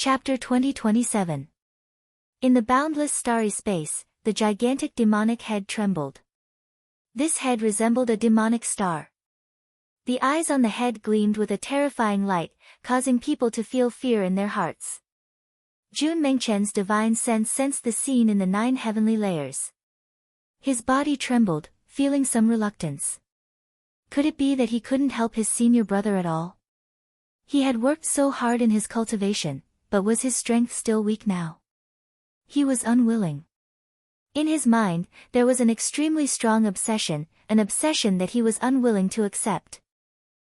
Chapter 2027. In the boundless starry space, the gigantic demonic head trembled. This head resembled a demonic star. The eyes on the head gleamed with a terrifying light, causing people to feel fear in their hearts. Jun Mengchen's divine sense sensed the scene in the 9 heavenly layers. His body trembled, feeling some reluctance. Could it be that he couldn't help his senior brother at all? He had worked so hard in his cultivation, but was his strength still weak now? He was unwilling. In his mind, there was an extremely strong obsession, an obsession that he was unwilling to accept.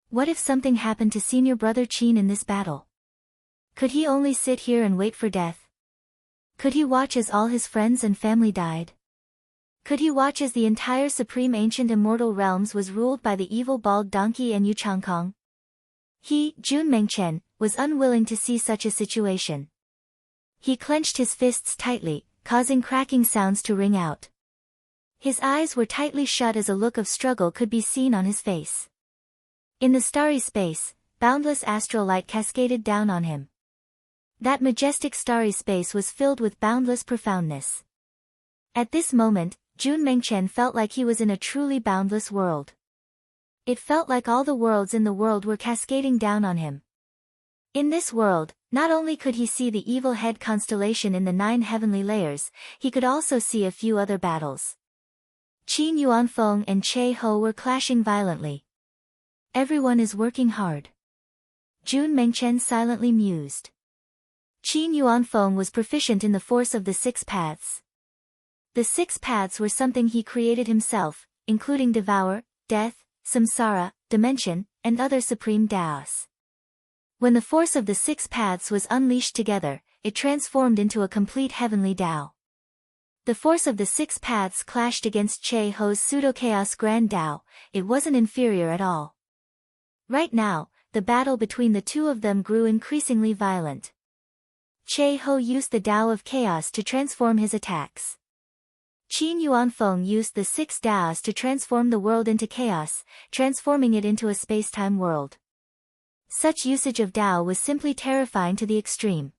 What if something happened to senior brother Qin in this battle? Could he only sit here and wait for death? Could he watch as all his friends and family died? Could he watch as the entire supreme ancient immortal realms was ruled by the evil bald donkey and Yu Changkong? He, Jun Mengchen, was unwilling to see such a situation. He clenched his fists tightly, causing cracking sounds to ring out. His eyes were tightly shut as a look of struggle could be seen on his face. In the starry space, boundless astral light cascaded down on him. That majestic starry space was filled with boundless profoundness. At this moment, Jun Mengchen felt like he was in a truly boundless world. It felt like all the worlds in the world were cascading down on him. In this world, not only could he see the evil head constellation in the 9 heavenly layers, he could also see a few other battles. Qin Yuanfeng and Che Ho were clashing violently. Everyone is working hard. Jun Mengchen silently mused. Qin Yuanfeng was proficient in the force of the 6 paths. The 6 paths were something he created himself, including devour, death, samsara, dimension, and other supreme Daos. When the force of the 6 paths was unleashed together, it transformed into a complete heavenly Tao. The force of the 6 paths clashed against Che Ho's pseudo-chaos grand Tao. It wasn't inferior at all. Right now, the battle between the two of them grew increasingly violent. Che Ho used the Tao of chaos to transform his attacks. Qin Yuanfeng used the 6 Daos to transform the world into chaos, transforming it into a space-time world. Such usage of Tao was simply terrifying to the extreme.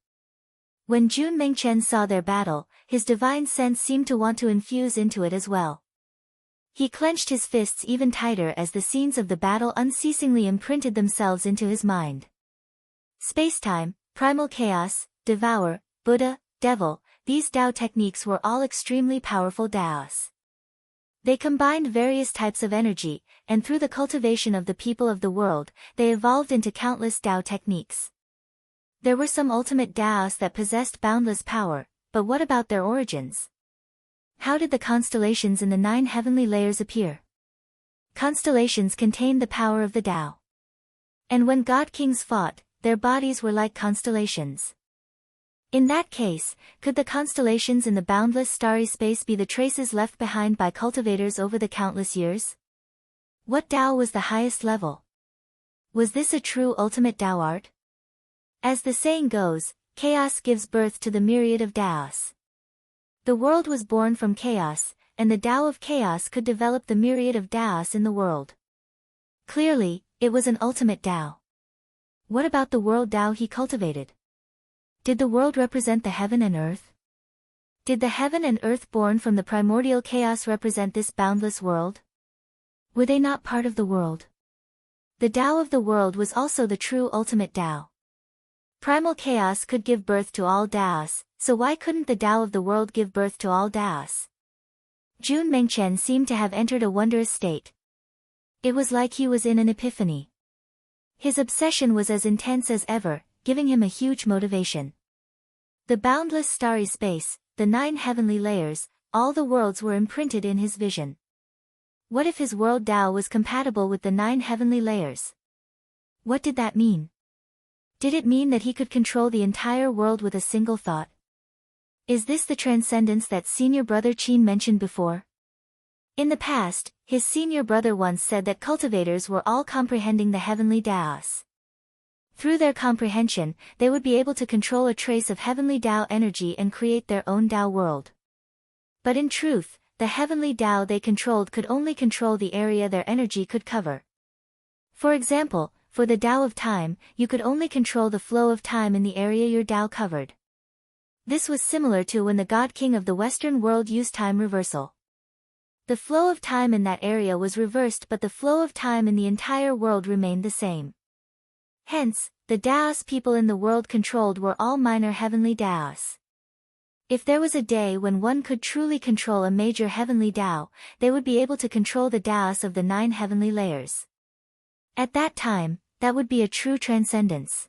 When Jun Mengchen saw their battle, his divine sense seemed to want to infuse into it as well. He clenched his fists even tighter as the scenes of the battle unceasingly imprinted themselves into his mind. Space-time, primal chaos, devour, Buddha, devil, these Tao techniques were all extremely powerful Daos. They combined various types of energy, and through the cultivation of the people of the world, they evolved into countless Tao techniques. There were some ultimate Daos that possessed boundless power, but what about their origins? How did the constellations in the 9 heavenly layers appear? Constellations contained the power of the Tao. And when God Kings fought, their bodies were like constellations. In that case, could the constellations in the boundless starry space be the traces left behind by cultivators over the countless years? What Tao was the highest level? Was this a true ultimate Tao art? As the saying goes, chaos gives birth to the myriad of Daos. The world was born from chaos, and the Tao of chaos could develop the myriad of Daos in the world. Clearly, it was an ultimate Tao. What about the world Tao he cultivated? Did the world represent the heaven and earth? Did the heaven and earth born from the primordial chaos represent this boundless world? Were they not part of the world? The Tao of the world was also the true ultimate Tao. Primal chaos could give birth to all Daos, so why couldn't the Tao of the world give birth to all Daos? Jun Mengchen seemed to have entered a wondrous state. It was like he was in an epiphany. His obsession was as intense as ever, giving him a huge motivation. The boundless starry space, the 9 heavenly layers, all the worlds were imprinted in his vision. What if his world Tao was compatible with the 9 heavenly layers? What did that mean? Did it mean that he could control the entire world with a single thought? Is this the transcendence that senior brother Qin mentioned before? In the past, his senior brother once said that cultivators were all comprehending the heavenly Daos. Through their comprehension, they would be able to control a trace of heavenly Tao energy and create their own Tao world. But in truth, the heavenly Tao they controlled could only control the area their energy could cover. For example, for the Tao of time, you could only control the flow of time in the area your Tao covered. This was similar to when the God King of the Western world used time reversal. The flow of time in that area was reversed, but the flow of time in the entire world remained the same. Hence, the Taos people in the world controlled were all minor heavenly Taos. If there was a day when one could truly control a major heavenly Tao, they would be able to control the Taos of the 9 heavenly layers. At that time, that would be a true transcendence.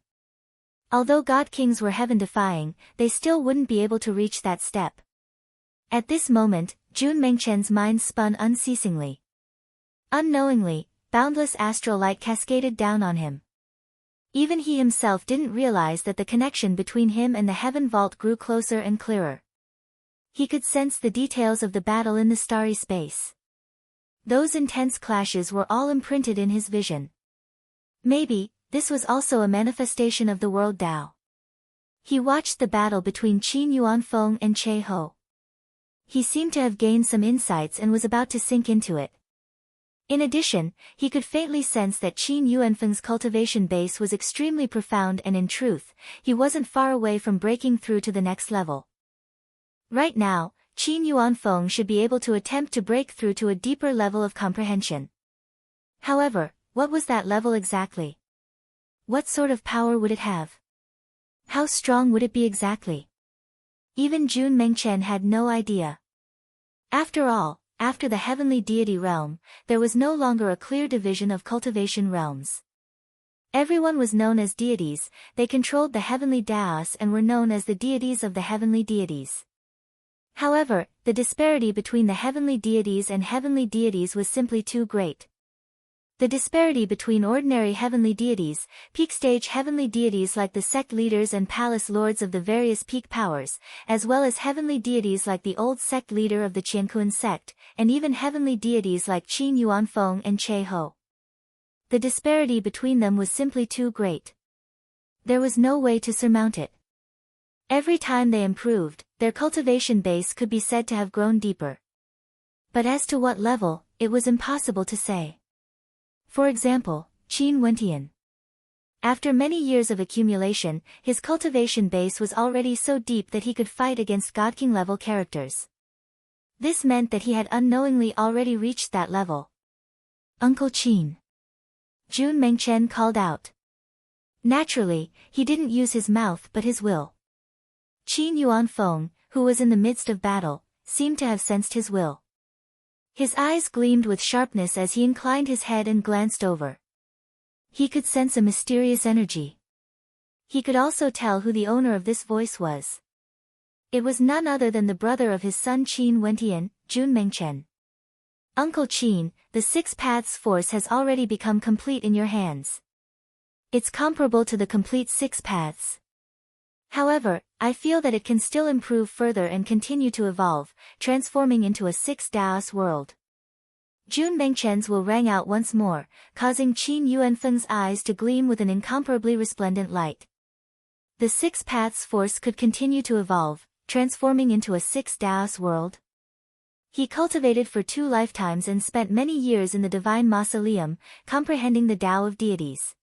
Although God Kings were heaven-defying, they still wouldn't be able to reach that step. At this moment, Jun Mengchen's mind spun unceasingly. Unknowingly, boundless astral light cascaded down on him. Even he himself didn't realize that the connection between him and the heaven vault grew closer and clearer. He could sense the details of the battle in the starry space. Those intense clashes were all imprinted in his vision. Maybe, this was also a manifestation of the world Tao. He watched the battle between Qin Yuanfeng and Che Ho. He seemed to have gained some insights and was about to sink into it. In addition, he could faintly sense that Qin Yuanfeng's cultivation base was extremely profound, and in truth, he wasn't far away from breaking through to the next level. Right now, Qin Yuanfeng should be able to attempt to break through to a deeper level of comprehension. However, what was that level exactly? What sort of power would it have? How strong would it be exactly? Even Jun Mengchen had no idea. After all, after the heavenly deity realm, there was no longer a clear division of cultivation realms. Everyone was known as deities, they controlled the heavenly Taos and were known as the deities of the heavenly deities. However, the disparity between the heavenly deities and heavenly deities was simply too great. The disparity between ordinary heavenly deities, peak stage heavenly deities like the sect leaders and palace lords of the various peak powers, as well as heavenly deities like the old sect leader of the Qiankuan sect, and even heavenly deities like Qin Yuanfeng and Che Ho. The disparity between them was simply too great. There was no way to surmount it. Every time they improved, their cultivation base could be said to have grown deeper. But as to what level, it was impossible to say. For example, Qin Wentian. After many years of accumulation, his cultivation base was already so deep that he could fight against God King level characters. This meant that he had unknowingly already reached that level. Uncle Qin. Jun Mengchen called out. Naturally, he didn't use his mouth but his will. Qin Yuanfeng, who was in the midst of battle, seemed to have sensed his will. His eyes gleamed with sharpness as he inclined his head and glanced over. He could sense a mysterious energy. He could also tell who the owner of this voice was. It was none other than the brother of his son Qin Wentian, Jun Mengchen. Uncle Qin, the 6 paths force has already become complete in your hands. It's comparable to the complete 6 paths. However, I feel that it can still improve further and continue to evolve, transforming into a 6 Taos world. Jun Mengchen's will rang out once more, causing Qin Yuanfeng's eyes to gleam with an incomparably resplendent light. The 6 paths force could continue to evolve, transforming into a 6 Taos world. He cultivated for 2 lifetimes and spent many years in the divine mausoleum, comprehending the Tao of deities.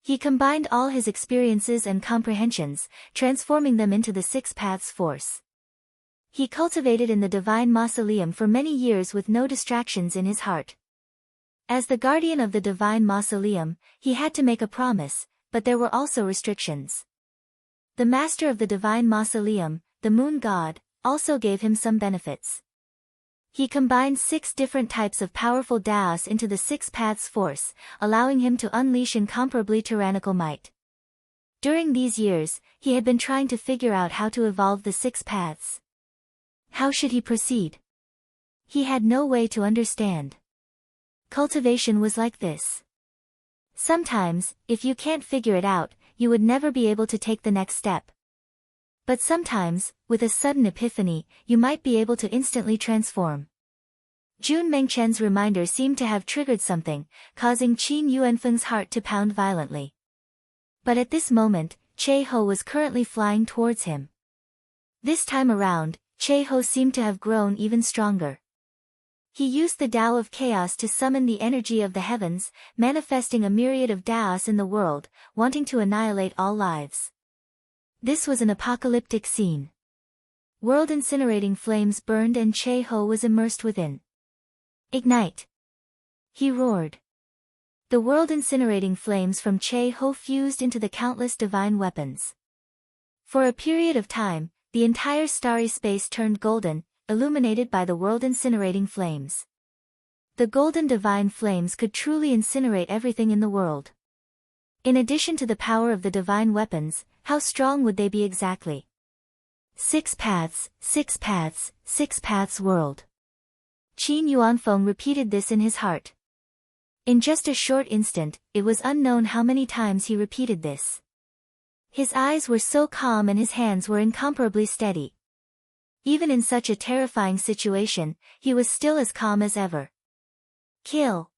He combined all his experiences and comprehensions, transforming them into the 6 paths force. He cultivated in the divine mausoleum for many years with no distractions in his heart. As the guardian of the divine mausoleum, he had to make a promise, but there were also restrictions. The master of the divine mausoleum, the moon god, also gave him some benefits. He combined 6 different types of powerful Taos into the 6 paths force, allowing him to unleash incomparably tyrannical might. During these years, he had been trying to figure out how to evolve the 6 paths. How should he proceed? He had no way to understand. Cultivation was like this. Sometimes, if you can't figure it out, you would never be able to take the next step. But sometimes, with a sudden epiphany, you might be able to instantly transform. Jun Mengchen's reminder seemed to have triggered something, causing Qin Yuanfeng's heart to pound violently. But at this moment, Che Ho was currently flying towards him. This time around, Che Ho seemed to have grown even stronger. He used the Tao of Chaos to summon the energy of the heavens, manifesting a myriad of Taos in the world, wanting to annihilate all lives. This was an apocalyptic scene. World-incinerating flames burned and Che-Ho was immersed within. Ignite! He roared. The world-incinerating flames from Che-Ho fused into the countless divine weapons. For a period of time, the entire starry space turned golden, illuminated by the world-incinerating flames. The golden divine flames could truly incinerate everything in the world. In addition to the power of the divine weapons, how strong would they be exactly? 6 paths, 6 paths, 6 paths world. Qin Yuanfeng repeated this in his heart. In just a short instant, it was unknown how many times he repeated this. His eyes were so calm and his hands were incomparably steady. Even in such a terrifying situation, he was still as calm as ever. Kill!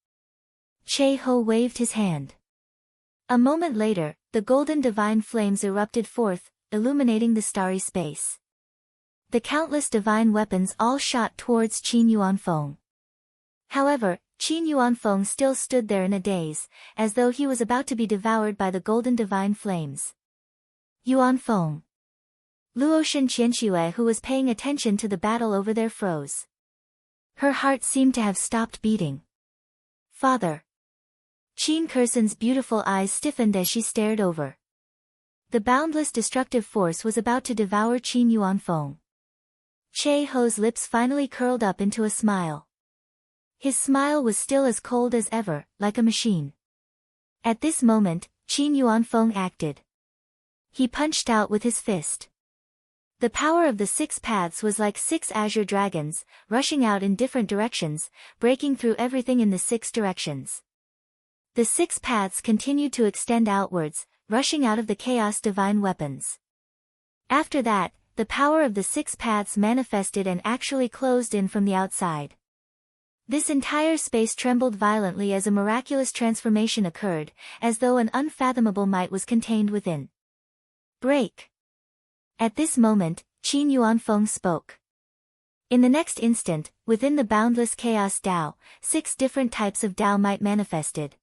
Che-Ho waved his hand. A moment later, the golden divine flames erupted forth, illuminating the starry space. The countless divine weapons all shot towards Qin Yuanfeng. However, Qin Yuanfeng still stood there in a daze, as though he was about to be devoured by the golden divine flames. Yuanfeng. Luoshan Qianxue, who was paying attention to the battle over there, froze. Her heart seemed to have stopped beating. Father. Qin Kursan's beautiful eyes stiffened as she stared over. The boundless destructive force was about to devour Qin Yuanfeng. Che-Ho's lips finally curled up into a smile. His smile was still as cold as ever, like a machine. At this moment, Qin Yuanfeng acted. He punched out with his fist. The power of the 6 paths was like 6 azure dragons, rushing out in different directions, breaking through everything in the 6 directions. The 6 paths continued to extend outwards, rushing out of the chaos divine weapons. After that, the power of the 6 paths manifested and actually closed in from the outside. This entire space trembled violently as a miraculous transformation occurred, as though an unfathomable might was contained within. Break! At this moment, Qin Yuanfeng spoke. In the next instant, within the boundless chaos Tao, 6 different types of Tao might manifested.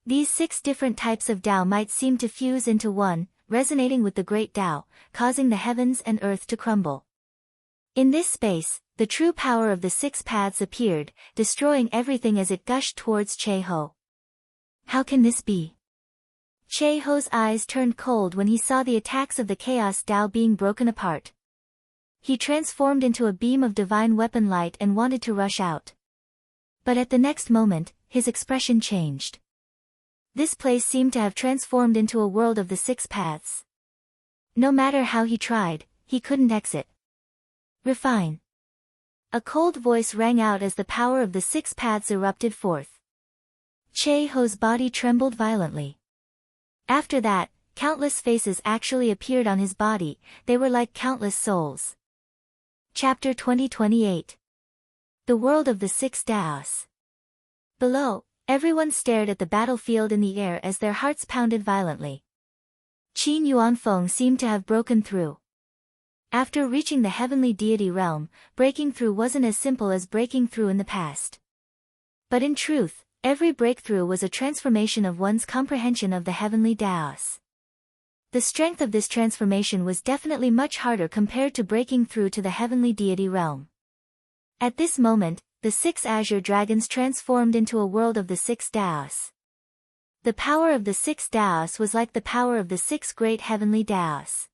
These 6 different types of Tao might seem to fuse into one, resonating with the great Tao, causing the heavens and earth to crumble. In this space, the true power of the 6 paths appeared, destroying everything as it gushed towards Che-Ho. How can this be? Che-Ho's eyes turned cold when he saw the attacks of the chaos Tao being broken apart. He transformed into a beam of divine weapon light and wanted to rush out. But at the next moment, his expression changed. This place seemed to have transformed into a world of the 6 paths. No matter how he tried, he couldn't exit. Refine. A cold voice rang out as the power of the 6 paths erupted forth. Che-Ho's body trembled violently. After that, countless faces actually appeared on his body, they were like countless souls. Chapter 2028. The World of the 6 Taos. Below, everyone stared at the battlefield in the air as their hearts pounded violently. Qin Yuanfeng seemed to have broken through. After reaching the heavenly deity realm, breaking through wasn't as simple as breaking through in the past. But in truth, every breakthrough was a transformation of one's comprehension of the heavenly Taos. The strength of this transformation was definitely much harder compared to breaking through to the heavenly deity realm. At this moment, the 6 azure dragons transformed into a world of the 6 Taos. The power of the 6 Taos was like the power of the 6 great heavenly Taos.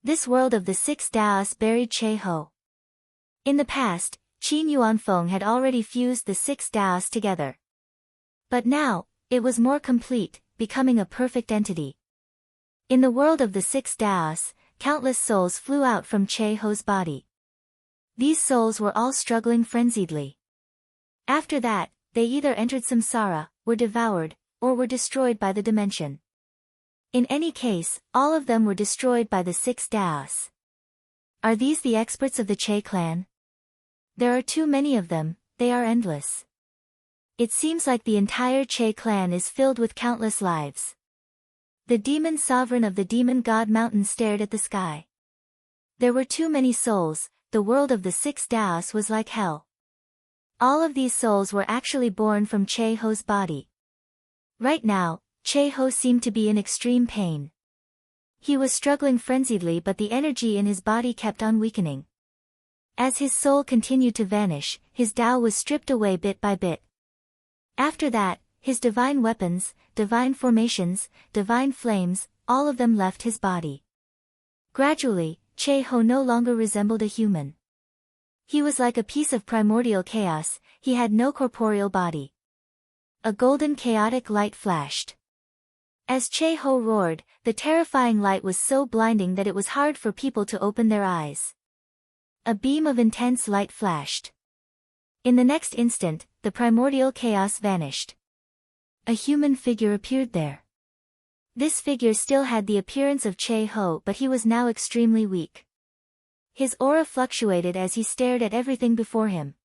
This world of the 6 Taos buried Che-Ho. In the past, Qin Yuanfeng had already fused the 6 Taos together. But now, it was more complete, becoming a perfect entity. In the world of the 6 Taos, countless souls flew out from Che-Ho's body. These souls were all struggling frenziedly. After that, they either entered samsara, were devoured, or were destroyed by the dimension. In any case, all of them were destroyed by the 6 Taos. Are these the experts of the Che clan? There are too many of them, they are endless. It seems like the entire Che clan is filled with countless lives. The demon sovereign of the demon god mountain stared at the sky. There were too many souls, the world of the 6 Taos was like hell. All of these souls were actually born from Che-ho's body. Right now, Che-ho seemed to be in extreme pain. He was struggling frenziedly, but the energy in his body kept on weakening. As his soul continued to vanish, his Tao was stripped away bit by bit. After that, his divine weapons, divine formations, divine flames, all of them left his body. Gradually, Che-ho no longer resembled a human. He was like a piece of primordial chaos, he had no corporeal body. A golden chaotic light flashed. As Che-ho roared, the terrifying light was so blinding that it was hard for people to open their eyes. A beam of intense light flashed. In the next instant, the primordial chaos vanished. A human figure appeared there. This figure still had the appearance of Che-ho, but he was now extremely weak. His aura fluctuated as he stared at everything before him.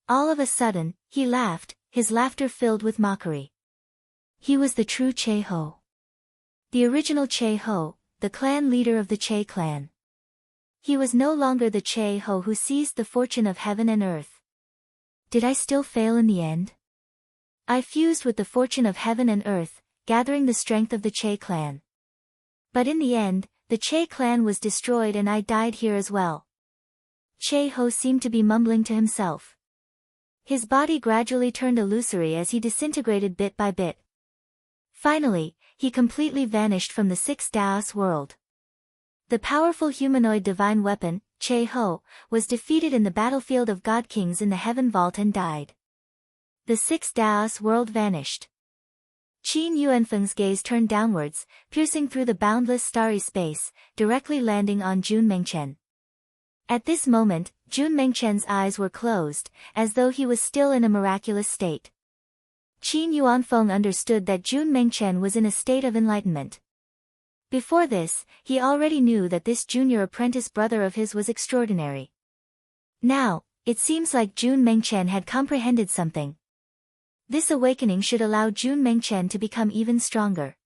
All of a sudden, he laughed, his laughter filled with mockery. He was the true Che-ho. The original Che-ho, the clan leader of the Che clan. He was no longer the Che-ho who seized the fortune of heaven and earth. Did I still fail in the end? I fused with the fortune of heaven and earth, gathering the strength of the Che clan. But in the end, the Che clan was destroyed and I died here as well. Che-ho seemed to be mumbling to himself. His body gradually turned illusory as he disintegrated bit by bit. Finally, he completely vanished from the sixth Daos world. The powerful humanoid divine weapon, Che-ho, was defeated in the battlefield of God Kings in the Heaven Vault and died. The sixth Daos world vanished. Qin Yuanfeng's gaze turned downwards, piercing through the boundless starry space, directly landing on Jun Mengchen. At this moment, Jun Mengchen's eyes were closed, as though he was still in a miraculous state. Qin Yuanfeng understood that Jun Mengchen was in a state of enlightenment. Before this, he already knew that this junior apprentice brother of his was extraordinary. Now, it seems like Jun Mengchen had comprehended something. This awakening should allow Jun Mengchen to become even stronger.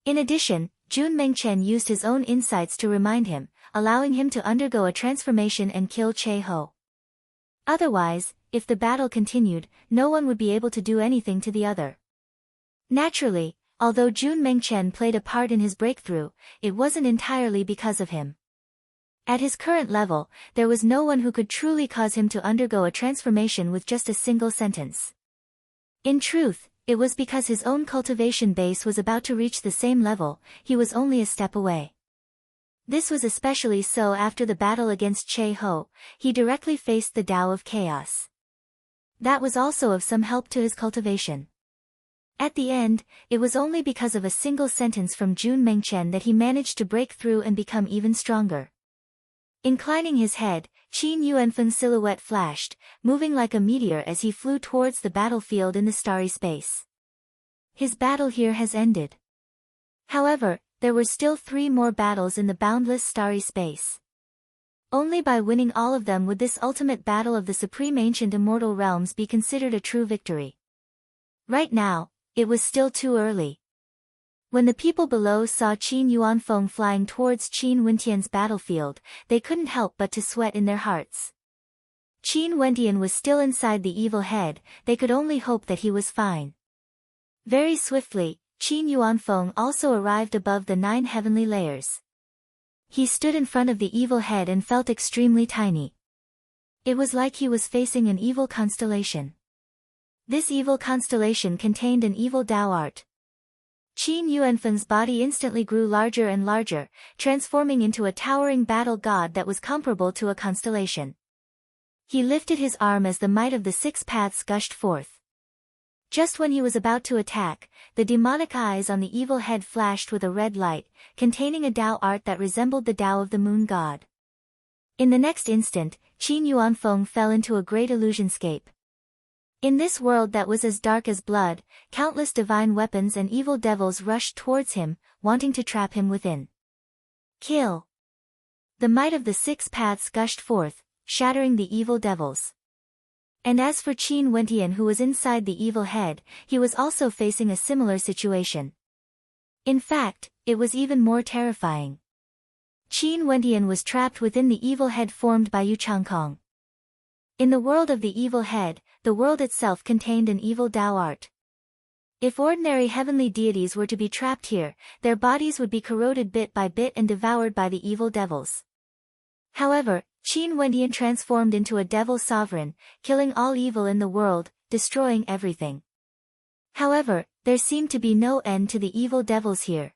In addition, Jun Mengchen used his own insights to remind him, allowing him to undergo a transformation and kill Che-ho. Otherwise, if the battle continued, no one would be able to do anything to the other. Naturally, although Jun Mengchen played a part in his breakthrough, it wasn't entirely because of him. At his current level, there was no one who could truly cause him to undergo a transformation with just a single sentence. In truth, it was because his own cultivation base was about to reach the same level, he was only a step away. This was especially so after the battle against Che-ho, he directly faced the Tao of Chaos. That was also of some help to his cultivation. At the end, it was only because of a single sentence from Jun Mengchen that he managed to break through and become even stronger. Inclining his head, Qin Yuanfeng's silhouette flashed, moving like a meteor as he flew towards the battlefield in the starry space. His battle here has ended. However, there were still 3 more battles in the boundless starry space. Only by winning all of them would this ultimate battle of the supreme ancient immortal realms be considered a true victory. Right now, it was still too early. When the people below saw Qin Yuanfeng flying towards Qin Wentian's battlefield, they couldn't help but to sweat in their hearts. Qin Wentian was still inside the evil head, they could only hope that he was fine. Very swiftly, Qin Yuanfeng also arrived above the 9 heavenly layers. He stood in front of the evil head and felt extremely tiny. It was like he was facing an evil constellation. This evil constellation contained an evil Tao art. Qin Yuanfeng's body instantly grew larger and larger, transforming into a towering battle god that was comparable to a constellation. He lifted his arm as the might of the 6 paths gushed forth. Just when he was about to attack, the demonic eyes on the evil head flashed with a red light, containing a Tao art that resembled the Tao of the moon god. In the next instant, Qin Yuanfeng fell into a great illusionscape. In this world that was as dark as blood, countless divine weapons and evil devils rushed towards him, wanting to trap him within. Kill! The might of the 6 paths gushed forth, shattering the evil devils. And as for Qin Wentian, who was inside the evil head, he was also facing a similar situation. In fact, it was even more terrifying. Qin Wentian was trapped within the evil head formed by Yu Changkong. In the world of the evil head, the world itself contained an evil Tao art. If ordinary heavenly deities were to be trapped here, their bodies would be corroded bit by bit and devoured by the evil devils. However, Qin Wendian transformed into a devil sovereign, killing all evil in the world, destroying everything. However, there seemed to be no end to the evil devils here.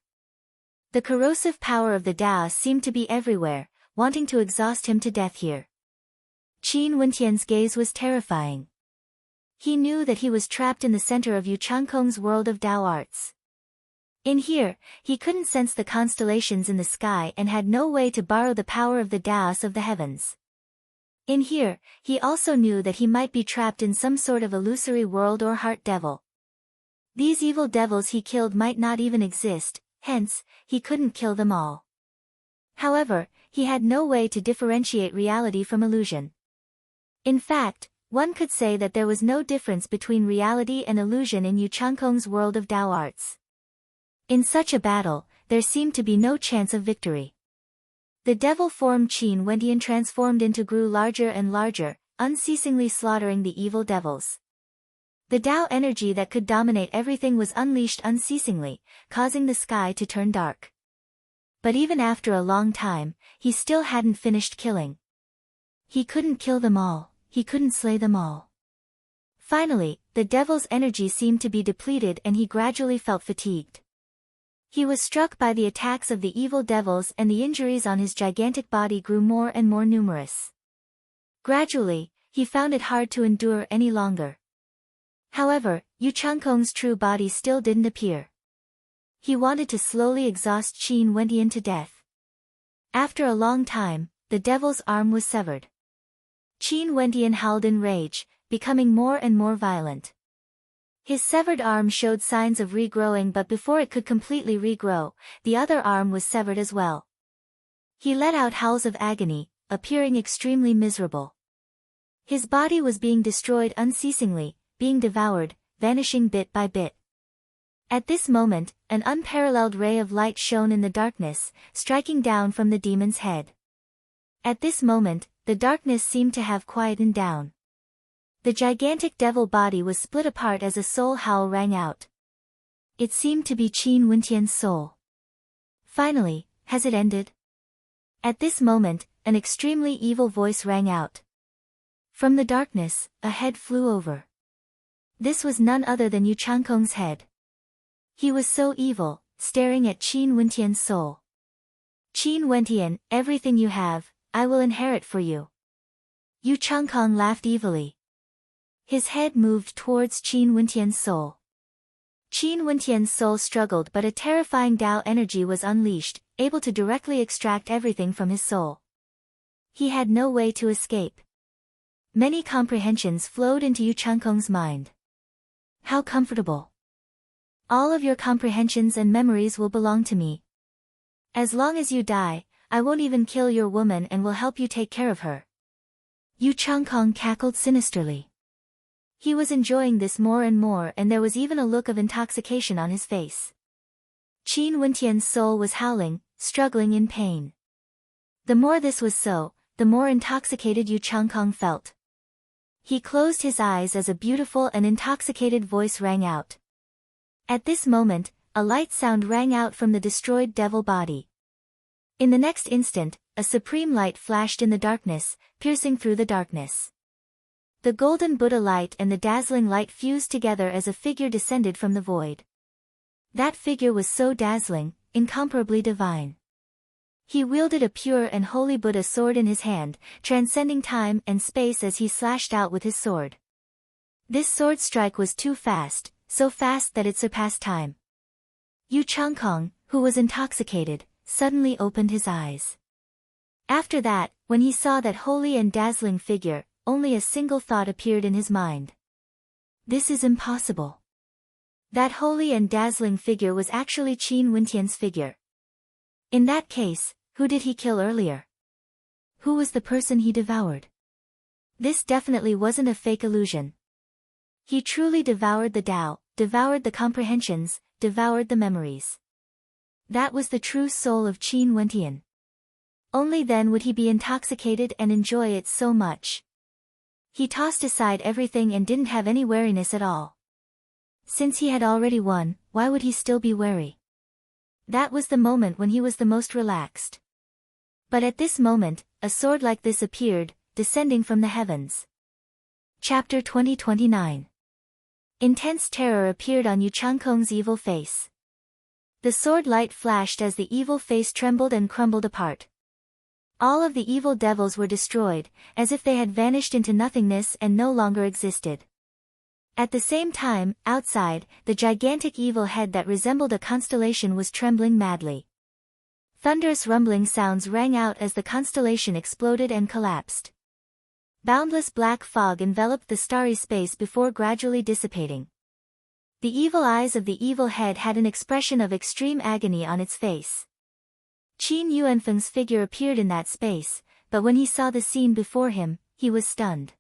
The corrosive power of the Tao seemed to be everywhere, wanting to exhaust him to death here. Qin Wendian's gaze was terrifying. He knew that he was trapped in the center of Yu Changkong's world of Tao arts. In here, he couldn't sense the constellations in the sky and had no way to borrow the power of the Taos of the heavens. In here, he also knew that he might be trapped in some sort of illusory world or heart devil. These evil devils he killed might not even exist, hence, he couldn't kill them all. However, he had no way to differentiate reality from illusion. In fact, one could say that there was no difference between reality and illusion in Yu Changkong's world of Tao arts. In such a battle, there seemed to be no chance of victory. The devil form Qin Wendian transformed into grew larger and larger, unceasingly slaughtering the evil devils. The Tao energy that could dominate everything was unleashed unceasingly, causing the sky to turn dark. But even after a long time, he still hadn't finished killing. He couldn't kill them all. He couldn't slay them all. Finally, the devil's energy seemed to be depleted and he gradually felt fatigued. He was struck by the attacks of the evil devils and the injuries on his gigantic body grew more and more numerous. Gradually, he found it hard to endure any longer. However, Yu Changkong's true body still didn't appear. He wanted to slowly exhaust Qin Wendian to death. After a long time, the devil's arm was severed. Qin Wendian howled in rage, becoming more and more violent. His severed arm showed signs of regrowing, but before it could completely regrow, the other arm was severed as well. He let out howls of agony, appearing extremely miserable. His body was being destroyed unceasingly, being devoured, vanishing bit by bit. At this moment, an unparalleled ray of light shone in the darkness, striking down from the demon's head. At this moment, the darkness seemed to have quietened down. The gigantic devil body was split apart as a soul howl rang out. It seemed to be Qin Wendian's soul. Finally, has it ended? At this moment, an extremely evil voice rang out. From the darkness, a head flew over. This was none other than Yu Changkong's head. He was so evil, staring at Qin Wendian's soul. Qin Wendian, everything you have, I will inherit for you. Yu Changkong laughed evilly. His head moved towards Qin Wendian's soul. Qin Wendian's soul struggled, but a terrifying Tao energy was unleashed, able to directly extract everything from his soul. He had no way to escape. Many comprehensions flowed into Yu Changkong's mind. How comfortable. All of your comprehensions and memories will belong to me. As long as you die, I won't even kill your woman and will help you take care of her. Yu Changkong cackled sinisterly. He was enjoying this more and more, and there was even a look of intoxication on his face. Qin Wendian's soul was howling, struggling in pain. The more this was so, the more intoxicated Yu Changkong felt. He closed his eyes as a beautiful and intoxicated voice rang out. At this moment, a light sound rang out from the destroyed devil body. In the next instant, a supreme light flashed in the darkness, piercing through the darkness. The golden Buddha light and the dazzling light fused together as a figure descended from the void. That figure was so dazzling, incomparably divine. He wielded a pure and holy Buddha sword in his hand, transcending time and space as he slashed out with his sword. This sword strike was too fast, so fast that it surpassed time. Yu Changkong, who was intoxicated, suddenly opened his eyes. After that, when he saw that holy and dazzling figure, only a single thought appeared in his mind. This is impossible. That holy and dazzling figure was actually Qin Wendian's figure. In that case, who did he kill earlier? Who was the person he devoured? This definitely wasn't a fake illusion. He truly devoured the Tao, devoured the comprehensions, devoured the memories. That was the true soul of Qin Wendian. Only then would he be intoxicated and enjoy it so much. He tossed aside everything and didn't have any wariness at all. Since he had already won, why would he still be wary? That was the moment when he was the most relaxed. But at this moment, a sword like this appeared, descending from the heavens. Chapter 2029. Intense terror appeared on Yu Changkong's evil face. The sword light flashed as the evil face trembled and crumbled apart. All of the evil devils were destroyed, as if they had vanished into nothingness and no longer existed. At the same time, outside, the gigantic evil head that resembled a constellation was trembling madly. Thunderous rumbling sounds rang out as the constellation exploded and collapsed. Boundless black fog enveloped the starry space before gradually dissipating. The evil eyes of the evil head had an expression of extreme agony on its face. Qin Yuanfeng's figure appeared in that space, but when he saw the scene before him, he was stunned.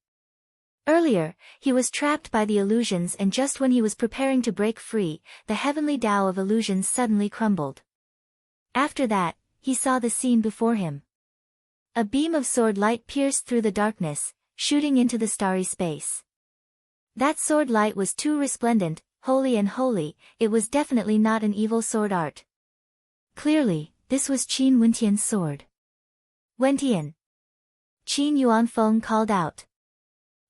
Earlier, he was trapped by the illusions, and just when he was preparing to break free, the heavenly Tao of illusions suddenly crumbled. After that, he saw the scene before him. A beam of sword light pierced through the darkness, shooting into the starry space. That sword light was too resplendent, holy and holy. It was definitely not an evil sword art. Clearly, this was Qin Wentian's sword. Wentian! Qin Yuanfeng called out.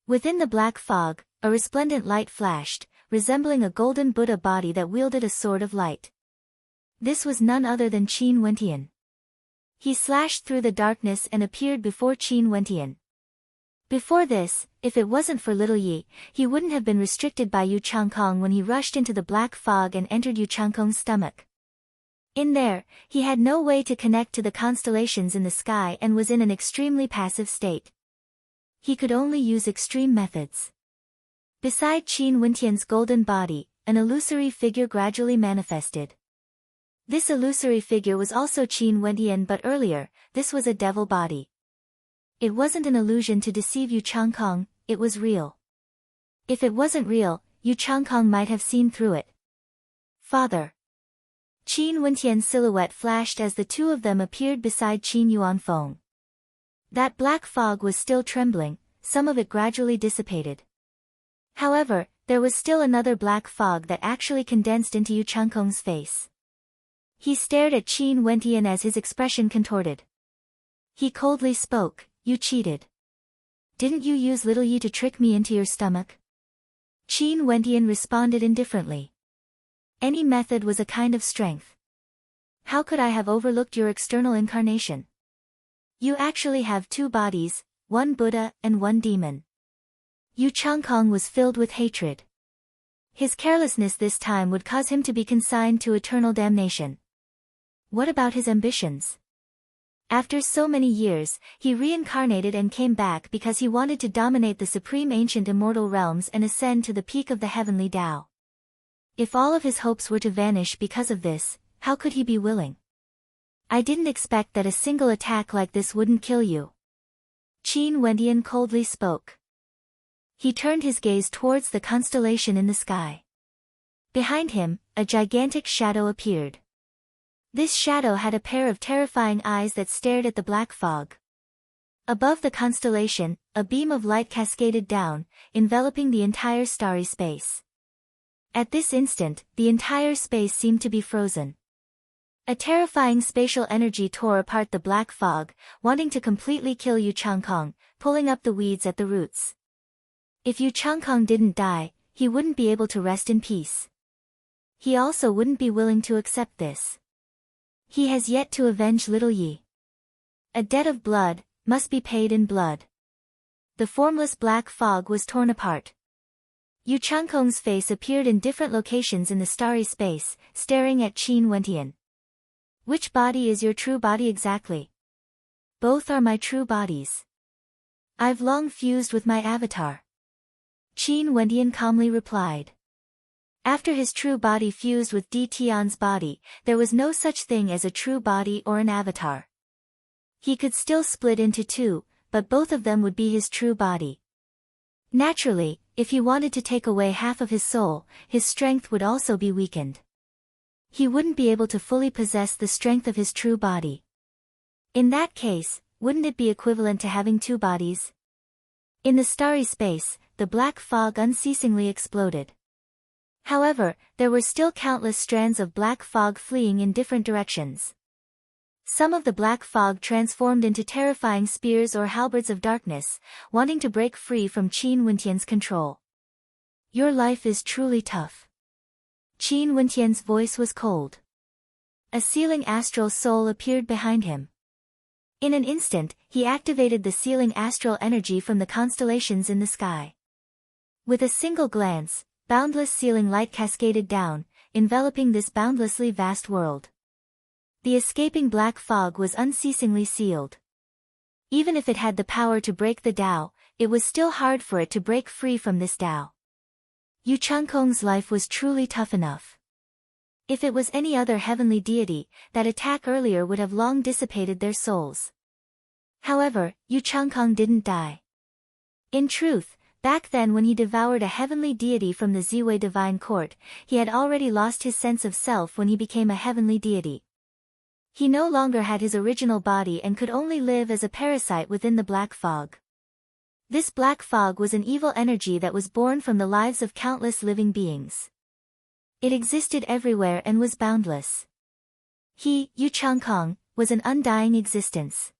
Within the black fog, a resplendent light flashed, resembling a golden Buddha body that wielded a sword of light. This was none other than Qin Wentian. He slashed through the darkness and appeared before Qin Wentian. Before this, if it wasn't for Little Yi, he wouldn't have been restricted by Yu Changkong when he rushed into the black fog and entered Yu Changkong's stomach. In there, he had no way to connect to the constellations in the sky and was in an extremely passive state. He could only use extreme methods. Beside Qin Wentian's golden body, an illusory figure gradually manifested. This illusory figure was also Qin Wentian, but earlier, this was a devil body. It wasn't an illusion to deceive Yu Changkong, it was real. If it wasn't real, Yu Changkong might have seen through it. Father! Qin Wentian's silhouette flashed as the two of them appeared beside Qin Yuanfeng. That black fog was still trembling, some of it gradually dissipated. However, there was still another black fog that actually condensed into Yu Changkong's face. He stared at Qin Wentian as his expression contorted. He coldly spoke, "You cheated. Didn't you use Little Yi to trick me into your stomach?" Qin Wentian responded indifferently. Any method was a kind of strength. How could I have overlooked your external incarnation? You actually have two bodies, one Buddha and one demon. Yu Changkong was filled with hatred. His carelessness this time would cause him to be consigned to eternal damnation. What about his ambitions? After so many years, he reincarnated and came back because he wanted to dominate the supreme ancient immortal realms and ascend to the peak of the heavenly Tao. If all of his hopes were to vanish because of this, how could he be willing? I didn't expect that a single attack like this wouldn't kill you. Qin Wentian coldly spoke. He turned his gaze towards the constellation in the sky. Behind him, a gigantic shadow appeared. This shadow had a pair of terrifying eyes that stared at the black fog. Above the constellation, a beam of light cascaded down, enveloping the entire starry space. At this instant, the entire space seemed to be frozen. A terrifying spatial energy tore apart the black fog, wanting to completely kill Yu Changkong, pulling up the weeds at the roots. If Yu Changkong didn't die, he wouldn't be able to rest in peace. He also wouldn't be willing to accept this. He has yet to avenge Little Yi. A debt of blood must be paid in blood. The formless black fog was torn apart. Yu Changkong's face appeared in different locations in the starry space, staring at Qin Wentian. Which body is your true body exactly? Both are my true bodies. I've long fused with my avatar. Qin Wentian calmly replied. After his true body fused with Di Tian's body, there was no such thing as a true body or an avatar. He could still split into two, but both of them would be his true body. Naturally, if he wanted to take away half of his soul, his strength would also be weakened. He wouldn't be able to fully possess the strength of his true body. In that case, wouldn't it be equivalent to having two bodies? In the starry space, the black fog unceasingly exploded. However, there were still countless strands of black fog fleeing in different directions. Some of the black fog transformed into terrifying spears or halberds of darkness, wanting to break free from Qin Wentian's control. Your life is truly tough. Qin Wentian's voice was cold. A sealing astral soul appeared behind him. In an instant, he activated the sealing astral energy from the constellations in the sky. With a single glance, boundless sealing light cascaded down, enveloping this boundlessly vast world. The escaping black fog was unceasingly sealed. Even if it had the power to break the Tao, it was still hard for it to break free from this Tao. Yu Changkong's life was truly tough enough. If it was any other heavenly deity, that attack earlier would have long dissipated their souls. However, Yu Changkong didn't die. In truth, back then when he devoured a heavenly deity from the Ziwei divine court, he had already lost his sense of self when he became a heavenly deity. He no longer had his original body and could only live as a parasite within the black fog. This black fog was an evil energy that was born from the lives of countless living beings. It existed everywhere and was boundless. He, Yu Changkong, was an undying existence.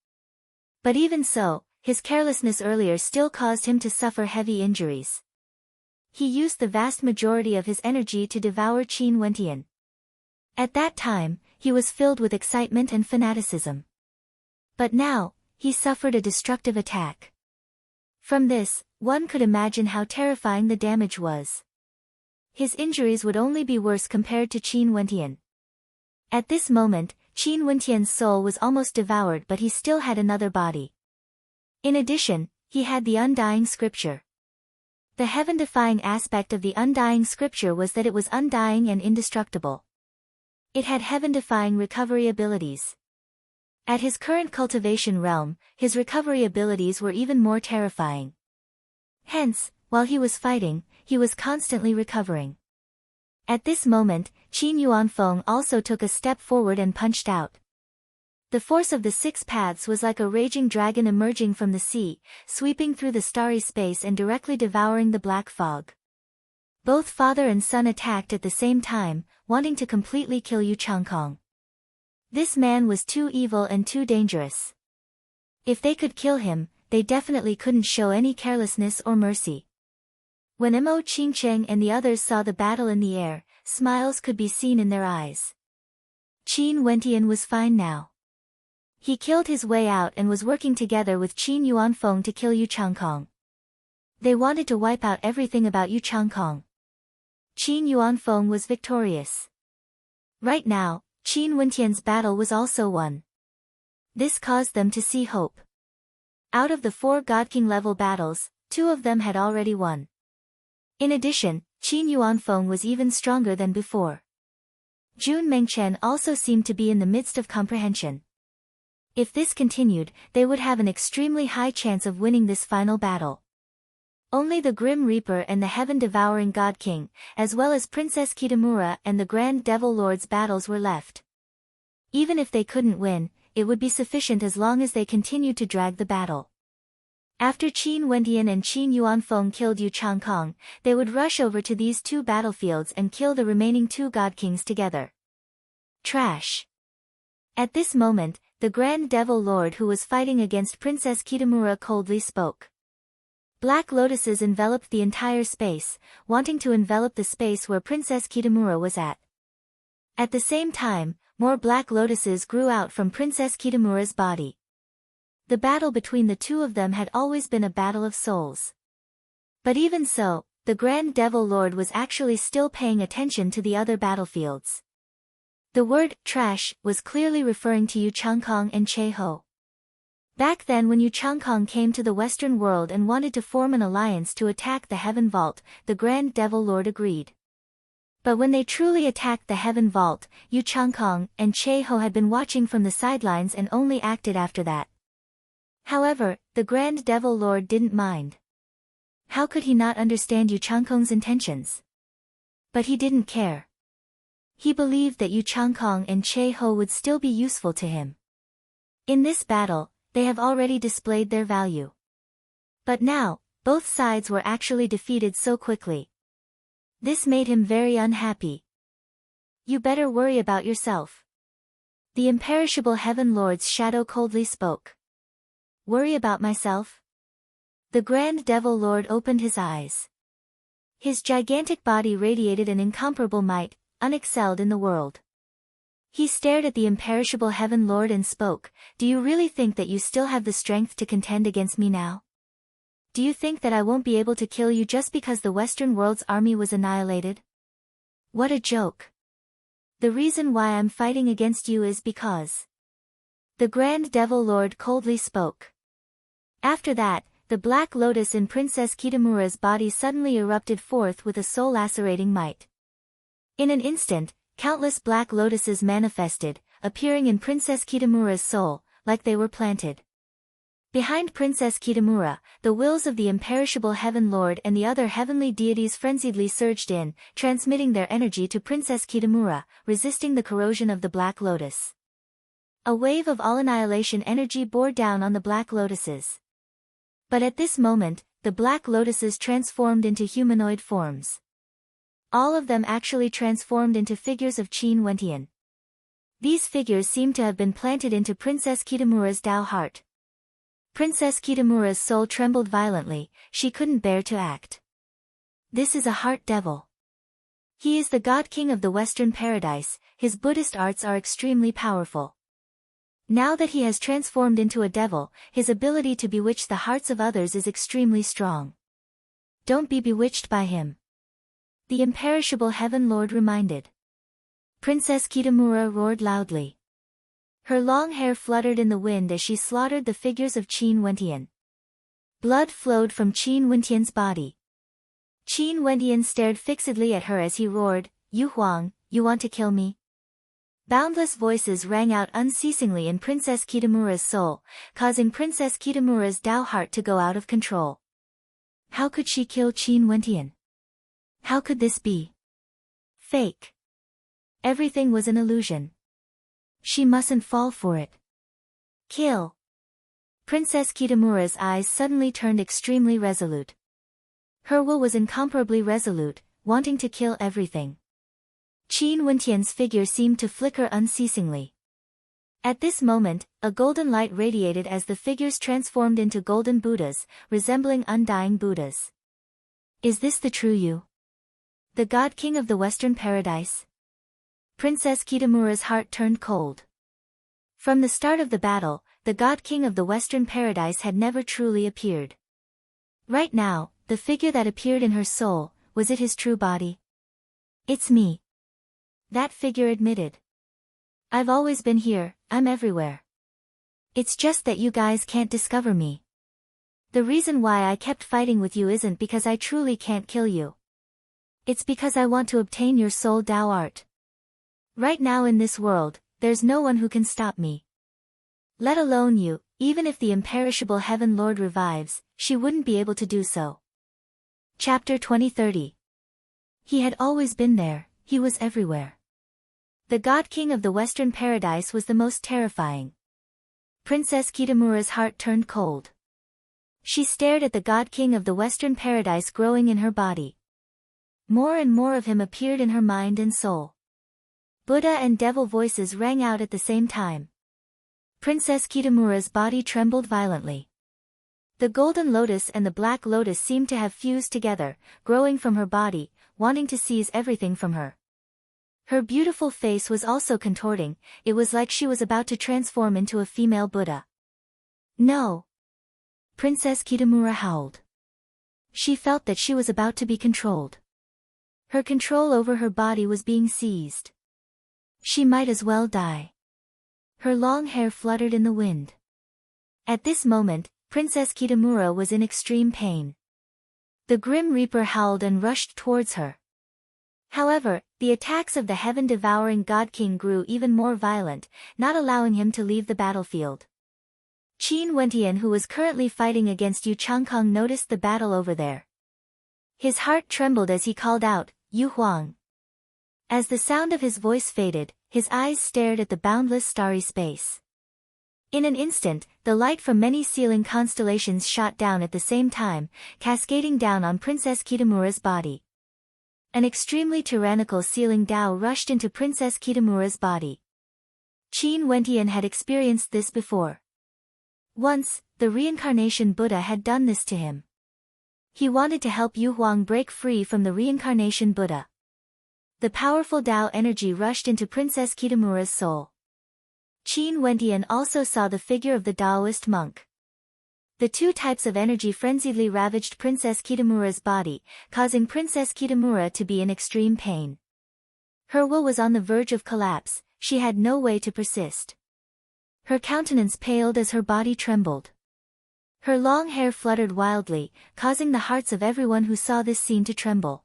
But even so, his carelessness earlier still caused him to suffer heavy injuries. He used the vast majority of his energy to devour Qin Wentian. At that time, he was filled with excitement and fanaticism. But now, he suffered a destructive attack. From this, one could imagine how terrifying the damage was. His injuries would only be worse compared to Qin Wentian. At this moment, Qin Wentian's soul was almost devoured, but he still had another body. In addition, he had the undying scripture. The heaven-defying aspect of the undying scripture was that it was undying and indestructible. It had heaven-defying recovery abilities. At his current cultivation realm, his recovery abilities were even more terrifying. Hence, while he was fighting, he was constantly recovering. At this moment, Qin Yuanfeng also took a step forward and punched out. The force of the six paths was like a raging dragon emerging from the sea, sweeping through the starry space and directly devouring the black fog. Both father and son attacked at the same time, wanting to completely kill Yu Changkong. This man was too evil and too dangerous. If they could kill him, they definitely couldn't show any carelessness or mercy. When Mo Qingcheng and the others saw the battle in the air, smiles could be seen in their eyes. Qin Wentian was fine now. He killed his way out and was working together with Qin Yuanfeng to kill Yu Changkong. They wanted to wipe out everything about Yu Changkong. Qin Yuanfeng was victorious. Right now, Qin Wentian's battle was also won. This caused them to see hope. Out of the 4 God King level battles, 2 of them had already won. In addition, Qin Yuanfeng was even stronger than before. Jun Mengchen also seemed to be in the midst of comprehension. If this continued, they would have an extremely high chance of winning this final battle. Only the Grim Reaper and the Heaven-Devouring God King, as well as Princess Kitamura and the Grand Devil Lord's battles were left. Even if they couldn't win, it would be sufficient as long as they continued to drag the battle. After Qin Wentian and Qin Yuanfeng killed Yu Changkong, they would rush over to these 2 battlefields and kill the remaining 2 God Kings together. Trash. At this moment, the Grand Devil Lord who was fighting against Princess Kitamura coldly spoke. Black lotuses enveloped the entire space, wanting to envelop the space where Princess Kitamura was at. At the same time, more black lotuses grew out from Princess Kitamura's body. The battle between the 2 of them had always been a battle of souls. But even so, the Grand Devil Lord was actually still paying attention to the other battlefields. The word, trash, was clearly referring to Yu Changkong and Che Ho. Back then when Yu Changkong came to the Western world and wanted to form an alliance to attack the Heaven Vault, the Grand Devil Lord agreed. But when they truly attacked the Heaven Vault, Yu Changkong and Che Ho had been watching from the sidelines and only acted after that. However, the Grand Devil Lord didn't mind. How could he not understand Yu Changkong's intentions? But he didn't care. He believed that Yu Changkong and Che Ho would still be useful to him. In this battle, they have already displayed their value. But now, both sides were actually defeated so quickly. This made him very unhappy. You better worry about yourself. The imperishable Heaven Lord's shadow coldly spoke. Worry about myself? The Grand Devil Lord opened his eyes. His gigantic body radiated an incomparable might, unexcelled in the world. He stared at the imperishable Heaven Lord and spoke, "Do you really think that you still have the strength to contend against me now? Do you think that I won't be able to kill you just because the Western world's army was annihilated? What a joke. The reason why I'm fighting against you is because..." The Grand Devil Lord coldly spoke. After that, the Black Lotus in Princess Kitamura's body suddenly erupted forth with a soul-lacerating might. In an instant, countless Black Lotuses manifested, appearing in Princess Kitamura's soul, like they were planted. Behind Princess Kitamura, the wills of the imperishable Heaven Lord and the other heavenly deities frenziedly surged in, transmitting their energy to Princess Kitamura, resisting the corrosion of the Black Lotus. A wave of all-annihilation energy bore down on the Black Lotuses. But at this moment, the Black Lotuses transformed into humanoid forms. All of them actually transformed into figures of Qin Wentian. These figures seemed to have been planted into Princess Kitamura's Tao heart. Princess Kitamura's soul trembled violently, she couldn't bear to act. This is a heart devil. He is the God King of the Western Paradise, his Buddhist arts are extremely powerful. Now that he has transformed into a devil, his ability to bewitch the hearts of others is extremely strong. Don't be bewitched by him. The imperishable Heaven Lord reminded. Princess Kitamura roared loudly. Her long hair fluttered in the wind as she slaughtered the figures of Qin Wentian. Blood flowed from Qin Wentian's body. Qin Wentian stared fixedly at her as he roared, "Yu Huang, you want to kill me?" Boundless voices rang out unceasingly in Princess Kitamura's soul, causing Princess Kitamura's Tao heart to go out of control. How could she kill Qin Wentian? How could this be fake? Everything was an illusion. She mustn't fall for it. Kill. Princess Kitamura's eyes suddenly turned extremely resolute. Her will was incomparably resolute, wanting to kill everything. Qin Wentian's figure seemed to flicker unceasingly. At this moment, a golden light radiated as the figures transformed into golden Buddhas, resembling undying Buddhas. Is this the true you? The God King of the Western Paradise? Princess Kitamura's heart turned cold. From the start of the battle, the God King of the Western Paradise had never truly appeared. Right now, the figure that appeared in her soul, was it his true body? It's me. That figure admitted. I've always been here, I'm everywhere. It's just that you guys can't discover me. The reason why I kept fighting with you isn't because I truly can't kill you. It's because I want to obtain your soul Tao art. Right now in this world, there's no one who can stop me. Let alone you, even if the imperishable Heaven Lord revives, she wouldn't be able to do so. Chapter 2030. He had always been there, he was everywhere. The God King of the Western Paradise was the most terrifying. Princess Kitamura's heart turned cold. She stared at the God King of the Western Paradise growing in her body. More and more of him appeared in her mind and soul. Buddha and devil voices rang out at the same time. Princess Kitamura's body trembled violently. The golden lotus and the black lotus seemed to have fused together, growing from her body, wanting to seize everything from her. Her beautiful face was also contorting, it was like she was about to transform into a female Buddha. No! Princess Kitamura howled. She felt that she was about to be controlled. Her control over her body was being seized. She might as well die. Her long hair fluttered in the wind. At this moment, Princess Kitamura was in extreme pain. The Grim Reaper howled and rushed towards her. However, the attacks of the heaven-devouring God King grew even more violent, not allowing him to leave the battlefield. Qin Wentian, who was currently fighting against Yu Changkong, noticed the battle over there. His heart trembled as he called out, "Yu Huang." As the sound of his voice faded, his eyes stared at the boundless starry space. In an instant, the light from many ceiling constellations shot down at the same time, cascading down on Princess Kitamura's body. An extremely tyrannical sealing Tao rushed into Princess Kitamura's body. Qin Wentian had experienced this before. Once, the reincarnation Buddha had done this to him. He wanted to help Yu Huang break free from the reincarnation Buddha. The powerful Tao energy rushed into Princess Kitamura's soul. Qin Wentian also saw the figure of the Taoist monk. The two types of energy frenziedly ravaged Princess Kitamura's body, causing Princess Kitamura to be in extreme pain. Her will was on the verge of collapse, she had no way to persist. Her countenance paled as her body trembled. Her long hair fluttered wildly, causing the hearts of everyone who saw this scene to tremble.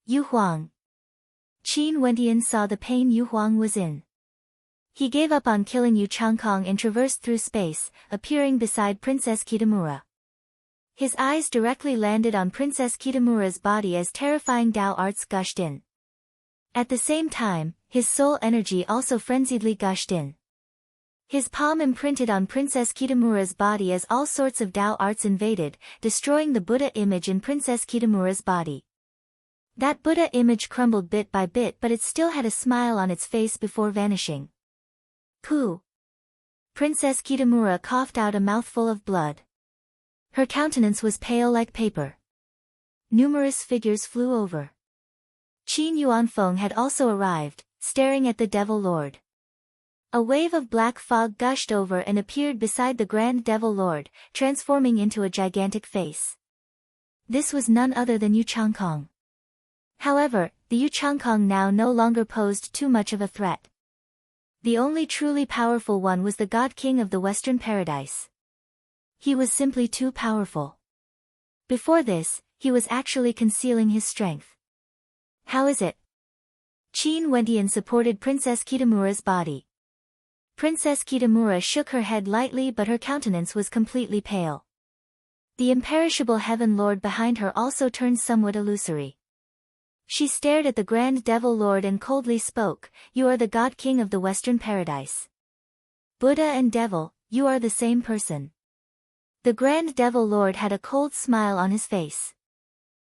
Yu Huang. Qin Wentian saw the pain Yu Huang was in. He gave up on killing Yu Changkong and traversed through space, appearing beside Princess Kitamura. His eyes directly landed on Princess Kitamura's body as terrifying Tao arts gushed in. At the same time, his soul energy also frenziedly gushed in. His palm imprinted on Princess Kitamura's body as all sorts of Tao arts invaded, destroying the Buddha image in Princess Kitamura's body. That Buddha image crumbled bit by bit, but it still had a smile on its face before vanishing. Pooh! Princess Kitamura coughed out a mouthful of blood. Her countenance was pale like paper. Numerous figures flew over. Qin Yuanfeng had also arrived, staring at the Devil Lord. A wave of black fog gushed over and appeared beside the Grand Devil Lord, transforming into a gigantic face. This was none other than Yu Changkong. However, the Yu Changkong now no longer posed too much of a threat. The only truly powerful one was the God King of the Western Paradise. He was simply too powerful. Before this, he was actually concealing his strength. How is it? Qin Wentian supported Princess Kitamura's body. Princess Kitamura shook her head lightly, but her countenance was completely pale. The imperishable Heaven Lord behind her also turned somewhat illusory. She stared at the Grand Devil Lord and coldly spoke, "You are the God King of the Western Paradise. Buddha and Devil, you are the same person." The Grand Devil Lord had a cold smile on his face.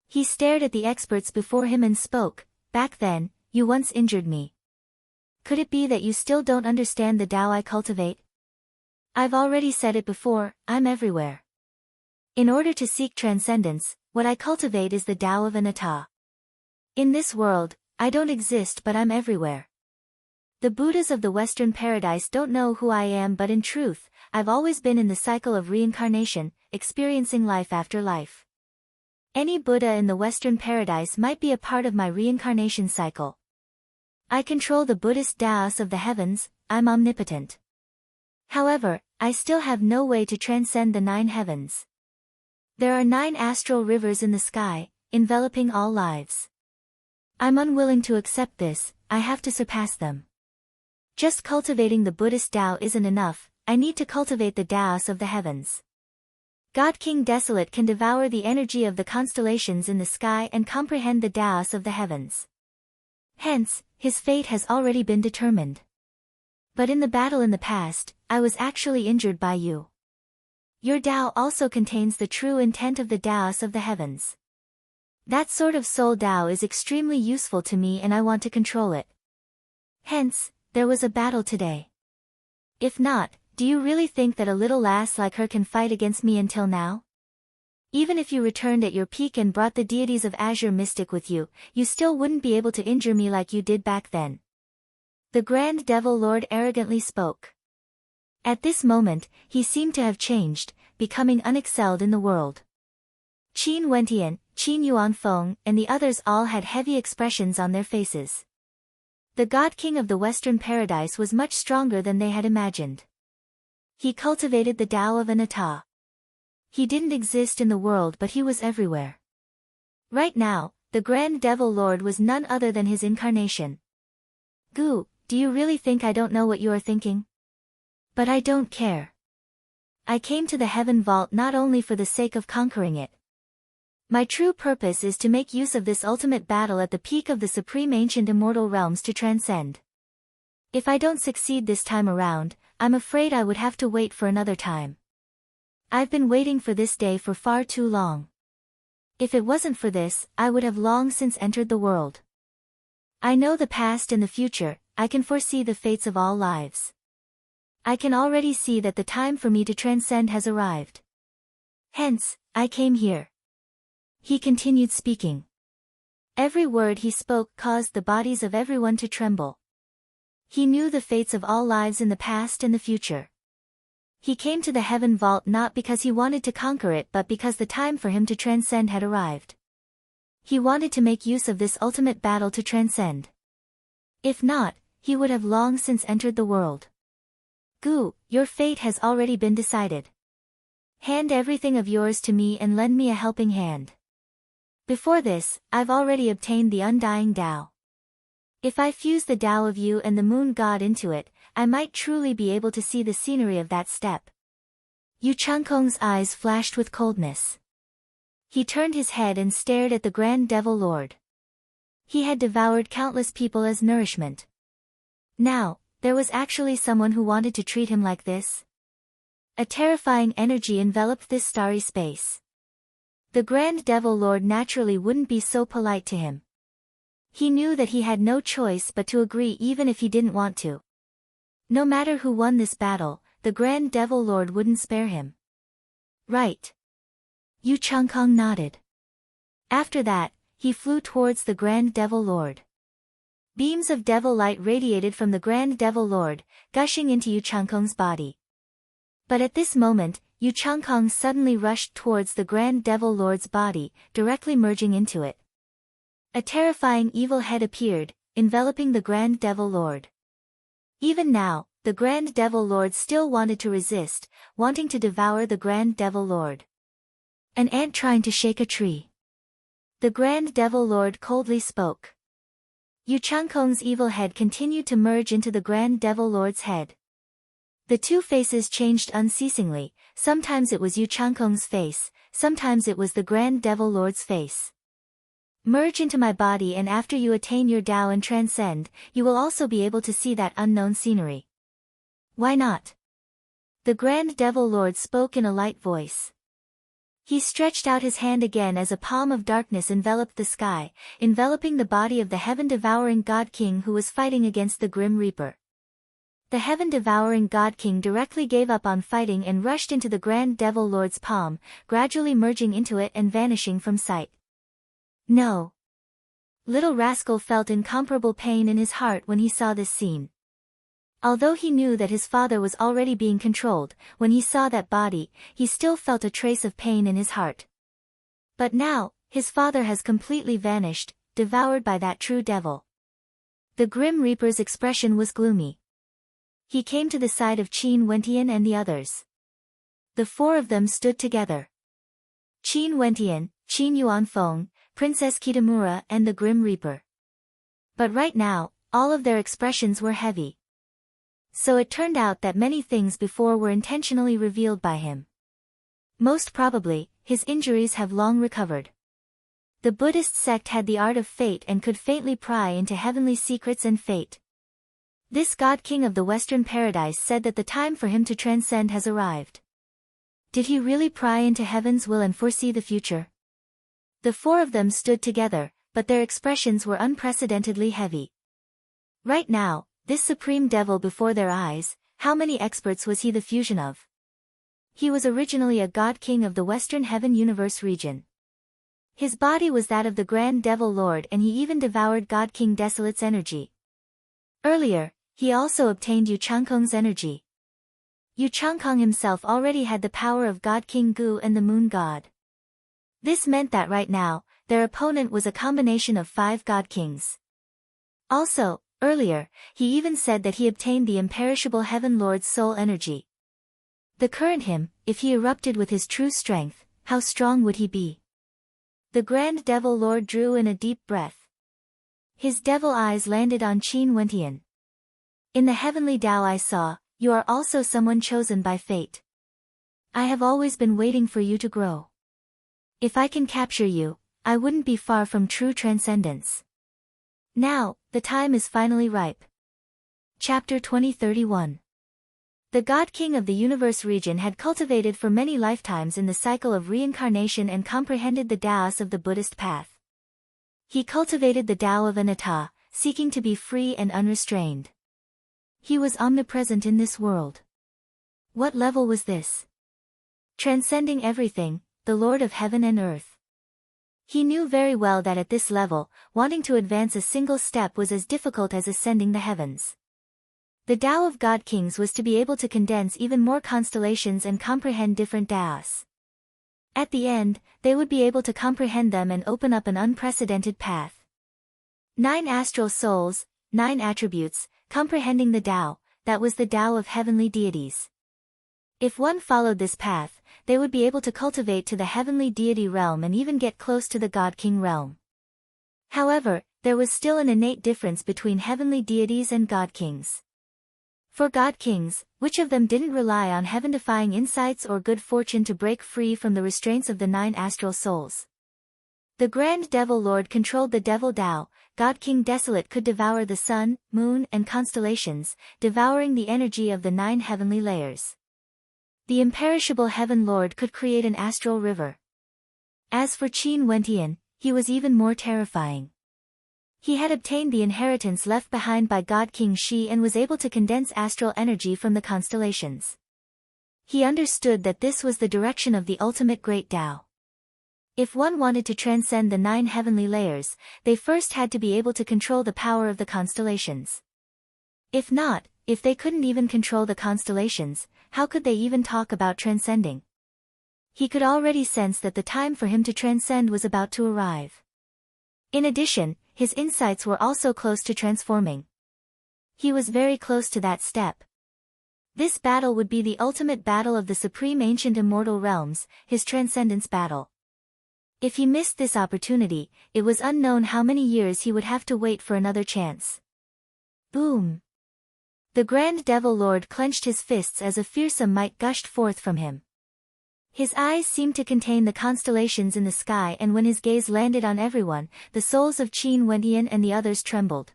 He stared at the experts before him and spoke, "Back then, you once injured me. Could it be that you still don't understand the Tao I cultivate? I've already said it before, I'm everywhere. In order to seek transcendence, what I cultivate is the Tao of Anatta. In this world, I don't exist, but I'm everywhere. The Buddhas of the Western Paradise don't know who I am, but in truth, I've always been in the cycle of reincarnation, experiencing life after life. Any Buddha in the Western Paradise might be a part of my reincarnation cycle. I control the Buddhist Taos of the heavens, I'm omnipotent. However, I still have no way to transcend the 9 heavens. There are 9 astral rivers in the sky, enveloping all lives. I'm unwilling to accept this, I have to surpass them. Just cultivating the Buddhist Tao isn't enough, I need to cultivate the Taos of the heavens. God King Desolate can devour the energy of the constellations in the sky and comprehend the Taos of the heavens. Hence, his fate has already been determined. But in the battle in the past, I was actually injured by you. Your Tao also contains the true intent of the Taos of the heavens. That sort of soul Tao is extremely useful to me and I want to control it. Hence, there was a battle today. If not, do you really think that a little lass like her can fight against me until now? Even if you returned at your peak and brought the deities of Azure Mystic with you, you still wouldn't be able to injure me like you did back then. The Grand Devil Lord arrogantly spoke. At this moment, he seemed to have changed, becoming unexcelled in the world. Qin Wentian, Qin Yuanfeng, and the others all had heavy expressions on their faces. The God King of the Western Paradise was much stronger than they had imagined. He cultivated the Tao of Anatta. He didn't exist in the world, but he was everywhere. Right now, the Grand Devil Lord was none other than his incarnation. Gu, do you really think I don't know what you are thinking? But I don't care. I came to the Heaven Vault not only for the sake of conquering it. My true purpose is to make use of this ultimate battle at the peak of the supreme ancient immortal realms to transcend. If I don't succeed this time around, I'm afraid I would have to wait for another time. I've been waiting for this day for far too long. If it wasn't for this, I would have long since entered the world. I know the past and the future, I can foresee the fates of all lives. I can already see that the time for me to transcend has arrived. Hence, I came here. He continued speaking. Every word he spoke caused the bodies of everyone to tremble. He knew the fates of all lives in the past and the future. He came to the heaven vault not because he wanted to conquer it but because the time for him to transcend had arrived. He wanted to make use of this ultimate battle to transcend. If not, he would have long since entered the world. Gu, your fate has already been decided. Hand everything of yours to me and lend me a helping hand. Before this, I've already obtained the undying Tao. If I fuse the Tao of you and the moon god into it, I might truly be able to see the scenery of that step. Yu Changkong's eyes flashed with coldness. He turned his head and stared at the Grand Devil Lord. He had devoured countless people as nourishment. Now, there was actually someone who wanted to treat him like this. A terrifying energy enveloped this starry space. The Grand Devil Lord naturally wouldn't be so polite to him. He knew that he had no choice but to agree even if he didn't want to. No matter who won this battle, the Grand Devil Lord wouldn't spare him. Right. Yu Changkong nodded. After that, he flew towards the Grand Devil Lord. Beams of devil light radiated from the Grand Devil Lord, gushing into Yu Changkong's body. But at this moment, Yu Changkong suddenly rushed towards the Grand Devil Lord's body, directly merging into it. A terrifying evil head appeared, enveloping the Grand Devil Lord. Even now, the Grand Devil Lord still wanted to resist, wanting to devour the Grand Devil Lord. An ant trying to shake a tree. The Grand Devil Lord coldly spoke. Yu Changkong's evil head continued to merge into the Grand Devil Lord's head. The two faces changed unceasingly, sometimes it was Yu Changkong's face, sometimes it was the Grand Devil Lord's face. Merge into my body and after you attain your Tao and transcend, you will also be able to see that unknown scenery. Why not? The Grand Devil Lord spoke in a light voice. He stretched out his hand again as a palm of darkness enveloped the sky, enveloping the body of the heaven-devouring God King who was fighting against the Grim Reaper. The heaven-devouring God King directly gave up on fighting and rushed into the Grand Devil Lord's palm, gradually merging into it and vanishing from sight. No. Little rascal felt incomparable pain in his heart when he saw this scene. Although he knew that his father was already being controlled, when he saw that body, he still felt a trace of pain in his heart. But now, his father has completely vanished, devoured by that true devil. The Grim Reaper's expression was gloomy. He came to the side of Qin Wentian and the others. The four of them stood together. Qin Wentian, Qin Yuanfeng, Princess Kitamura and the Grim Reaper. But right now, all of their expressions were heavy. So it turned out that many things before were intentionally revealed by him. Most probably, his injuries have long recovered. The Buddhist sect had the art of fate and could faintly pry into heavenly secrets and fate. This God King of the Western Paradise said that the time for him to transcend has arrived. Did he really pry into heaven's will and foresee the future? The four of them stood together, but their expressions were unprecedentedly heavy. Right now, this supreme devil before their eyes, how many experts was he the fusion of? He was originally a God King of the Western Heaven Universe region. His body was that of the Grand Devil Lord and he even devoured God King Desolate's energy. Earlier, he also obtained Yu Changkong's energy. Yu Changkong himself already had the power of God King Gu and the Moon God. This meant that right now, their opponent was a combination of 5 God Kings. Also, earlier, he even said that he obtained the imperishable Heaven Lord's soul energy. The current him, if he erupted with his true strength, how strong would he be? The Grand Devil Lord drew in a deep breath. His devil eyes landed on Qin Wentian. In the heavenly Tao I saw, you are also someone chosen by fate. I have always been waiting for you to grow. If I can capture you, I wouldn't be far from true transcendence. Now, the time is finally ripe. Chapter 2031. The God King of the Universe region had cultivated for many lifetimes in the cycle of reincarnation and comprehended the Taoist of the Buddhist path. He cultivated the Tao of anatta, seeking to be free and unrestrained. He was omnipresent in this world. What level was this? Transcending everything, the Lord of heaven and earth. He knew very well that at this level, wanting to advance a single step was as difficult as ascending the heavens. The Tao of God Kings was to be able to condense even more constellations and comprehend different Taos. At the end, they would be able to comprehend them and open up an unprecedented path. 9 astral souls, 9 attributes, comprehending the Tao, that was the Tao of heavenly deities. If one followed this path, they would be able to cultivate to the heavenly deity realm and even get close to the God King realm. However, there was still an innate difference between heavenly deities and God Kings. For God Kings, which of them didn't rely on heaven-defying insights or good fortune to break free from the restraints of the 9 astral souls? The Grand Devil Lord controlled the Devil Tao. God King Desolate could devour the sun, moon, and constellations, devouring the energy of the 9 heavenly layers. The imperishable Heaven Lord could create an astral river. As for Qin Wentian, he was even more terrifying. He had obtained the inheritance left behind by God King Shi and was able to condense astral energy from the constellations. He understood that this was the direction of the ultimate great Tao. If one wanted to transcend the 9 heavenly layers, they first had to be able to control the power of the constellations. If not, if they couldn't even control the constellations, how could they even talk about transcending? He could already sense that the time for him to transcend was about to arrive. In addition, his insights were also close to transforming. He was very close to that step. This battle would be the ultimate battle of the supreme ancient immortal realms, his transcendence battle. If he missed this opportunity, it was unknown how many years he would have to wait for another chance. Boom! The Grand Devil Lord clenched his fists as a fearsome might gushed forth from him. His eyes seemed to contain the constellations in the sky, and when his gaze landed on everyone, the souls of Qin Wentian and the others trembled.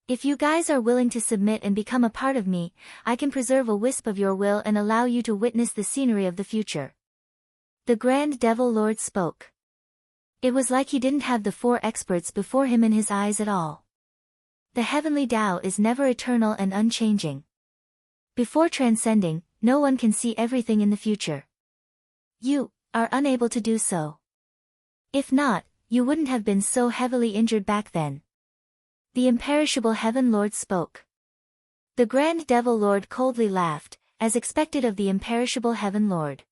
If you guys are willing to submit and become a part of me, I can preserve a wisp of your will and allow you to witness the scenery of the future. The Grand Devil Lord spoke. It was like he didn't have the 4 experts before him in his eyes at all. The heavenly Tao is never eternal and unchanging. Before transcending, no one can see everything in the future. You are unable to do so. If not, you wouldn't have been so heavily injured back then. The imperishable Heaven Lord spoke. The Grand Devil Lord coldly laughed, as expected of the imperishable Heaven Lord.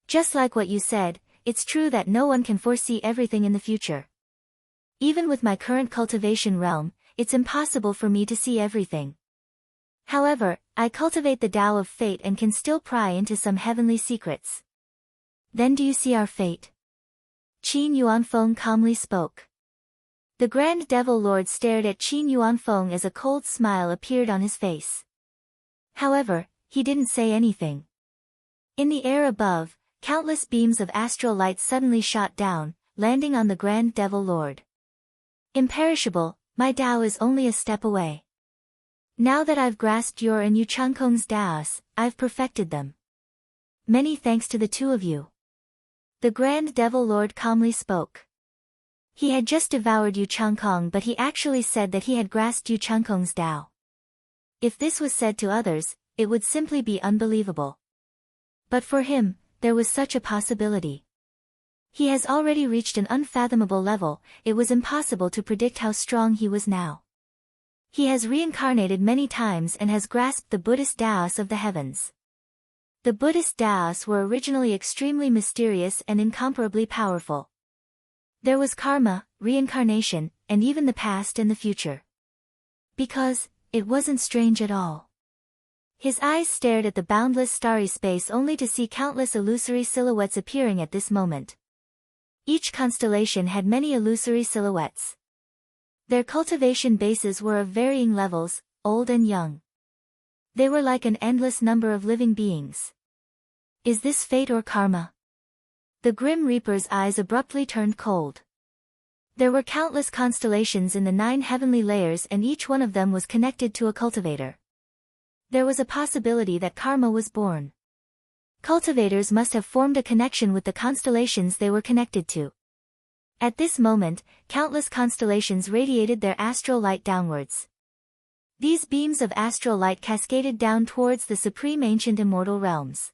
Just like what you said, it's true that no one can foresee everything in the future. Even with my current cultivation realm, it's impossible for me to see everything. However, I cultivate the Tao of fate and can still pry into some heavenly secrets. Then do you see our fate? Qin Yuanfeng calmly spoke. The Grand Devil Lord stared at Qin Yuanfeng as a cold smile appeared on his face. However, he didn't say anything. In the air above, countless beams of astral light suddenly shot down, landing on the Grand Devil Lord. Imperishable, my Tao is only a step away. Now that I've grasped your and Yu Changkong's Taos, I've perfected them. Many thanks to the 2 of you. The Grand Devil Lord calmly spoke. He had just devoured Yu Changkong, but he actually said that he had grasped Yu Changkong's Tao. If this was said to others, it would simply be unbelievable. But for him, there was such a possibility. He has already reached an unfathomable level, it was impossible to predict how strong he was now. He has reincarnated many times and has grasped the Buddhist Taos of the heavens. The Buddhist Taos were originally extremely mysterious and incomparably powerful. There was karma, reincarnation, and even the past and the future. Because, it wasn't strange at all. His eyes stared at the boundless starry space only to see countless illusory silhouettes appearing at this moment. Each constellation had many illusory silhouettes. Their cultivation bases were of varying levels, old and young. They were like an endless number of living beings. Is this fate or karma? The Grim Reaper's eyes abruptly turned cold. There were countless constellations in the 9 heavenly layers, and each one of them was connected to a cultivator. There was a possibility that karma was born. Cultivators must have formed a connection with the constellations they were connected to. At this moment, countless constellations radiated their astral light downwards. These beams of astral light cascaded down towards the supreme ancient immortal realms.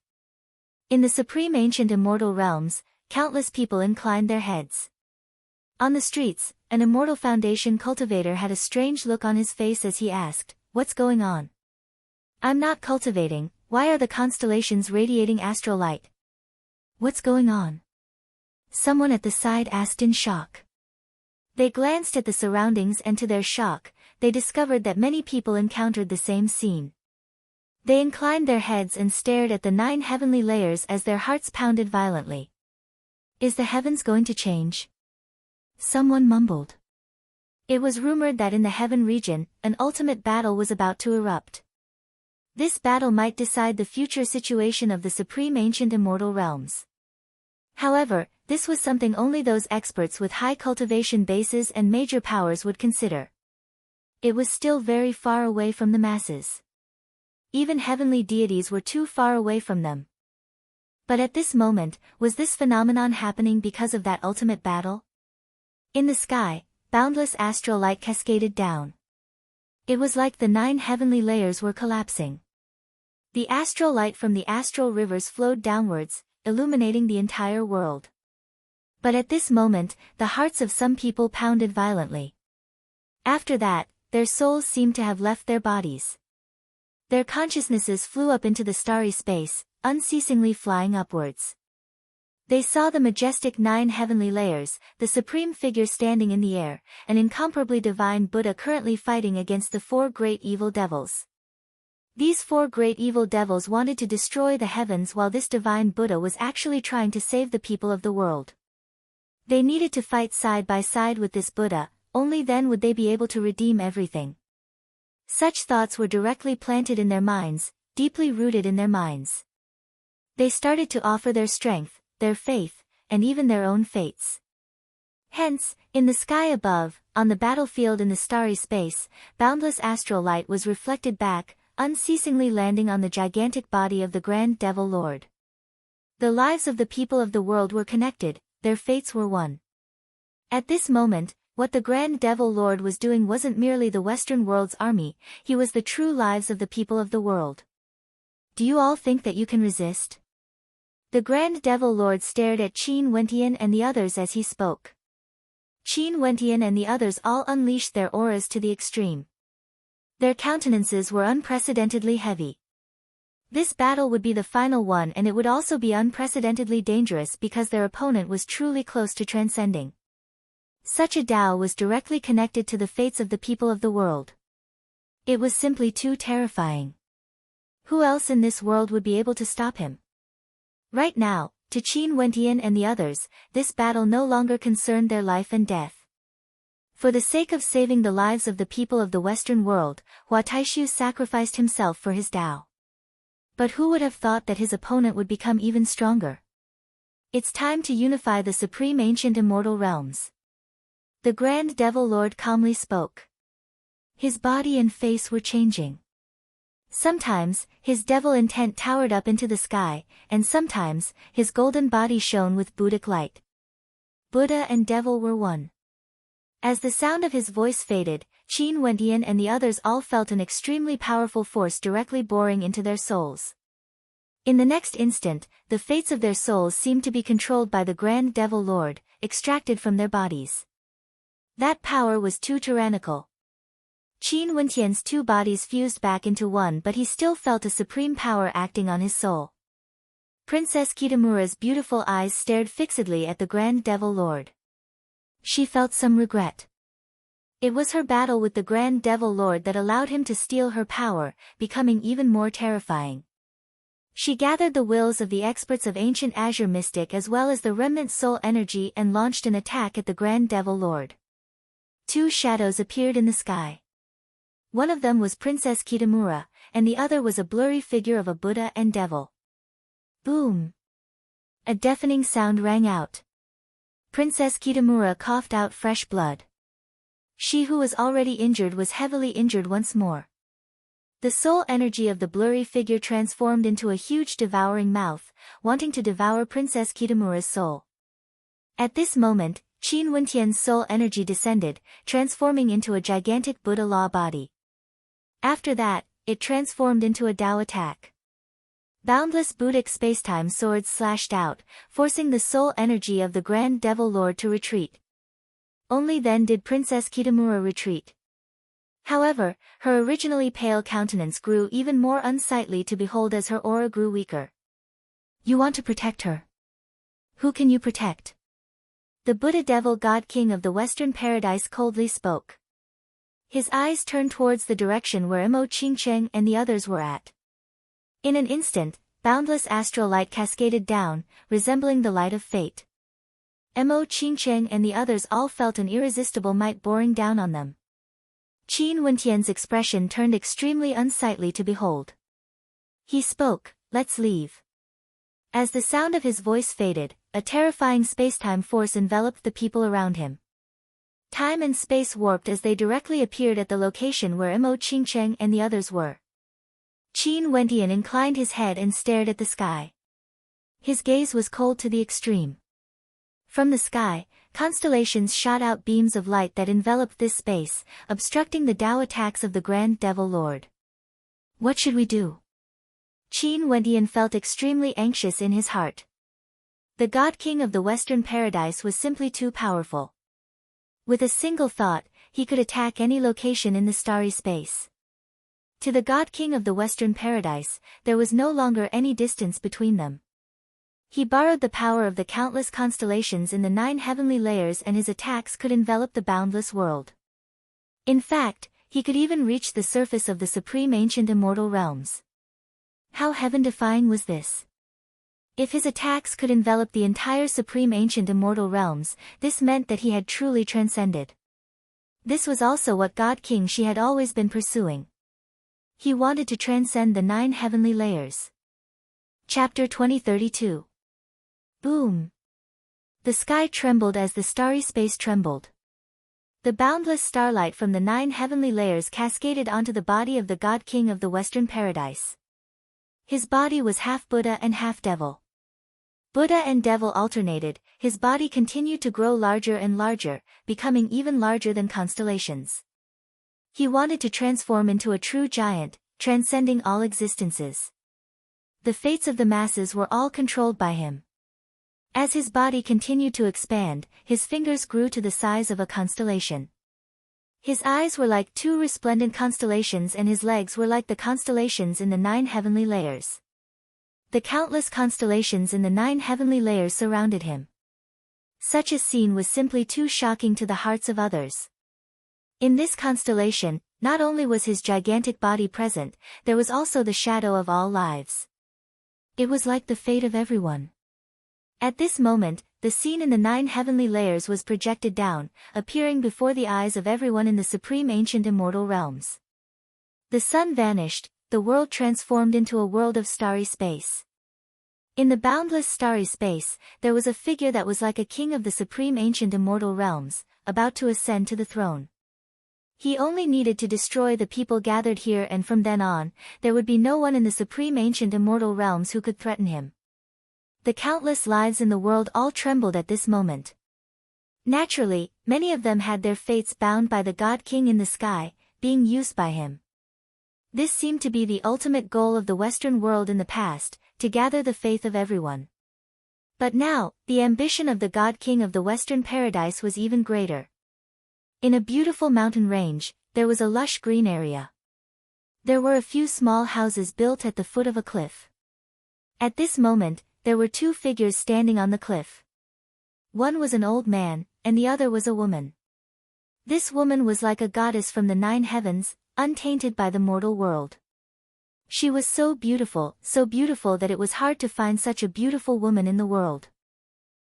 In the supreme ancient immortal realms, countless people inclined their heads. On the streets, an immortal foundation cultivator had a strange look on his face as he asked, "What's going on? I'm not cultivating, why are the constellations radiating astral light? What's going on?" Someone at the side asked in shock. They glanced at the surroundings and to their shock, they discovered that many people encountered the same scene. They inclined their heads and stared at the 9 heavenly layers as their hearts pounded violently. "Is the heavens going to change?" Someone mumbled. It was rumored that in the heaven region, an ultimate battle was about to erupt. This battle might decide the future situation of the supreme ancient immortal realms. However, this was something only those experts with high cultivation bases and major powers would consider. It was still very far away from the masses. Even heavenly deities were too far away from them. But at this moment, was this phenomenon happening because of that ultimate battle? In the sky, boundless astral light cascaded down. It was like the 9 heavenly layers were collapsing. The astral light from the astral rivers flowed downwards, illuminating the entire world. But at this moment, the hearts of some people pounded violently. After that, their souls seemed to have left their bodies. Their consciousnesses flew up into the starry space, unceasingly flying upwards. They saw the majestic 9 heavenly layers, the supreme figure standing in the air, an incomparably divine Buddha currently fighting against the 4 great evil devils. These 4 great evil devils wanted to destroy the heavens while this divine Buddha was actually trying to save the people of the world. They needed to fight side by side with this Buddha, only then would they be able to redeem everything. Such thoughts were directly planted in their minds, deeply rooted in their minds. They started to offer their strength, their faith, and even their own fates. Hence, in the sky above, on the battlefield in the starry space, boundless astral light was reflected back, unceasingly landing on the gigantic body of the Grand Devil Lord. The lives of the people of the world were connected, their fates were one. At this moment, what the Grand Devil Lord was doing wasn't merely the Western world's army, he was the true lives of the people of the world. Do you all think that you can resist? The Grand Devil Lord stared at Qin Wentian and the others as he spoke. Qin Wentian and the others all unleashed their auras to the extreme. Their countenances were unprecedentedly heavy. This battle would be the final one, and it would also be unprecedentedly dangerous because their opponent was truly close to transcending. Such a Tao was directly connected to the fates of the people of the world. It was simply too terrifying. Who else in this world would be able to stop him? Right now, to Qin Wentian and the others, this battle no longer concerned their life and death. For the sake of saving the lives of the people of the Western world, Hua Taishu sacrificed himself for his Tao. But who would have thought that his opponent would become even stronger? It's time to unify the supreme ancient immortal realms. The Grand Devil Lord calmly spoke. His body and face were changing. Sometimes, his devil intent towered up into the sky, and sometimes, his golden body shone with Buddhic light. Buddha and devil were one. As the sound of his voice faded, Qin Wentian and the others all felt an extremely powerful force directly boring into their souls. In the next instant, the fates of their souls seemed to be controlled by the Grand Devil Lord, extracted from their bodies. That power was too tyrannical. Qin Wentian's 2 bodies fused back into one, but he still felt a supreme power acting on his soul. Princess Kitamura's beautiful eyes stared fixedly at the Grand Devil Lord. She felt some regret. It was her battle with the Grand Devil Lord that allowed him to steal her power, becoming even more terrifying. She gathered the wills of the experts of ancient Azure Mystic as well as the remnant soul energy and launched an attack at the Grand Devil Lord. 2 shadows appeared in the sky. One of them was Princess Kitamura, and the other was a blurry figure of a Buddha and devil. Boom! A deafening sound rang out. Princess Kitamura coughed out fresh blood. She who was already injured was heavily injured once more. The soul energy of the blurry figure transformed into a huge devouring mouth, wanting to devour Princess Kitamura's soul. At this moment, Qin Wentian's soul energy descended, transforming into a gigantic Buddha law body. After that, it transformed into a Tao attack. Boundless Buddhic spacetime swords slashed out, forcing the soul energy of the Grand Devil Lord to retreat. Only then did Princess Kitamura retreat. However, her originally pale countenance grew even more unsightly to behold as her aura grew weaker. You want to protect her? Who can you protect? The Buddha Devil God King of the Western Paradise coldly spoke. His eyes turned towards the direction where Mo Qingcheng and the others were at. In an instant, boundless astral light cascaded down, resembling the light of fate. Mo Qingcheng and the others all felt an irresistible might boring down on them. Qin Wentian's expression turned extremely unsightly to behold. He spoke, "Let's leave." As the sound of his voice faded, a terrifying spacetime force enveloped the people around him. Time and space warped as they directly appeared at the location where Mo Qingcheng and the others were. Qin Wentian inclined his head and stared at the sky. His gaze was cold to the extreme. From the sky, constellations shot out beams of light that enveloped this space, obstructing the Tao attacks of the Grand Devil Lord. What should we do? Qin Wentian felt extremely anxious in his heart. The God King of the Western Paradise was simply too powerful. With a single thought, he could attack any location in the starry space. To the God King of the Western Paradise, there was no longer any distance between them. He borrowed the power of the countless constellations in the 9 heavenly layers, and his attacks could envelop the boundless world. In fact, he could even reach the surface of the supreme ancient immortal realms. How heaven-defying was this? If his attacks could envelop the entire supreme ancient immortal realms, this meant that he had truly transcended. This was also what God King she had always been pursuing. He wanted to transcend the 9 heavenly layers. Chapter 2032. Boom! The sky trembled as the starry space trembled. The boundless starlight from the 9 heavenly layers cascaded onto the body of the God King of the Western Paradise. His body was half Buddha and half devil. Buddha and devil alternated, his body continued to grow larger and larger, becoming even larger than constellations. He wanted to transform into a true giant, transcending all existences. The fates of the masses were all controlled by him. As his body continued to expand, his fingers grew to the size of a constellation. His eyes were like 2 resplendent constellations, and his legs were like the constellations in the 9 heavenly layers. The countless constellations in the 9 heavenly layers surrounded him. Such a scene was simply too shocking to the hearts of others. In this constellation, not only was his gigantic body present, there was also the shadow of all lives. It was like the fate of everyone. At this moment, the scene in the 9 heavenly layers was projected down, appearing before the eyes of everyone in the supreme ancient immortal realms. The sun vanished, the world transformed into a world of starry space. In the boundless starry space, there was a figure that was like a king of the supreme ancient immortal realms, about to ascend to the throne. He only needed to destroy the people gathered here, and from then on, there would be no one in the supreme ancient immortal realms who could threaten him. The countless lives in the world all trembled at this moment. Naturally, many of them had their fates bound by the God King in the sky, being used by him. This seemed to be the ultimate goal of the Western world in the past, to gather the faith of everyone. But now, the ambition of the God King of the Western Paradise was even greater. In a beautiful mountain range, there was a lush green area. There were a few small houses built at the foot of a cliff. At this moment, there were 2 figures standing on the cliff. One was an old man, and the other was a woman. This woman was like a goddess from the 9 heavens, untainted by the mortal world. She was so beautiful that it was hard to find such a beautiful woman in the world.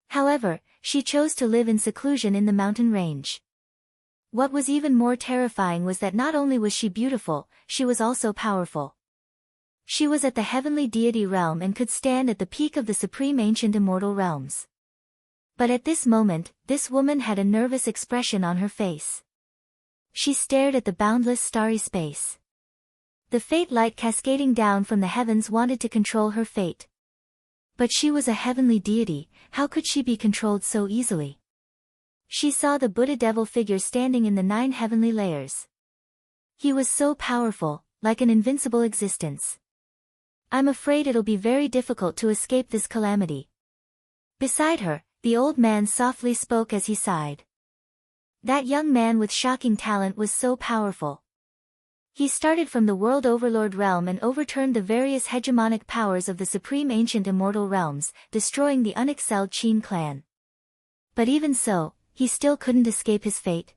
However, she chose to live in seclusion in the mountain range. What was even more terrifying was that not only was she beautiful, she was also powerful. She was at the heavenly deity realm and could stand at the peak of the supreme ancient immortal realms. But at this moment, this woman had a nervous expression on her face. She stared at the boundless starry space. The fate light cascading down from the heavens wanted to control her fate. But she was a heavenly deity, how could she be controlled so easily? She saw the Buddha devil figure standing in the 9 heavenly layers. He was so powerful, like an invincible existence. I'm afraid it'll be very difficult to escape this calamity. Beside her, the old man softly spoke as he sighed. That young man with shocking talent was so powerful. He started from the world overlord realm and overturned the various hegemonic powers of the supreme ancient immortal realms, destroying the unexcelled Qin clan. But even so, he still couldn't escape his fate.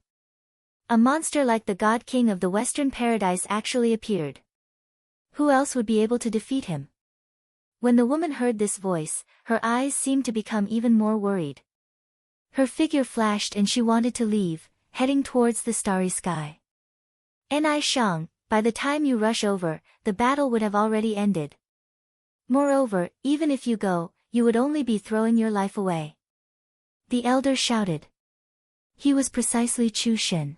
A monster like the God King of the Western Paradise actually appeared. Who else would be able to defeat him? When the woman heard this voice, her eyes seemed to become even more worried. Her figure flashed and she wanted to leave, heading towards the starry sky. Ni Shang, by the time you rush over, the battle would have already ended. Moreover, even if you go, you would only be throwing your life away. The elder shouted. He was precisely Chu Shen.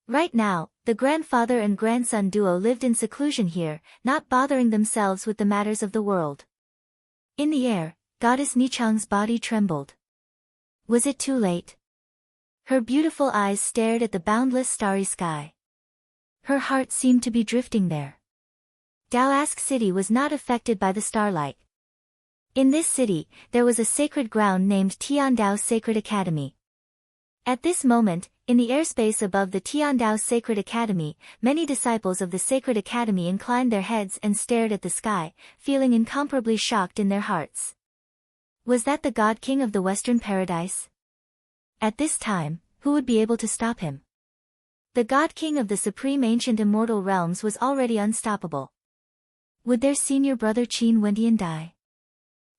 Right now, the grandfather and grandson duo lived in seclusion here, not bothering themselves with the matters of the world. In the air, Goddess Nichang's body trembled. Was it too late? Her beautiful eyes stared at the boundless starry sky. Her heart seemed to be drifting there. Daosk City was not affected by the starlight. In this city, there was a sacred ground named Tiandao Sacred Academy. At this moment, in the airspace above the Tiandao Sacred Academy, many disciples of the Sacred Academy inclined their heads and stared at the sky, feeling incomparably shocked in their hearts. Was that the God King of the Western Paradise? At this time, who would be able to stop him? The God King of the Supreme Ancient Immortal Realms was already unstoppable. Would their senior brother Qin Wendian die?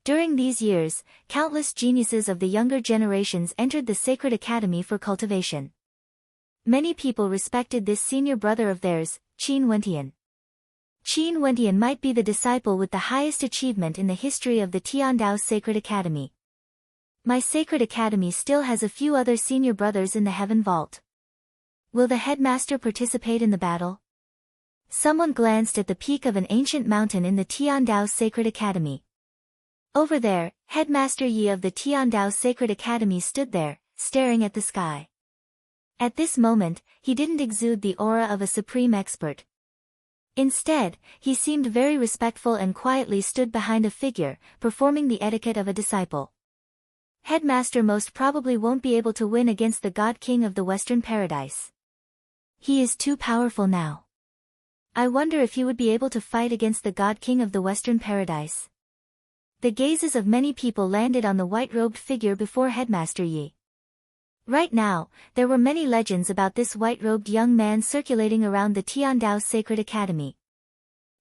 During these years, countless geniuses of the younger generations entered the Sacred Academy for cultivation. Many people respected this senior brother of theirs, Qin Wendian. Qin Wendian might be the disciple with the highest achievement in the history of the Tiandao Sacred Academy. My Sacred Academy still has a few other senior brothers in the Heaven Vault. Will the headmaster participate in the battle? Someone glanced at the peak of an ancient mountain in the Tiandao Sacred Academy. Over there, Headmaster Yi of the Tiandao Sacred Academy stood there, staring at the sky. At this moment, he didn't exude the aura of a supreme expert. Instead, he seemed very respectful and quietly stood behind a figure, performing the etiquette of a disciple. Headmaster most probably won't be able to win against the God King of the Western Paradise. He is too powerful now. I wonder if he would be able to fight against the God King of the Western Paradise. The gazes of many people landed on the white-robed figure before Headmaster Yi. Right now, there were many legends about this white-robed young man circulating around the Tiandao Sacred Academy.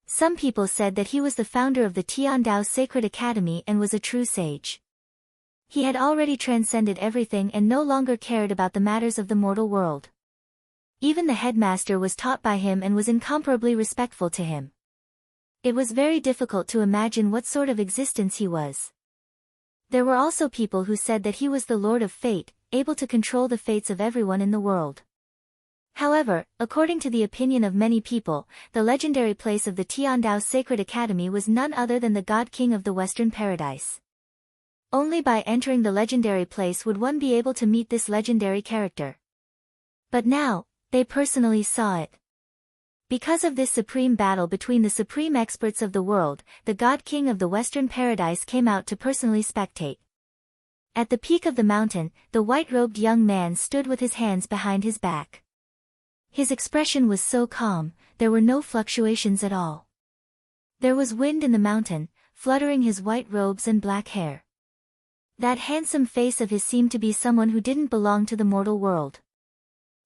Some people said that he was the founder of the Tiandao Sacred Academy and was a true sage. He had already transcended everything and no longer cared about the matters of the mortal world. Even the headmaster was taught by him and was incomparably respectful to him. It was very difficult to imagine what sort of existence he was. There were also people who said that he was the Lord of Fate, able to control the fates of everyone in the world. However, according to the opinion of many people, the legendary place of the Tiandao Sacred Academy was none other than the God King of the Western Paradise. Only by entering the legendary place would one be able to meet this legendary character. But now, they personally saw it. Because of this supreme battle between the supreme experts of the world, the God King of the Western Paradise came out to personally spectate. At the peak of the mountain, the white-robed young man stood with his hands behind his back. His expression was so calm, there were no fluctuations at all. There was wind in the mountain, fluttering his white robes and black hair. That handsome face of his seemed to be someone who didn't belong to the mortal world.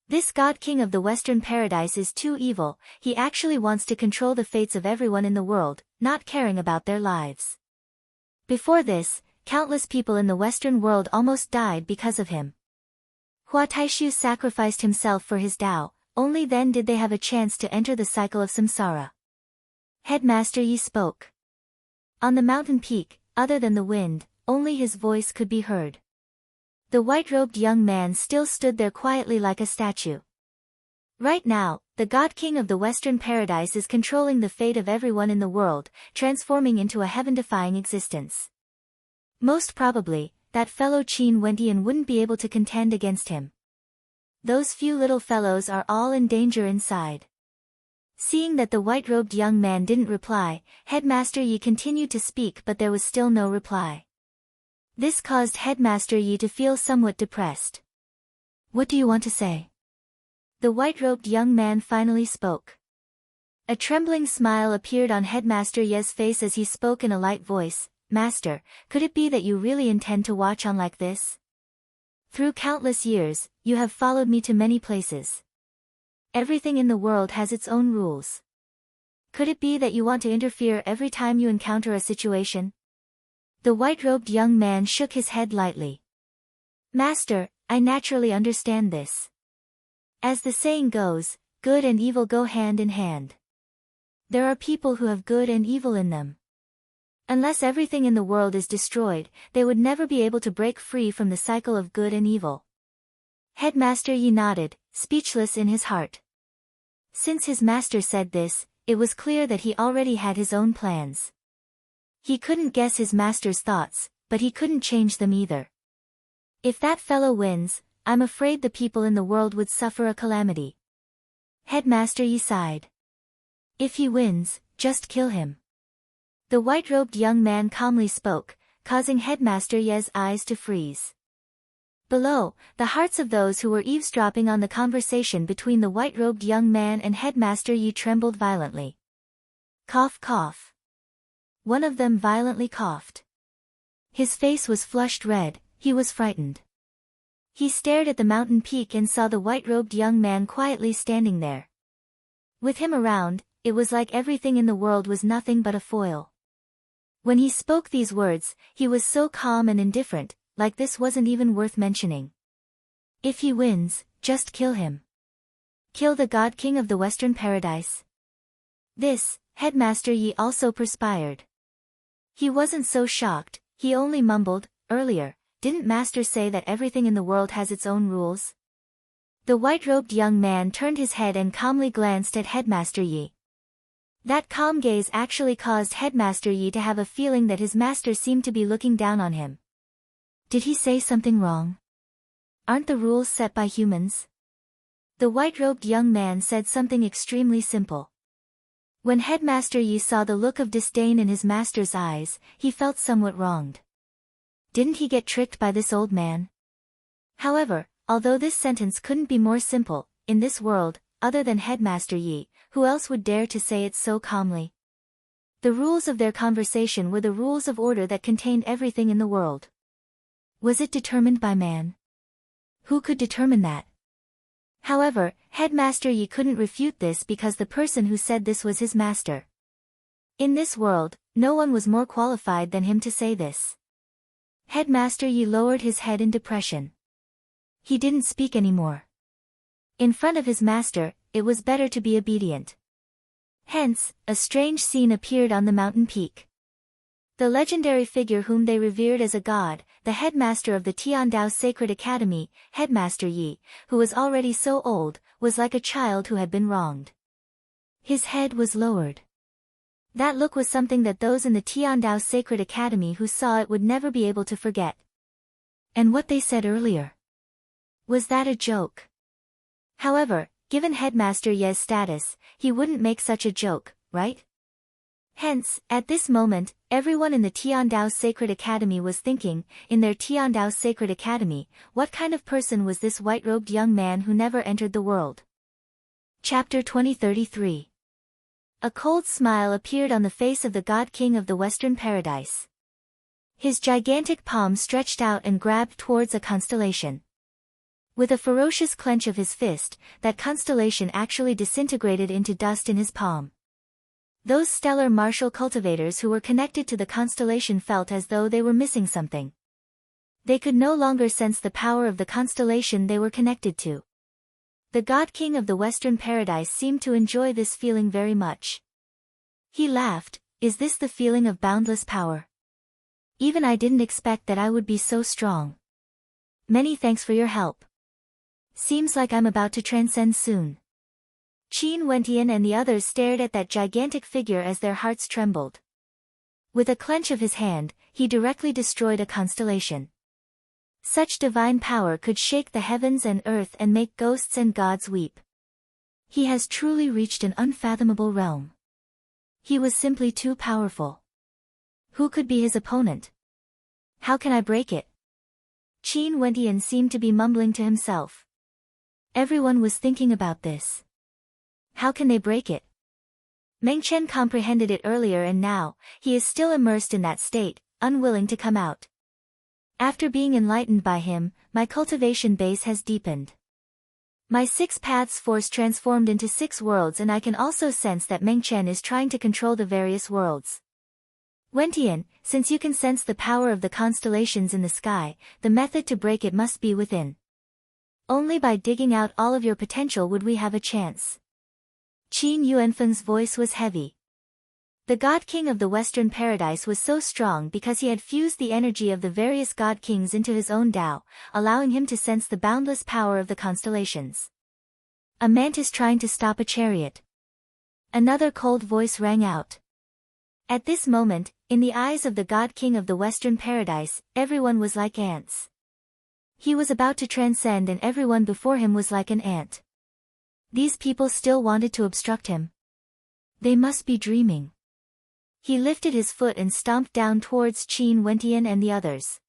This God King of the Western Paradise is too evil, he actually wants to control the fates of everyone in the world, not caring about their lives. Before this, countless people in the Western world almost died because of him. Hua Taishu sacrificed himself for his Tao, only then did they have a chance to enter the cycle of samsara. Headmaster Yi spoke. On the mountain peak, other than the wind, only his voice could be heard. The white-robed young man still stood there quietly like a statue. Right now, the God King of the Western Paradise is controlling the fate of everyone in the world, transforming into a heaven-defying existence. Most probably, that fellow Qin Wendian wouldn't be able to contend against him. Those few little fellows are all in danger inside. Seeing that the white-robed young man didn't reply, Headmaster Yi continued to speak, but there was still no reply. This caused Headmaster Yi to feel somewhat depressed. "What do you want to say?" The white-robed young man finally spoke. A trembling smile appeared on Headmaster Yi's face as he spoke in a light voice. "Master, could it be that you really intend to watch on like this? Through countless years, you have followed me to many places. Everything in the world has its own rules. Could it be that you want to interfere every time you encounter a situation?" The white-robed young man shook his head lightly. "Master, I naturally understand this. As the saying goes, good and evil go hand in hand. There are people who have good and evil in them. Unless everything in the world is destroyed, they would never be able to break free from the cycle of good and evil." Headmaster Yi nodded, speechless in his heart. Since his master said this, it was clear that he already had his own plans. He couldn't guess his master's thoughts, but he couldn't change them either. "If that fellow wins, I'm afraid the people in the world would suffer a calamity." Headmaster Yi sighed. "If he wins, just kill him." The white-robed young man calmly spoke, causing Headmaster Yi's eyes to freeze. Below, the hearts of those who were eavesdropping on the conversation between the white-robed young man and Headmaster Yi trembled violently. Cough, cough. One of them violently coughed. His face was flushed red, he was frightened. He stared at the mountain peak and saw the white-robed young man quietly standing there. With him around, it was like everything in the world was nothing but a foil. When he spoke these words, he was so calm and indifferent, like this wasn't even worth mentioning. "If he wins, just kill him. Kill the God King of the Western Paradise." This, Headmaster Yi also perspired. He wasn't so shocked, he only mumbled, "Earlier, didn't Master say that everything in the world has its own rules?" The white-robed young man turned his head and calmly glanced at Headmaster Yi. That calm gaze actually caused Headmaster Yi to have a feeling that his master seemed to be looking down on him. Did he say something wrong? Aren't the rules set by humans? The white-robed young man said something extremely simple. When Headmaster Yi saw the look of disdain in his master's eyes, he felt somewhat wronged. Didn't he get tricked by this old man? However, although this sentence couldn't be more simple, in this world, other than Headmaster Yi, who else would dare to say it so calmly? The rules of their conversation were the rules of order that contained everything in the world. Was it determined by man? Who could determine that? However, Headmaster Yi couldn't refute this because the person who said this was his master. In this world, no one was more qualified than him to say this. Headmaster Yi lowered his head in depression. He didn't speak anymore. In front of his master, it was better to be obedient. Hence, a strange scene appeared on the mountain peak. The legendary figure whom they revered as a god, the headmaster of the Tiandao Sacred Academy, Headmaster Yi, who was already so old, was like a child who had been wronged. His head was lowered. That look was something that those in the Tiandao Sacred Academy who saw it would never be able to forget. And what they said earlier? Was that a joke? However, given Headmaster Yi's status, he wouldn't make such a joke, right? Hence, at this moment, everyone in the Tiandao Sacred Academy was thinking, in their Tiandao Sacred Academy, what kind of person was this white-robed young man who never entered the world? Chapter 2033. A cold smile appeared on the face of the God King of the Western Paradise. His gigantic palm stretched out and grabbed towards a constellation. With a ferocious clench of his fist, that constellation actually disintegrated into dust in his palm. Those stellar martial cultivators who were connected to the constellation felt as though they were missing something. They could no longer sense the power of the constellation they were connected to. The God King of the Western Paradise seemed to enjoy this feeling very much. He laughed, "Is this the feeling of boundless power? Even I didn't expect that I would be so strong. Many thanks for your help. Seems like I'm about to transcend soon." Qin Wentian and the others stared at that gigantic figure as their hearts trembled. With a clench of his hand, he directly destroyed a constellation. Such divine power could shake the heavens and earth and make ghosts and gods weep. He has truly reached an unfathomable realm. He was simply too powerful. Who could be his opponent? How can I break it? Qin Wentian seemed to be mumbling to himself. Everyone was thinking about this. How can they break it? Meng Chen comprehended it earlier and now, he is still immersed in that state, unwilling to come out. After being enlightened by him, my cultivation base has deepened. My 6 paths force transformed into 6 worlds, and I can also sense that Meng Chen is trying to control the various worlds. Wentian, since you can sense the power of the constellations in the sky, the method to break it must be within. Only by digging out all of your potential would we have a chance. Qin Yuanfeng's voice was heavy. The God King of the Western Paradise was so strong because he had fused the energy of the various God Kings into his own Tao, allowing him to sense the boundless power of the constellations. A mantis trying to stop a chariot. Another cold voice rang out. At this moment, in the eyes of the God King of the Western Paradise, everyone was like ants. He was about to transcend and everyone before him was like an ant. These people still wanted to obstruct him. They must be dreaming. He lifted his foot and stomped down towards Qin Wentian and the others.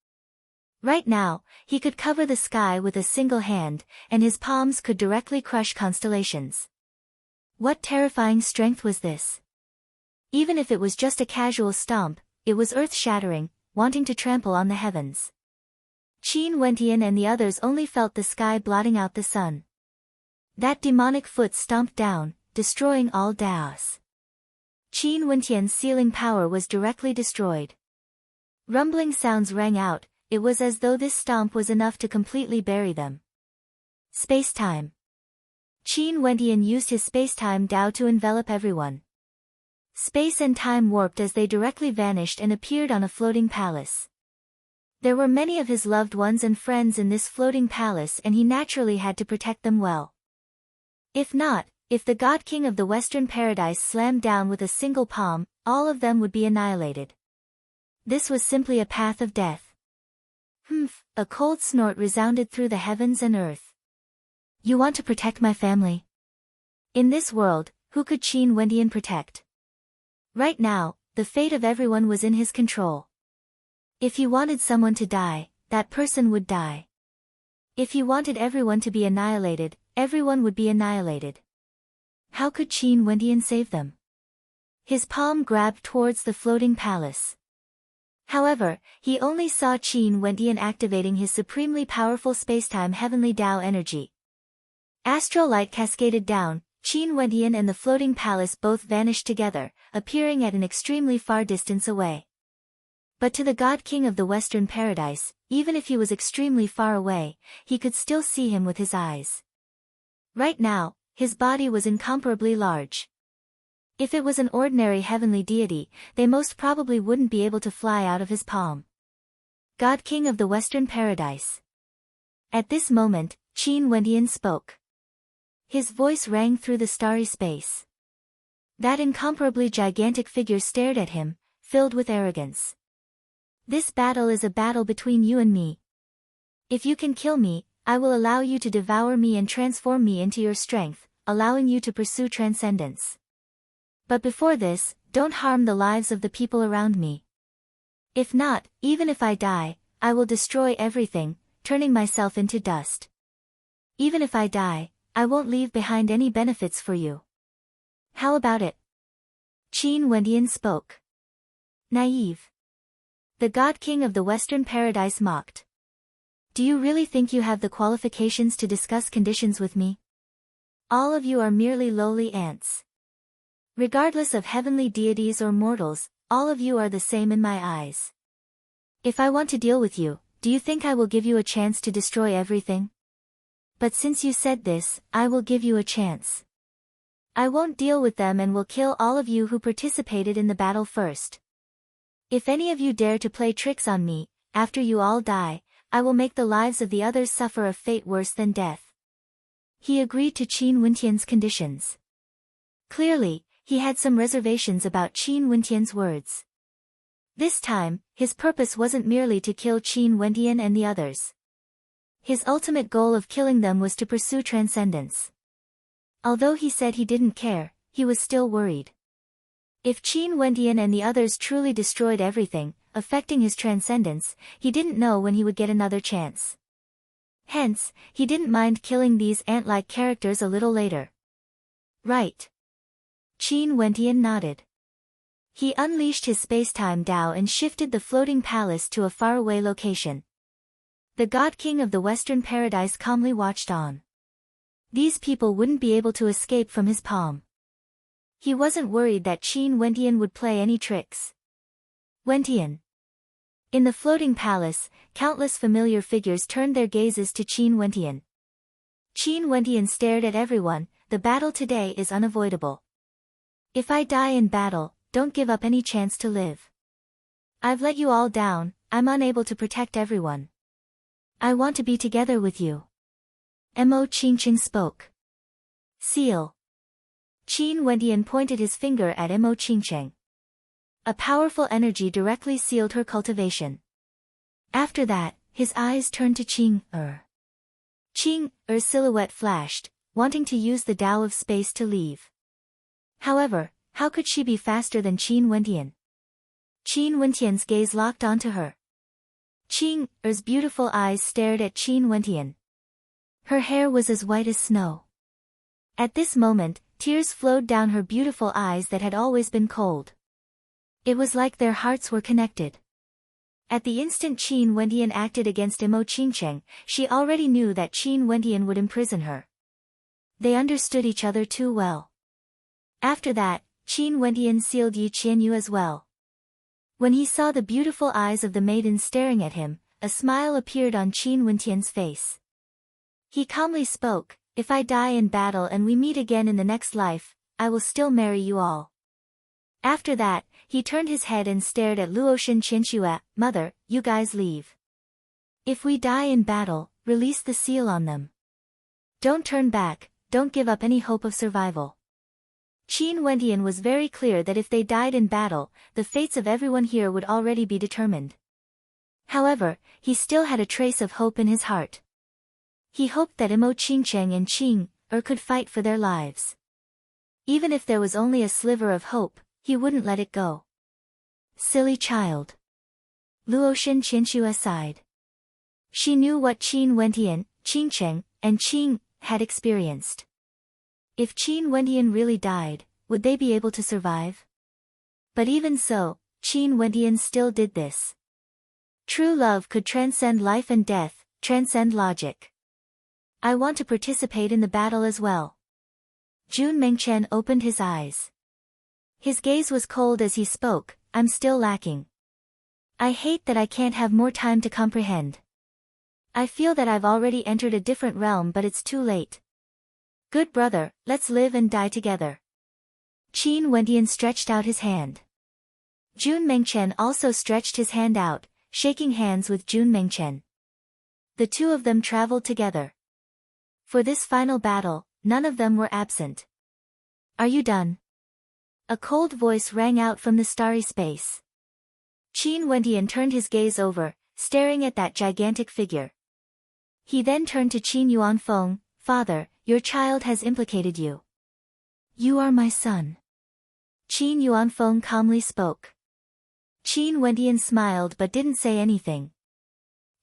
Right now, he could cover the sky with a single hand, and his palms could directly crush constellations. What terrifying strength was this? Even if it was just a casual stomp, it was earth-shattering, wanting to trample on the heavens. Qin Wentian and the others only felt the sky blotting out the sun. That demonic foot stomped down, destroying all Daos. Qin Wentian's sealing power was directly destroyed. Rumbling sounds rang out, it was as though this stomp was enough to completely bury them. Space-time. Qin Wentian used his space-time Tao to envelop everyone. Space and time warped as they directly vanished and appeared on a floating palace. There were many of his loved ones and friends in this floating palace and he naturally had to protect them well. If the God King of the Western Paradise slammed down with a single palm, all of them would be annihilated. This was simply a path of death. Humph, a cold snort resounded through the heavens and earth. You want to protect my family? In this world, who could Qin Wentian protect? Right now, the fate of everyone was in his control. If he wanted someone to die, that person would die. If he wanted everyone to be annihilated, everyone would be annihilated. How could Qin Wentian save them? His palm grabbed towards the floating palace. However, he only saw Qin Wentian activating his supremely powerful spacetime heavenly Tao energy. Astral light cascaded down, Qin Wentian and the floating palace both vanished together, appearing at an extremely far distance away. But to the God King of the Western Paradise, even if he was extremely far away, he could still see him with his eyes. Right now, his body was incomparably large. If it was an ordinary heavenly deity, they most probably wouldn't be able to fly out of his palm. God King of the Western Paradise. At this moment, Qin Wentian spoke. His voice rang through the starry space. That incomparably gigantic figure stared at him, filled with arrogance. This battle is a battle between you and me. If you can kill me, I will allow you to devour me and transform me into your strength, allowing you to pursue transcendence. But before this, don't harm the lives of the people around me. If not, even if I die, I will destroy everything, turning myself into dust. Even if I die, I won't leave behind any benefits for you. How about it? Qin Wentian spoke. Naive. The God King of the Western Paradise mocked. Do you really think you have the qualifications to discuss conditions with me? All of you are merely lowly ants. Regardless of heavenly deities or mortals, all of you are the same in my eyes. If I want to deal with you, do you think I will give you a chance to destroy everything? But since you said this, I will give you a chance. I won't deal with them and will kill all of you who participated in the battle first. If any of you dare to play tricks on me, after you all die, I will make the lives of the others suffer a fate worse than death. He agreed to Qin Wentian's conditions. Clearly, he had some reservations about Qin Wentian's words. This time, his purpose wasn't merely to kill Qin Wentian and the others. His ultimate goal of killing them was to pursue transcendence. Although he said he didn't care, he was still worried. If Qin Wentian and the others truly destroyed everything, affecting his transcendence, he didn't know when he would get another chance. Hence, he didn't mind killing these ant-like characters a little later. Right. Qin Wentian nodded. He unleashed his space-time Dao and shifted the floating palace to a faraway location. The God King of the Western Paradise calmly watched on. These people wouldn't be able to escape from his palm. He wasn't worried that Qin Wentian would play any tricks. Wentian. In the floating palace, countless familiar figures turned their gazes to Qin Wentian. Qin Wentian stared at everyone. The battle today is unavoidable. If I die in battle, don't give up any chance to live. I've let you all down, I'm unable to protect everyone. I want to be together with you. Mo Qingqing spoke. Seal. Qin Wentian pointed his finger at Mo Qingqing. A powerful energy directly sealed her cultivation. After that, his eyes turned to Qing-er. Qing-er's silhouette flashed, wanting to use the Tao of space to leave. However, how could she be faster than Qin Wentian? Qin Wentian's gaze locked onto her. Qing-er's beautiful eyes stared at Qin Wentian. Her hair was as white as snow. At this moment, tears flowed down her beautiful eyes that had always been cold. It was like their hearts were connected. At the instant Qin Wentian acted against Mo Qingqing, she already knew that Qin Wentian would imprison her. They understood each other too well. After that, Qin Wentian sealed Yi Qianyu as well. When he saw the beautiful eyes of the maiden staring at him, a smile appeared on Qin Wentian's face. He calmly spoke, "If I die in battle and we meet again in the next life, I will still marry you all." After that, he turned his head and stared at Luotian Qianxue. "Mother, you guys leave. If we die in battle, release the seal on them. Don't turn back, don't give up any hope of survival." Qin Wentian was very clear that if they died in battle, the fates of everyone here would already be determined. However, he still had a trace of hope in his heart. He hoped that Mo Qingqing and Qing-er could fight for their lives. Even if there was only a sliver of hope, he wouldn't let it go. Silly child. Luotian Qianxue sighed. She knew what Qin Wentian, Qingqing, and Qing had experienced. If Qin Wentian really died, would they be able to survive? But even so, Qin Wentian still did this. True love could transcend life and death, transcend logic. I want to participate in the battle as well. Jun Mengchen opened his eyes. His gaze was cold as he spoke, "I'm still lacking. I hate that I can't have more time to comprehend. I feel that I've already entered a different realm, but it's too late. Good brother, let's live and die together." Qin Wentian stretched out his hand. Jun Mengchen also stretched his hand out, shaking hands with Jun Mengchen. The two of them traveled together. For this final battle, none of them were absent. "Are you done?" A cold voice rang out from the starry space. Qin Wentian turned his gaze over, staring at that gigantic figure. He then turned to Qin Yuanfeng, "Father, your child has implicated you. You are my son." Qin Yuanfeng calmly spoke. Qin Wentian smiled but didn't say anything.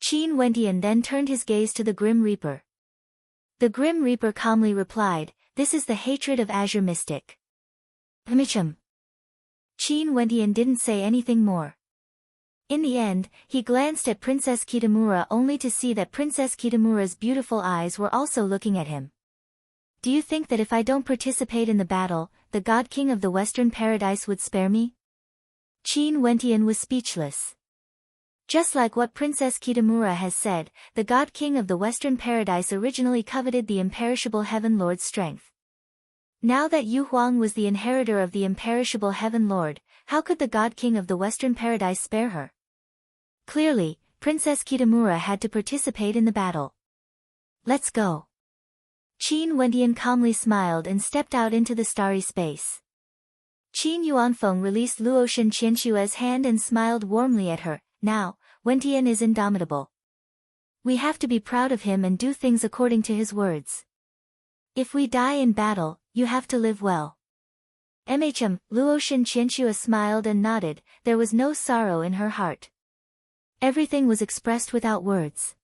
Qin Wentian then turned his gaze to the Grim Reaper. The Grim Reaper calmly replied, "This is the hatred of Azure Mystic." Michum. Qin Wentian didn't say anything more. In the end, he glanced at Princess Kitamura only to see that Princess Kitamura's beautiful eyes were also looking at him. "Do you think that if I don't participate in the battle, the God King of the Western Paradise would spare me?" Qin Wentian was speechless. Just like what Princess Kitamura has said, the God King of the Western Paradise originally coveted the imperishable Heaven Lord's strength. Now that Yu Huang was the inheritor of the imperishable Heaven Lord, how could the God King of the Western Paradise spare her? Clearly, Princess Kitamura had to participate in the battle. "Let's go." Qin Wendian calmly smiled and stepped out into the starry space. Qin Yuanfeng released Luotian Qianxue's hand and smiled warmly at her. Now, Wendian is indomitable. We have to be proud of him and do things according to his words. If we die in battle, you have to live well. Luotian Qianxue smiled and nodded. There was no sorrow in her heart. Everything was expressed without words.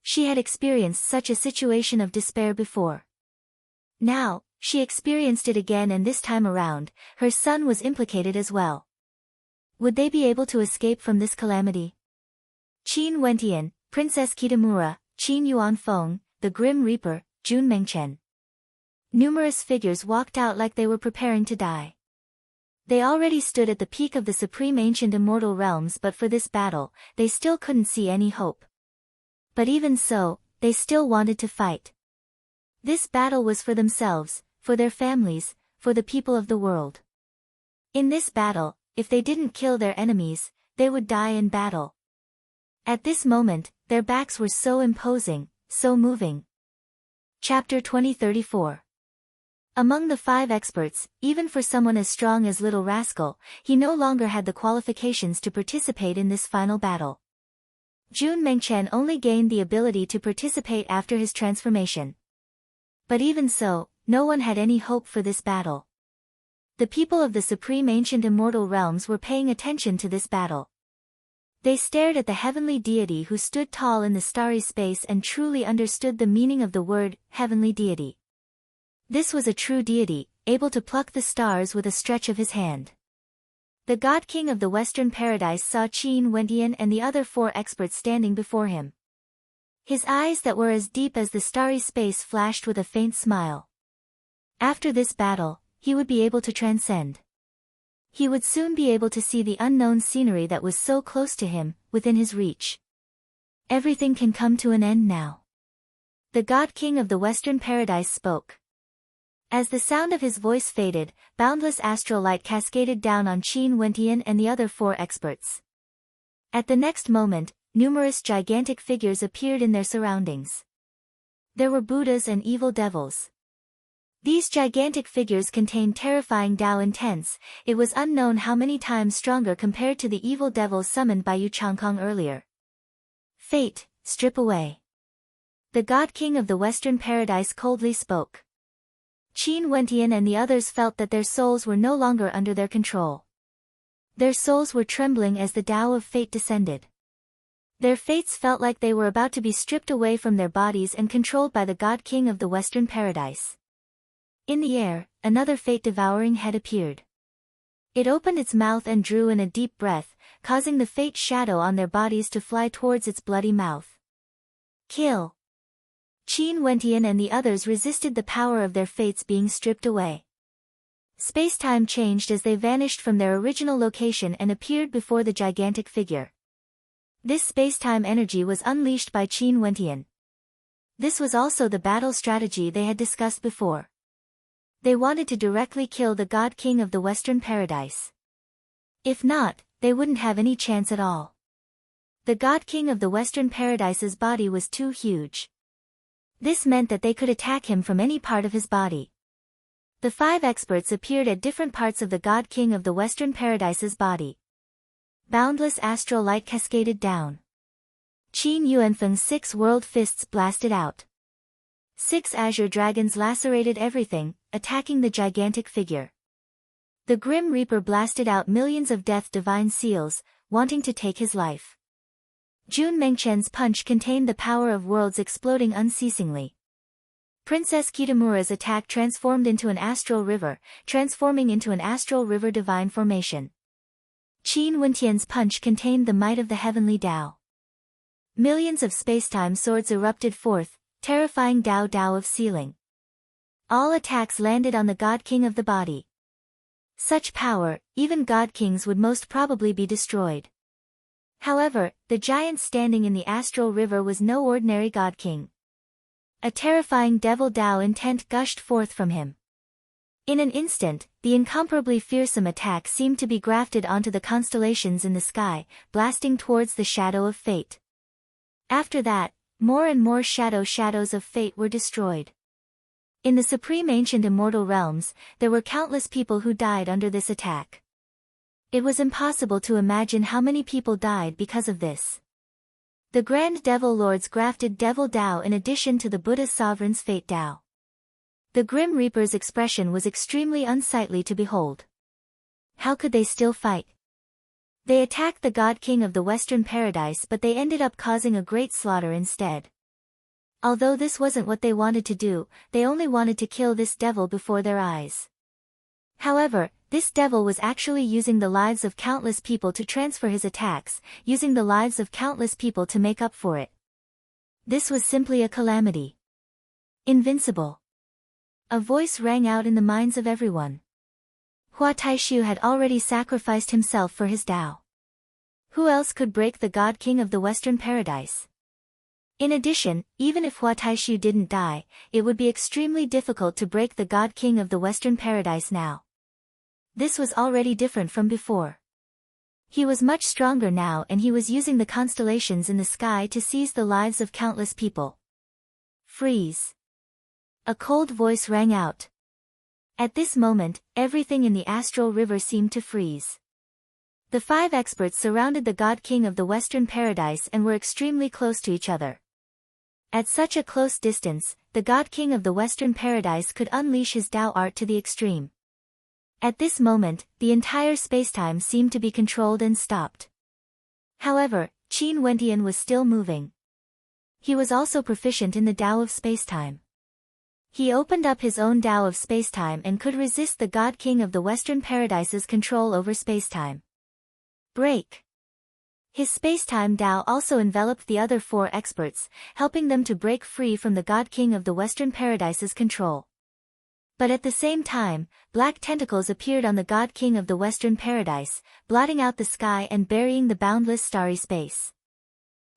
She had experienced such a situation of despair before. Now, she experienced it again, and this time around, her son was implicated as well. Would they be able to escape from this calamity? Qin Wendian, Princess Kitamura, Qin Yuanfeng, the Grim Reaper, Jun Mengchen. Numerous figures walked out like they were preparing to die. They already stood at the peak of the supreme ancient immortal realms, but for this battle, they still couldn't see any hope. But even so, they still wanted to fight. This battle was for themselves, for their families, for the people of the world. In this battle, if they didn't kill their enemies, they would die in battle. At this moment, their backs were so imposing, so moving. Chapter 2034. Among the 5 experts, even for someone as strong as Little Rascal, he no longer had the qualifications to participate in this final battle. Jun Mengchen only gained the ability to participate after his transformation. But even so, no one had any hope for this battle. The people of the supreme ancient immortal realms were paying attention to this battle. They stared at the heavenly deity who stood tall in the starry space and truly understood the meaning of the word, heavenly deity. This was a true deity, able to pluck the stars with a stretch of his hand. The God King of the Western Paradise saw Qin Wendian and the other 4 experts standing before him. His eyes that were as deep as the starry space flashed with a faint smile. After this battle, he would be able to transcend. He would soon be able to see the unknown scenery that was so close to him, within his reach. Everything can come to an end now. The God King of the Western Paradise spoke. As the sound of his voice faded, boundless astral light cascaded down on Qin Wendian and the other 4 experts. At the next moment, numerous gigantic figures appeared in their surroundings. There were Buddhas and evil devils. These gigantic figures contained terrifying Tao intents. It was unknown how many times stronger compared to the evil devils summoned by Yu Changkong earlier. Fate, strip away. The God King of the Western Paradise coldly spoke. Qin Wendian and the others felt that their souls were no longer under their control. Their souls were trembling as the Tao of fate descended. Their fates felt like they were about to be stripped away from their bodies and controlled by the God King of the Western Paradise. In the air, another fate-devouring head appeared. It opened its mouth and drew in a deep breath, causing the fate shadow on their bodies to fly towards its bloody mouth. Kill! Qin Wendian and the others resisted the power of their fates being stripped away. Space-time changed as they vanished from their original location and appeared before the gigantic figure. This space-time energy was unleashed by Qin Wendian. This was also the battle strategy they had discussed before. They wanted to directly kill the God King of the Western Paradise. If not, they wouldn't have any chance at all. The God King of the Western Paradise's body was too huge. This meant that they could attack him from any part of his body. The 5 experts appeared at different parts of the God King of the Western Paradise's body. Boundless astral light cascaded down. Qin Yuanfeng's 6 world fists blasted out. 6 azure dragons lacerated everything, attacking the gigantic figure. The Grim Reaper blasted out millions of death divine seals, wanting to take his life. Jun Mengchen's punch contained the power of worlds exploding unceasingly. Princess Kitamura's attack transformed into an astral river, transforming into an astral river divine formation. Qin Wendian's punch contained the might of the heavenly Tao. Millions of spacetime swords erupted forth, terrifying Tao of sealing. All attacks landed on the God King of the body. Such power, even God Kings would most probably be destroyed. However, the giant standing in the astral river was no ordinary God King. A terrifying devil Tao intent gushed forth from him. In an instant, the incomparably fearsome attack seemed to be grafted onto the constellations in the sky, blasting towards the shadow of fate. After that, more and more shadows of fate were destroyed. In the supreme ancient immortal realms, there were countless people who died under this attack. It was impossible to imagine how many people died because of this. The Grand Devil Lords grafted Devil Dao in addition to the Buddha Sovereign's Fate Dao. The Grim Reaper's expression was extremely unsightly to behold. How could they still fight? They attacked the God King of the Western Paradise, but they ended up causing a great slaughter instead. Although this wasn't what they wanted to do, they only wanted to kill this devil before their eyes. However, this devil was actually using the lives of countless people to transfer his attacks, using the lives of countless people to make up for it. This was simply a calamity. Invincible. A voice rang out in the minds of everyone. Hua Taishu had already sacrificed himself for his Tao. Who else could break the God King of the Western Paradise? In addition, even if Hua Taishu didn't die, it would be extremely difficult to break the God King of the Western Paradise now. This was already different from before. He was much stronger now, and he was using the constellations in the sky to seize the lives of countless people. Freeze. A cold voice rang out. At this moment, everything in the astral river seemed to freeze. The 5 experts surrounded the God King of the Western Paradise and were extremely close to each other. At such a close distance, the God King of the Western Paradise could unleash his Tao art to the extreme. At this moment, the entire spacetime seemed to be controlled and stopped. However, Qin Wentian was still moving. He was also proficient in the Tao of spacetime. He opened up his own Tao of spacetime and could resist the God King of the Western Paradise's control over spacetime. Break. His spacetime Tao also enveloped the other 4 experts, helping them to break free from the God King of the Western Paradise's control. But at the same time, black tentacles appeared on the God King of the Western Paradise, blotting out the sky and burying the boundless starry space.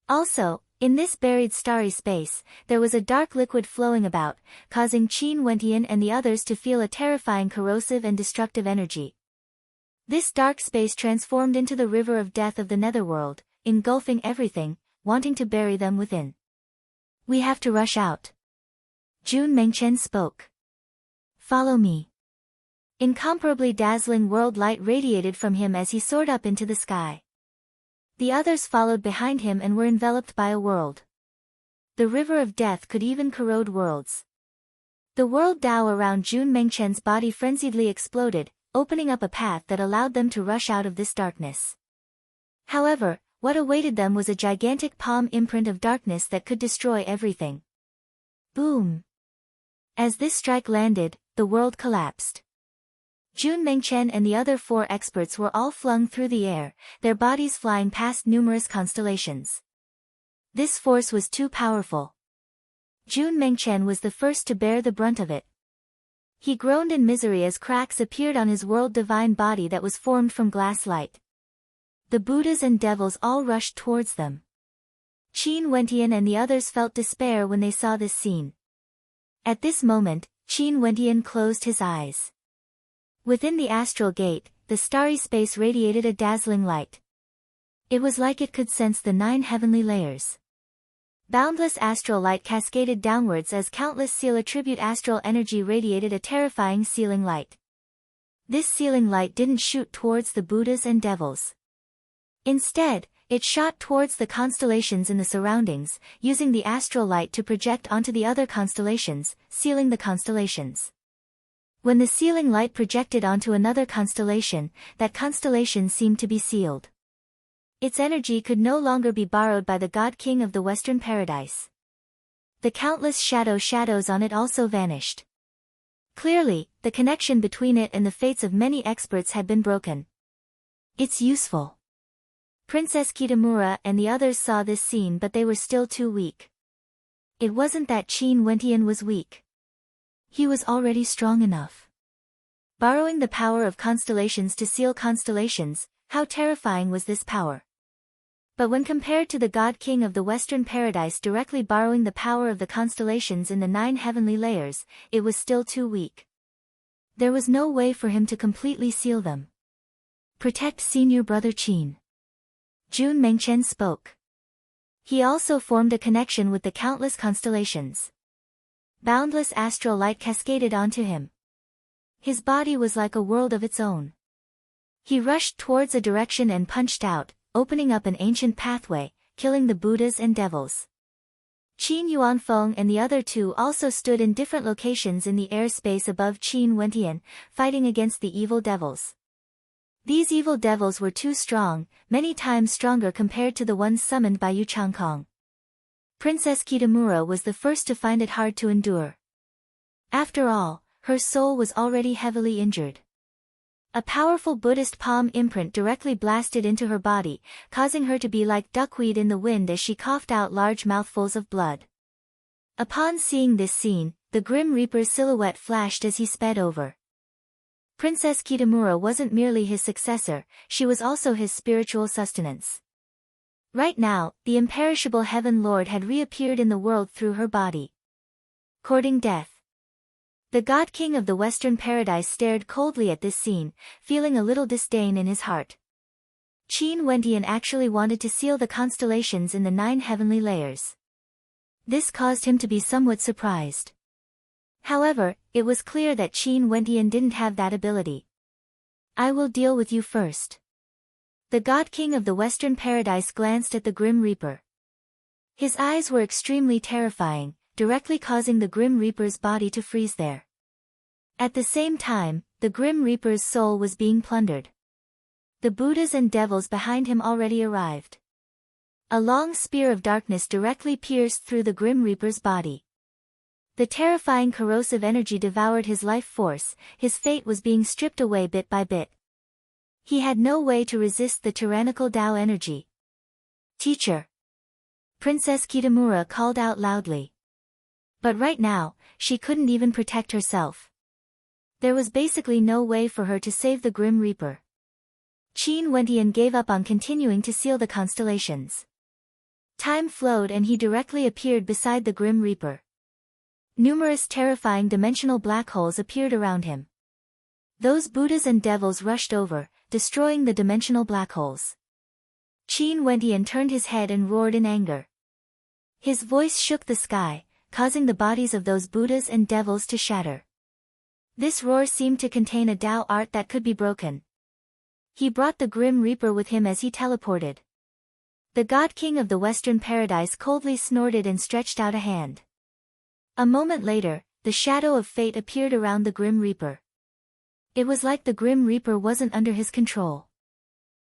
Also, in this buried starry space, there was a dark liquid flowing about, causing Qin Wentian and the others to feel a terrifying corrosive and destructive energy. This dark space transformed into the river of death of the netherworld, engulfing everything, wanting to bury them within. We have to rush out. Jun Mengchen spoke. Follow me. Incomparably dazzling world light radiated from him as he soared up into the sky. The others followed behind him and were enveloped by a world. The river of death could even corrode worlds. The world Tao around Jun Mengchen's body frenziedly exploded, opening up a path that allowed them to rush out of this darkness. However, what awaited them was a gigantic palm imprint of darkness that could destroy everything. Boom! As this strike landed, the world collapsed. Jun Mengchen and the other 4 experts were all flung through the air, their bodies flying past numerous constellations. This force was too powerful. Jun Mengchen was the first to bear the brunt of it. He groaned in misery as cracks appeared on his world divine body that was formed from glass light. The Buddhas and devils all rushed towards them. Qin Wentian and the others felt despair when they saw this scene. At this moment, Qin Wentian closed his eyes. Within the astral gate, the starry space radiated a dazzling light. It was like it could sense the 9 heavenly layers. Boundless astral light cascaded downwards as countless seal attribute astral energy radiated a terrifying sealing light. This sealing light didn't shoot towards the Buddhas and devils. Instead, it shot towards the constellations in the surroundings, using the astral light to project onto the other constellations, sealing the constellations. When the sealing light projected onto another constellation, that constellation seemed to be sealed. Its energy could no longer be borrowed by the God King of the Western Paradise. The countless shadows on it also vanished. Clearly, the connection between it and the fates of many experts had been broken. It's useful. Princess Kitamura and the others saw this scene, but they were still too weak. It wasn't that Qin Wentian was weak. He was already strong enough. Borrowing the power of constellations to seal constellations, how terrifying was this power? But when compared to the God King of the Western Paradise directly borrowing the power of the constellations in the 9 heavenly layers, it was still too weak. There was no way for him to completely seal them. Protect senior brother Qin. Jun Mengchen spoke. He also formed a connection with the countless constellations. Boundless astral light cascaded onto him. His body was like a world of its own. He rushed towards a direction and punched out, opening up an ancient pathway, killing the Buddhas and devils. Qin Yuanfeng and the other two also stood in different locations in the airspace above Qin Wentian, fighting against the evil devils. These evil devils were too strong, many times stronger compared to the ones summoned by Yu Changkong. Princess Kitamura was the first to find it hard to endure. After all, her soul was already heavily injured. A powerful Buddhist palm imprint directly blasted into her body, causing her to be like duckweed in the wind as she coughed out large mouthfuls of blood. Upon seeing this scene, the Grim Reaper's silhouette flashed as he sped over. Princess Kitamura wasn't merely his successor, she was also his spiritual sustenance. Right now, the imperishable Heaven Lord had reappeared in the world through her body. Courting death. The God King of the Western Paradise stared coldly at this scene, feeling a little disdain in his heart. Qin Wentian actually wanted to seal the constellations in the 9 heavenly layers. This caused him to be somewhat surprised. However, it was clear that Qin Wentian didn't have that ability. I will deal with you first. The God King of the Western Paradise glanced at the Grim Reaper. His eyes were extremely terrifying, directly causing the Grim Reaper's body to freeze there. At the same time, the Grim Reaper's soul was being plundered. The Buddhas and devils behind him already arrived. A long spear of darkness directly pierced through the Grim Reaper's body. The terrifying corrosive energy devoured his life force, his fate was being stripped away bit by bit. He had no way to resist the tyrannical Tao energy. Teacher! Princess Kitamura called out loudly. But right now, she couldn't even protect herself. There was basically no way for her to save the Grim Reaper. Qin Wentian gave up on continuing to seal the constellations. Time flowed and he directly appeared beside the Grim Reaper. Numerous terrifying dimensional black holes appeared around him. Those Buddhas and devils rushed over, destroying the dimensional black holes. Qin Wentian turned his head and roared in anger. His voice shook the sky, causing the bodies of those Buddhas and devils to shatter. This roar seemed to contain a Tao art that could be broken. He brought the Grim Reaper with him as he teleported. The God King of the Western Paradise coldly snorted and stretched out a hand. A moment later, the shadow of fate appeared around the Grim Reaper. It was like the Grim Reaper wasn't under his control.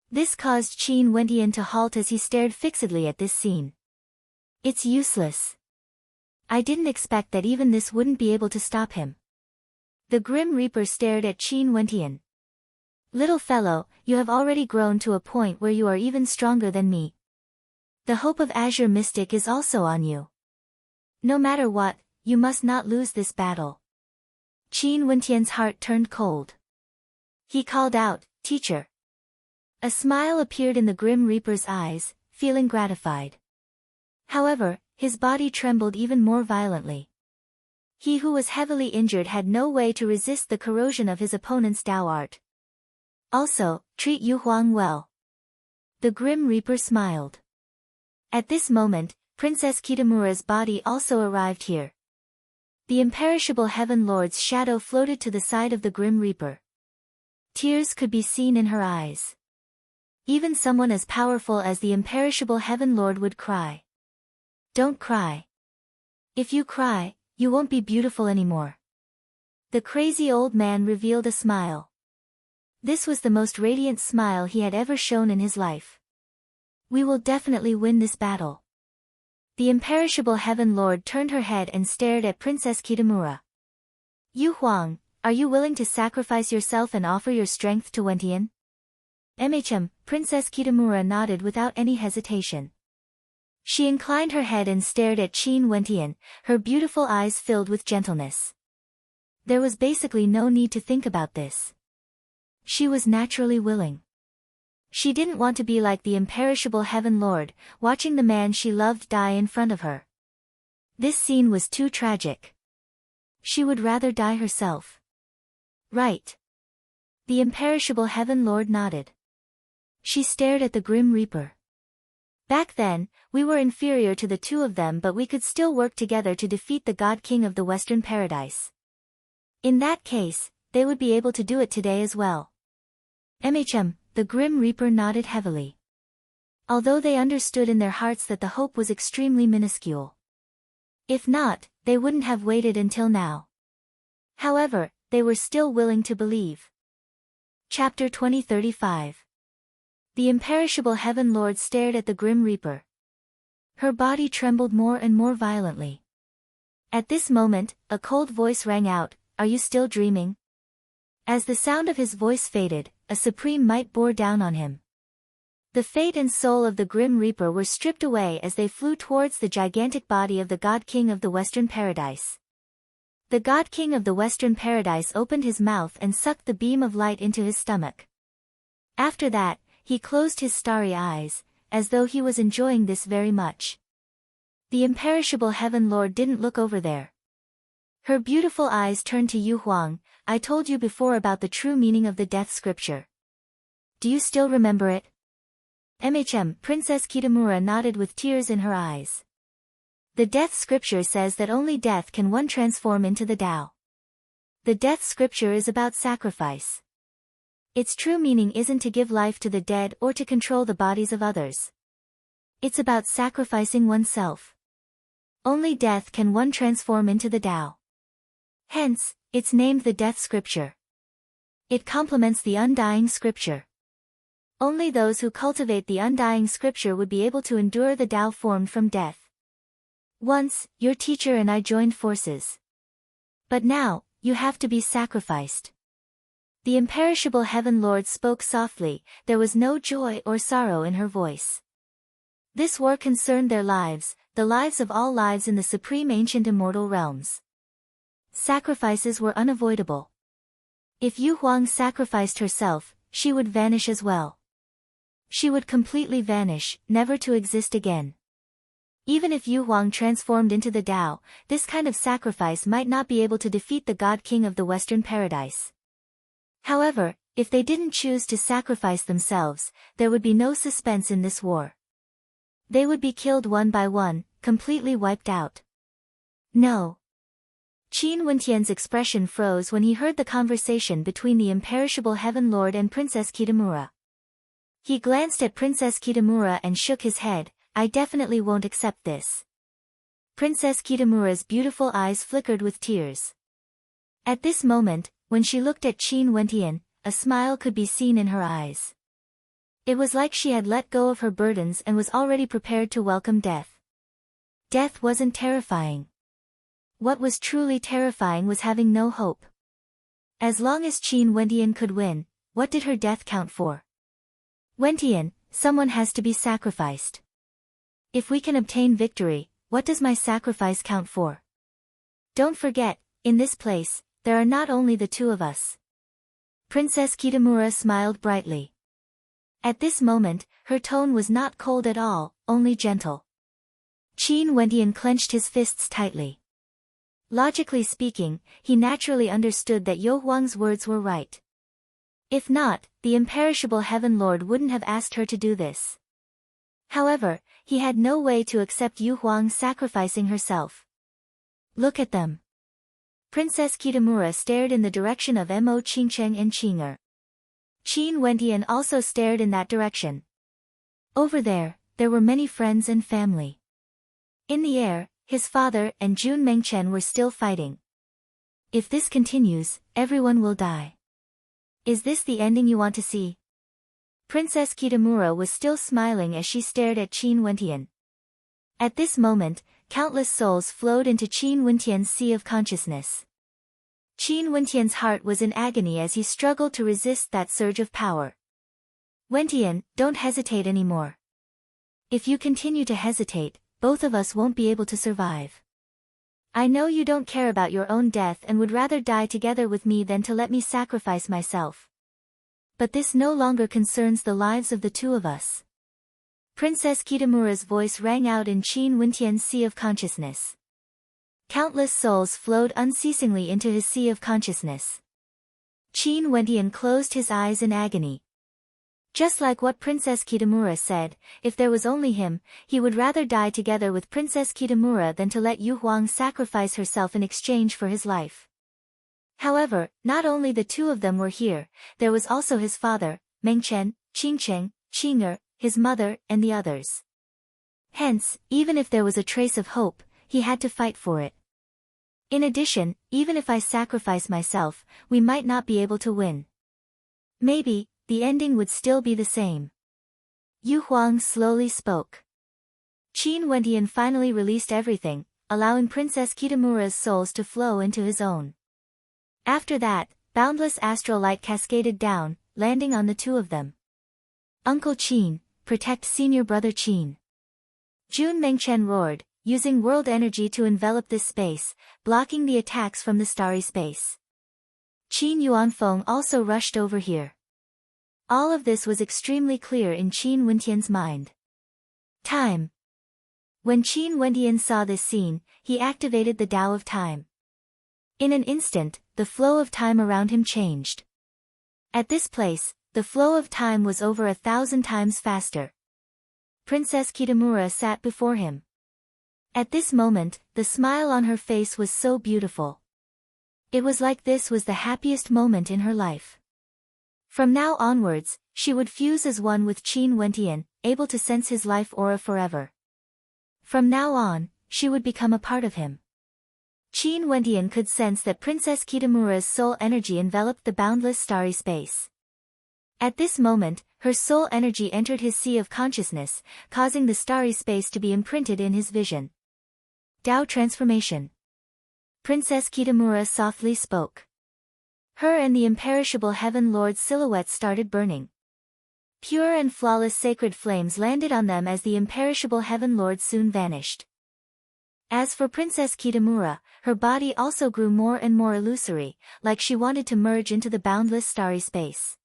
This caused Qin Wentian to halt as he stared fixedly at this scene. It's useless. I didn't expect that even this wouldn't be able to stop him. The Grim Reaper stared at Qin Wentian. Little fellow, you have already grown to a point where you are even stronger than me. The hope of Azure Mystic is also on you. No matter what, you must not lose this battle. Qin Wentian's heart turned cold. He called out, Teacher. A smile appeared in the Grim Reaper's eyes, feeling gratified. However, his body trembled even more violently. He who was heavily injured had no way to resist the corrosion of his opponent's Tao art. Also, treat Yu Huang well. The Grim Reaper smiled. At this moment, Princess Kitamura's body also arrived here. The imperishable Heaven Lord's shadow floated to the side of the Grim Reaper. Tears could be seen in her eyes. Even someone as powerful as the imperishable Heaven Lord would cry. Don't cry. If you cry, you won't be beautiful anymore. The crazy old man revealed a smile. This was the most radiant smile he had ever shown in his life. We will definitely win this battle. The imperishable Heaven Lord turned her head and stared at Princess Kitamura. Yu Huang, are you willing to sacrifice yourself and offer your strength to Wentian? Princess Kitamura nodded without any hesitation. She inclined her head and stared at Qin Wentian, her beautiful eyes filled with gentleness. There was basically no need to think about this. She was naturally willing. She didn't want to be like the imperishable Heaven Lord, watching the man she loved die in front of her. This scene was too tragic. She would rather die herself. Right. The imperishable Heaven Lord nodded. She stared at the Grim Reaper. Back then, we were inferior to the two of them, but we could still work together to defeat the God King of the Western Paradise. In that case, they would be able to do it today as well. The Grim Reaper nodded heavily. Although they understood in their hearts that the hope was extremely minuscule. If not, they wouldn't have waited until now. However, they were still willing to believe. Chapter 2035. The imperishable Heaven Lord stared at the Grim Reaper. Her body trembled more and more violently. At this moment, a cold voice rang out, "Are you still dreaming?" As the sound of his voice faded, a supreme might bore down on him. The fate and soul of the Grim Reaper were stripped away as they flew towards the gigantic body of the God King of the Western Paradise. The God King of the Western Paradise opened his mouth and sucked the beam of light into his stomach. After that, he closed his starry eyes, as though he was enjoying this very much. The imperishable Heaven Lord didn't look over there. Her beautiful eyes turned to Yu Huang. "I told you before about the true meaning of the death scripture. Do you still remember it?" Princess Kitamura nodded with tears in her eyes. The death scripture says that only death can one transform into the Tao. The death scripture is about sacrifice. Its true meaning isn't to give life to the dead or to control the bodies of others. It's about sacrificing oneself. Only death can one transform into the Tao. Hence, it's named the death scripture. It complements the undying scripture. Only those who cultivate the undying scripture would be able to endure the Tao formed from death. Once, your teacher and I joined forces. But now, you have to be sacrificed. The imperishable Heaven Lord spoke softly, there was no joy or sorrow in her voice. This war concerned their lives, the lives of all lives in the supreme ancient immortal realms. Sacrifices were unavoidable. If Yu Huang sacrificed herself, she would vanish as well. She would completely vanish, never to exist again. Even if Yu Huang transformed into the Tao, this kind of sacrifice might not be able to defeat the God King of the Western Paradise. However, if they didn't choose to sacrifice themselves, there would be no suspense in this war. They would be killed one by one, completely wiped out. No. Qin Wentian's expression froze when he heard the conversation between the imperishable Heaven Lord and Princess Kitamura. He glanced at Princess Kitamura and shook his head. "I definitely won't accept this." Princess Kitamura's beautiful eyes flickered with tears. At this moment, when she looked at Qin Wentian, a smile could be seen in her eyes. It was like she had let go of her burdens and was already prepared to welcome death. Death wasn't terrifying. What was truly terrifying was having no hope. As long as Qin Wentian could win, what did her death count for? "Wentian, someone has to be sacrificed. If we can obtain victory, what does my sacrifice count for? Don't forget, in this place, there are not only the two of us." Princess Kitamura smiled brightly. At this moment, her tone was not cold at all, only gentle. Qin Wentian clenched his fists tightly. Logically speaking, he naturally understood that Yu Huang's words were right. If not, the imperishable Heaven Lord wouldn't have asked her to do this. However, he had no way to accept Yu Huang sacrificing herself. "Look at them." Princess Kitamura stared in the direction of Mo Qingcheng and Qing'er. Qin Wentian also stared in that direction. Over there were many friends and family. In the air, his father and Jun Mengchen were still fighting. If this continues, everyone will die. Is this the ending you want to see? Princess Kitamura was still smiling as she stared at Qin Wentian. At this moment, countless souls flowed into Qin Wentian's sea of consciousness. Qin Wentian's heart was in agony as he struggled to resist that surge of power. "Wentian, don't hesitate anymore. If you continue to hesitate, both of us won't be able to survive. I know you don't care about your own death and would rather die together with me than to let me sacrifice myself. But this no longer concerns the lives of the two of us." Princess Kitamura's voice rang out in Qin Wentian's sea of consciousness. Countless souls flowed unceasingly into his sea of consciousness. Qin Wentian closed his eyes in agony. Just like what Princess Kitamura said, if there was only him, he would rather die together with Princess Kitamura than to let Yu Huang sacrifice herself in exchange for his life. However, not only the two of them were here, there was also his father, Mengchen, Qingcheng, Qing'er, his mother, and the others. Hence, even if there was a trace of hope, he had to fight for it. In addition, even if I sacrifice myself, we might not be able to win. Maybe, the ending would still be the same. Yu Huang slowly spoke. Qin Wentian finally released everything, allowing Princess Kitamura's souls to flow into his own. After that, boundless astral light cascaded down, landing on the two of them. Uncle Qin, protect senior brother Qin. Jun Mengchen roared, using world energy to envelop this space, blocking the attacks from the starry space. Qin Yuanfeng also rushed over here. All of this was extremely clear in Qin Wentian's mind. Time. When Qin Wentian saw this scene, he activated the Tao of Time. In an instant, the flow of time around him changed. At this place, the flow of time was over 1,000 times faster. Princess Kitamura sat before him. At this moment, the smile on her face was so beautiful. It was like this was the happiest moment in her life. From now onwards, she would fuse as one with Qin Wentian, able to sense his life aura forever. From now on, she would become a part of him. Qin Wentian could sense that Princess Kitamura's soul energy enveloped the boundless starry space. At this moment, her soul energy entered his sea of consciousness, causing the starry space to be imprinted in his vision. Tao transformation. Princess Kitamura softly spoke. Her and the imperishable Heaven Lord's silhouettes started burning. Pure and flawless sacred flames landed on them as the imperishable Heaven Lord soon vanished. As for Princess Kitamura, her body also grew more and more illusory, like she wanted to merge into the boundless starry space.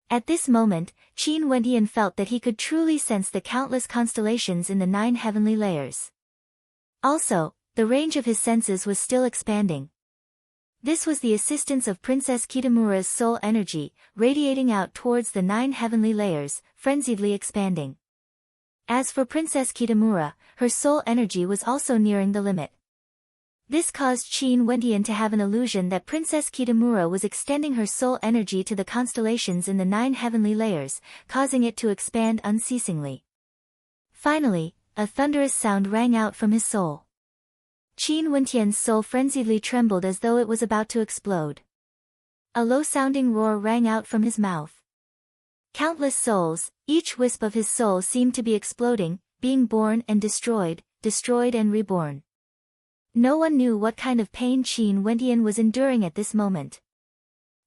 At this moment, Qin Wentian felt that he could truly sense the countless constellations in the 9 heavenly layers. Also, the range of his senses was still expanding. This was the assistance of Princess Kitamura's soul energy, radiating out towards the 9 heavenly layers, frenziedly expanding. As for Princess Kitamura, her soul energy was also nearing the limit. This caused Qin Wentian to have an illusion that Princess Kitamura was extending her soul energy to the constellations in the 9 heavenly layers, causing it to expand unceasingly. Finally, a thunderous sound rang out from his soul. Qin Wentian's soul frenziedly trembled as though it was about to explode. A low-sounding roar rang out from his mouth. Countless souls, each wisp of his soul seemed to be exploding, being born and destroyed, destroyed and reborn. No one knew what kind of pain Qin Wentian was enduring at this moment.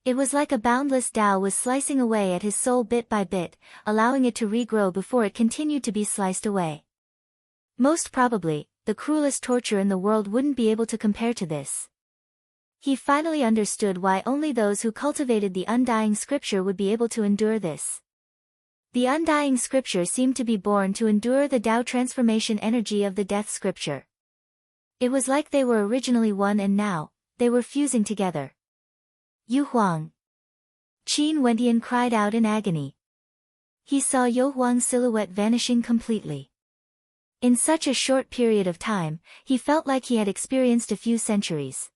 It was like a boundless Tao was slicing away at his soul bit by bit, allowing it to regrow before it continued to be sliced away. Most probably, the cruelest torture in the world wouldn't be able to compare to this. He finally understood why only those who cultivated the undying scripture would be able to endure this. The undying scripture seemed to be born to endure the Tao transformation energy of the death scripture. It was like they were originally one and now, they were fusing together. Yu Huang. Qin Wentian cried out in agony. He saw Yu Huang's silhouette vanishing completely. In such a short period of time, he felt like he had experienced a few centuries.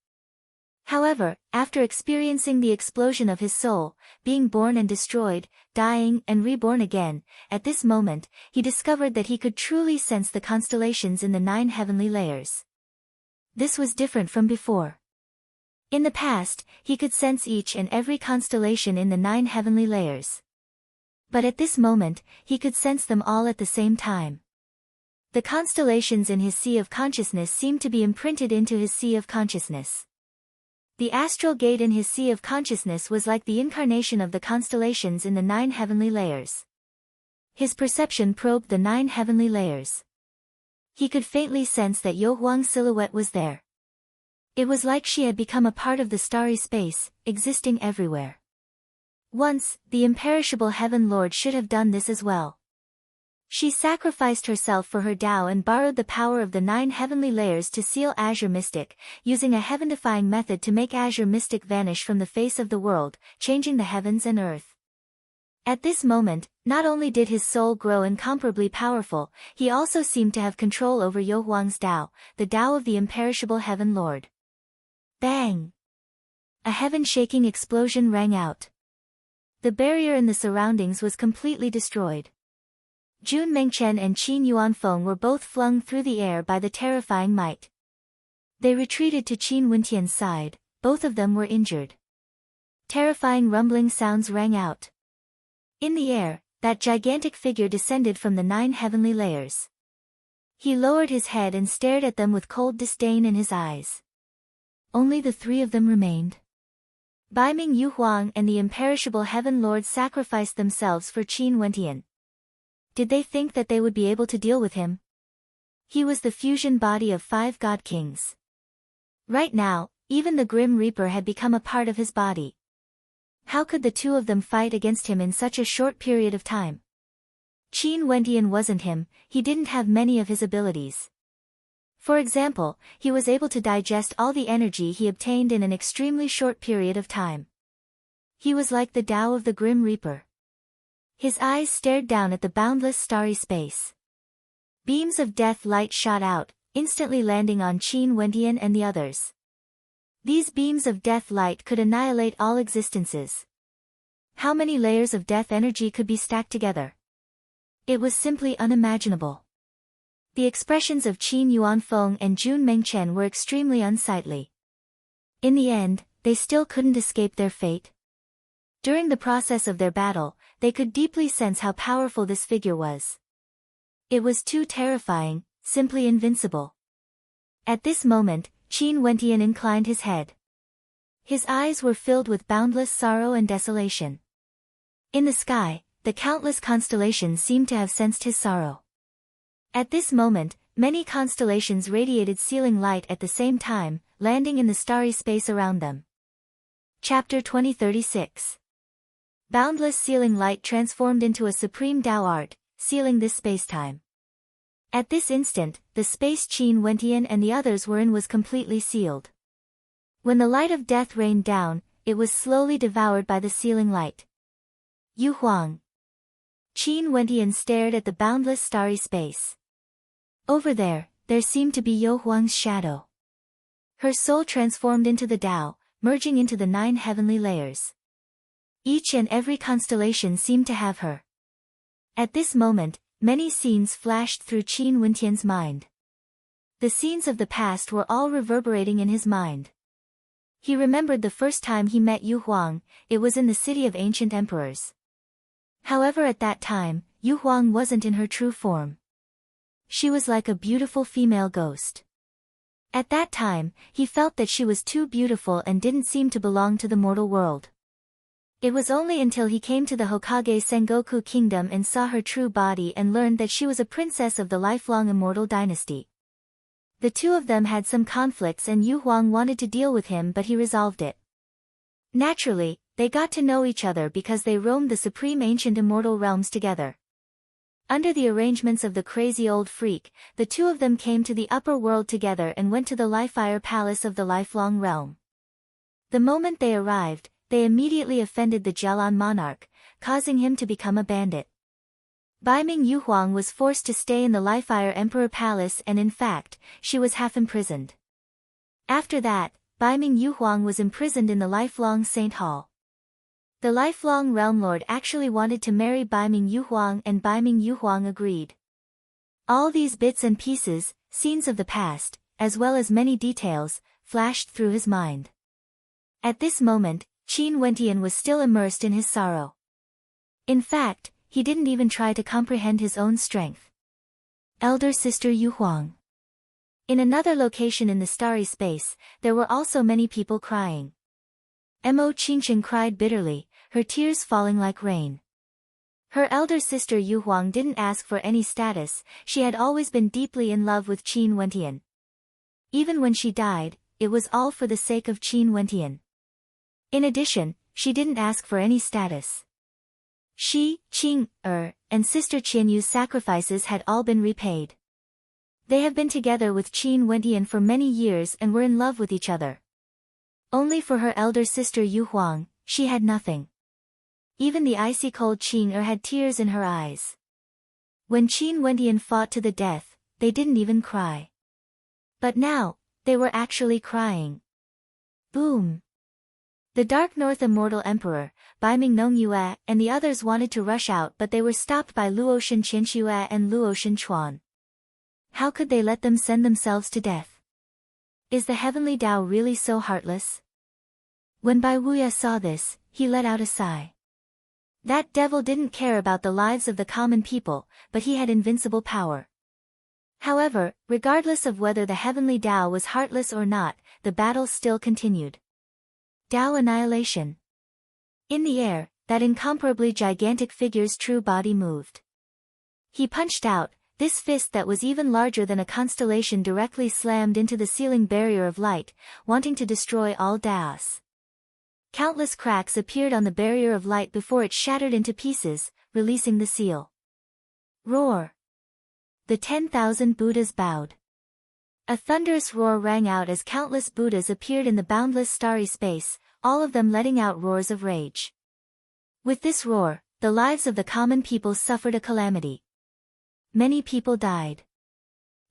However, after experiencing the explosion of his soul, being born and destroyed, dying and reborn again, at this moment, he discovered that he could truly sense the constellations in the 9 heavenly layers. This was different from before. In the past, he could sense each and every constellation in the 9 heavenly layers. But at this moment, he could sense them all at the same time. The constellations in his sea of consciousness seemed to be imprinted into his sea of consciousness. The astral gate in his sea of consciousness was like the incarnation of the constellations in the 9 heavenly layers. His perception probed the 9 heavenly layers. He could faintly sense that Yu Huang's silhouette was there. It was like she had become a part of the starry space, existing everywhere. Once, the imperishable Heaven Lord should have done this as well. She sacrificed herself for her Tao and borrowed the power of the 9 heavenly layers to seal Azure Mystic, using a heaven-defying method to make Azure Mystic vanish from the face of the world, changing the heavens and earth. At this moment, not only did his soul grow incomparably powerful, he also seemed to have control over Yu Huang's Tao, the Tao of the imperishable Heaven Lord. Bang! A heaven-shaking explosion rang out. The barrier in the surroundings was completely destroyed. Jun Mengchen and Qin Yuanfeng were both flung through the air by the terrifying might. They retreated to Qin Wentian's side, both of them were injured. Terrifying rumbling sounds rang out. In the air, that gigantic figure descended from the 9 heavenly layers. He lowered his head and stared at them with cold disdain in his eyes. Only the 3 of them remained. Baiming Yu Huang and the imperishable Heaven Lord sacrificed themselves for Qin Wentian. Did they think that they would be able to deal with him? He was the fusion body of 5 God Kings. Right now, even the Grim Reaper had become a part of his body. How could the 2 of them fight against him in such a short period of time? Qin Wentian wasn't him, he didn't have many of his abilities. For example, he was able to digest all the energy he obtained in an extremely short period of time. He was like the Tao of the Grim Reaper. His eyes stared down at the boundless starry space. Beams of death light shot out, instantly landing on Qin Wentian and the others. These beams of death light could annihilate all existences. How many layers of death energy could be stacked together? It was simply unimaginable. The expressions of Qin Yuanfeng and Jun Mengchen were extremely unsightly. In the end, they still couldn't escape their fate. During the process of their battle, they could deeply sense how powerful this figure was. It was too terrifying, simply invincible. At this moment, Qin Wentian inclined his head. His eyes were filled with boundless sorrow and desolation. In the sky, the countless constellations seemed to have sensed his sorrow. At this moment, many constellations radiated sealing light at the same time, landing in the starry space around them. Chapter 2036. Boundless sealing light transformed into a supreme Tao art, sealing this spacetime. At this instant, the space Qin Wentian and the others were in was completely sealed. When the light of death rained down, it was slowly devoured by the sealing light. Yu Huang. Qin Wentian stared at the boundless starry space. Over there seemed to be Yu Huang's shadow. Her soul transformed into the Tao, merging into the 9 heavenly layers. Each and every constellation seemed to have her. At this moment, many scenes flashed through Qin Wentian's mind. The scenes of the past were all reverberating in his mind. He remembered the first time he met Yu Huang, it was in the city of ancient emperors. However, at that time, Yu Huang wasn't in her true form. She was like a beautiful female ghost. At that time, he felt that she was too beautiful and didn't seem to belong to the mortal world. It was only until he came to the Hokage Sengoku Kingdom and saw her true body and learned that she was a princess of the lifelong immortal dynasty. The 2 of them had some conflicts and Yu Huang wanted to deal with him, but he resolved it. Naturally, they got to know each other because they roamed the supreme ancient immortal realms together. Under the arrangements of the crazy old freak, the 2 of them came to the upper world together and went to the Lifeire Palace of the lifelong realm. The moment they arrived, they immediately offended the Jelan monarch, causing him to become a bandit. Baiming Yu Huang was forced to stay in the Lifeire Emperor Palace and in fact, she was half imprisoned. After that, Baiming Yu Huang was imprisoned in the lifelong Saint Hall. The lifelong realm lord actually wanted to marry Baiming Yu Huang and Baiming Yu Huang agreed. All these bits and pieces, scenes of the past, as well as many details, flashed through his mind. At this moment, Qin Wentian was still immersed in his sorrow. In fact, he didn't even try to comprehend his own strength. Elder sister Yu Huang. In another location in the starry space, there were also many people crying. Mo Qingchen cried bitterly, her tears falling like rain. Her elder sister Yu Huang didn't ask for any status, she had always been deeply in love with Qin Wentian. Even when she died, it was all for the sake of Qin Wentian. In addition, she didn't ask for any status. She, Qing, and sister Qianyu's sacrifices had all been repaid. They have been together with Qin Wentian for many years and were in love with each other. Only for her elder sister Yu Huang, she had nothing. even the icy cold Qing had tears in her eyes. When Qin Wendian fought to the death, they didn't even cry. But now, they were actually crying. Boom! The Dark North Immortal Emperor, Bai Mingnong Yue, and the others wanted to rush out, but they were stopped by Luoshan Qianxue and Luoshan Chuan. How could they let them send themselves to death? Is the heavenly Tao really so heartless? When Bai Wuya saw this, he let out a sigh. That devil didn't care about the lives of the common people, but he had invincible power. However, regardless of whether the heavenly Tao was heartless or not, the battle still continued. Tao annihilation. In the air, that incomparably gigantic figure's true body moved. He punched out, this fist that was even larger than a constellation directly slammed into the ceiling barrier of light, wanting to destroy all Taos. Countless cracks appeared on the barrier of light before it shattered into pieces, releasing the seal. Roar! The 10,000 Buddhas bowed. A thunderous roar rang out as countless Buddhas appeared in the boundless starry space, all of them letting out roars of rage. With this roar, the lives of the common people suffered a calamity. Many people died.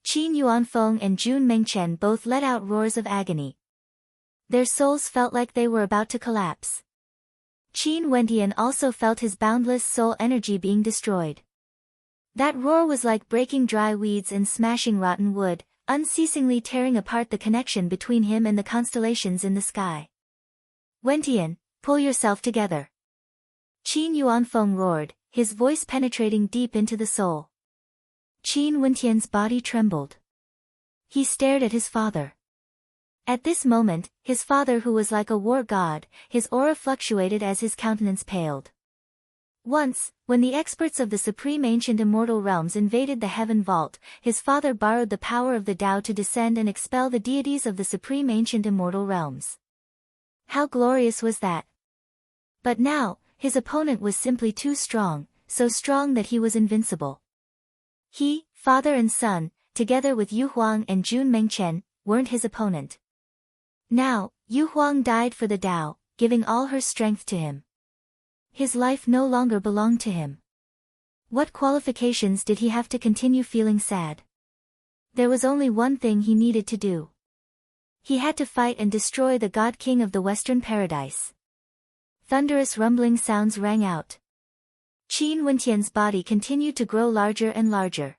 Qin Yuanfeng and Jun Mengchen both let out roars of agony. Their souls felt like they were about to collapse. Qin Wendian also felt his boundless soul energy being destroyed. That roar was like breaking dry weeds and smashing rotten wood, unceasingly tearing apart the connection between him and the constellations in the sky. Wendian, pull yourself together. Qin Yuanfeng roared, his voice penetrating deep into the soul. Qin Wendian's body trembled. He stared at his father. At this moment, his father, who was like a war god, his aura fluctuated as his countenance paled. Once, when the experts of the Supreme Ancient Immortal Realms invaded the Heaven Vault, his father borrowed the power of the Tao to descend and expel the deities of the Supreme Ancient Immortal Realms. How glorious was that! But now, his opponent was simply too strong, so strong that he was invincible. He, father and son, together with Yu Huang and Jun Mengchen, weren't his opponent. Now, Yu Huang died for the Tao, giving all her strength to him. His life no longer belonged to him. What qualifications did he have to continue feeling sad? There was only one thing he needed to do. He had to fight and destroy the God King of the Western Paradise. Thunderous rumbling sounds rang out. Qin Wendian's body continued to grow larger and larger.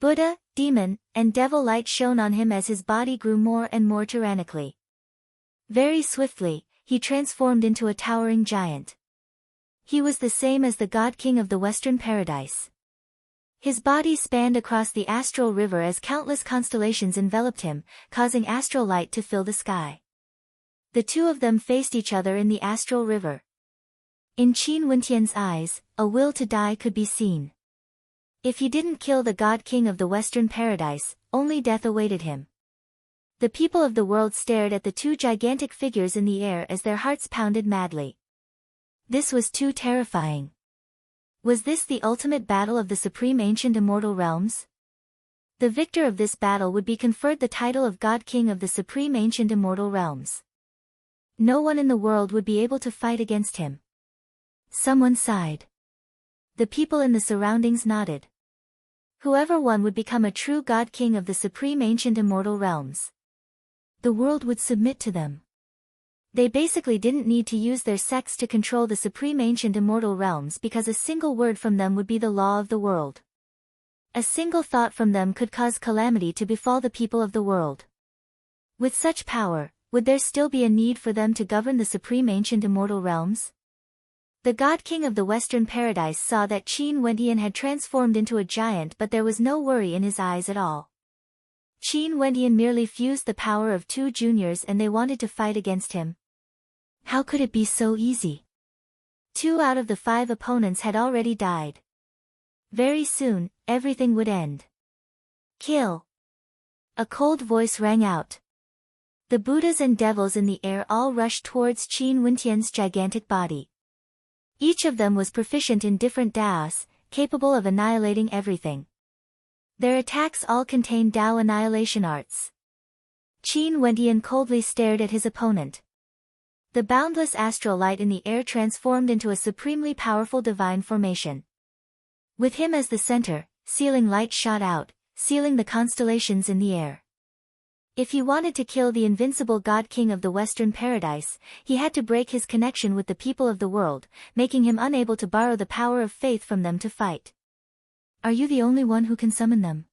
Buddha, demon, and devil light shone on him as his body grew more and more tyrannically. Very swiftly, he transformed into a towering giant. He was the same as the God King of the Western Paradise. His body spanned across the astral river as countless constellations enveloped him, causing astral light to fill the sky. The two of them faced each other in the astral river. In Qin Wendian's eyes, a will to die could be seen. If he didn't kill the God King of the Western Paradise, only death awaited him. The people of the world stared at the two gigantic figures in the air as their hearts pounded madly. This was too terrifying. Was this the ultimate battle of the Supreme Ancient Immortal Realms? The victor of this battle would be conferred the title of God King of the Supreme Ancient Immortal Realms. No one in the world would be able to fight against him. Someone sighed. The people in the surroundings nodded. Whoever won would become a true God King of the Supreme Ancient Immortal Realms. The world would submit to them. They basically didn't need to use their sex to control the Supreme Ancient Immortal Realms because a single word from them would be the law of the world. A single thought from them could cause calamity to befall the people of the world. With such power, would there still be a need for them to govern the Supreme Ancient Immortal Realms? The God King of the Western Paradise saw that Qin Wendian had transformed into a giant, but there was no worry in his eyes at all. Qin Wendian merely fused the power of two juniors and they wanted to fight against him. How could it be so easy? 2 out of the 5 opponents had already died. Very soon, everything would end. Kill! A cold voice rang out. The Buddhas and devils in the air all rushed towards Qin Wendian's gigantic body. Each of them was proficient in different Taos, capable of annihilating everything. Their attacks all contained Tao annihilation arts. Qin Wendian coldly stared at his opponent. The boundless astral light in the air transformed into a supremely powerful divine formation. With him as the center, sealing light shot out, sealing the constellations in the air. If he wanted to kill the invincible God King of the Western Paradise, he had to break his connection with the people of the world, making him unable to borrow the power of faith from them to fight. Are you the only one who can summon them?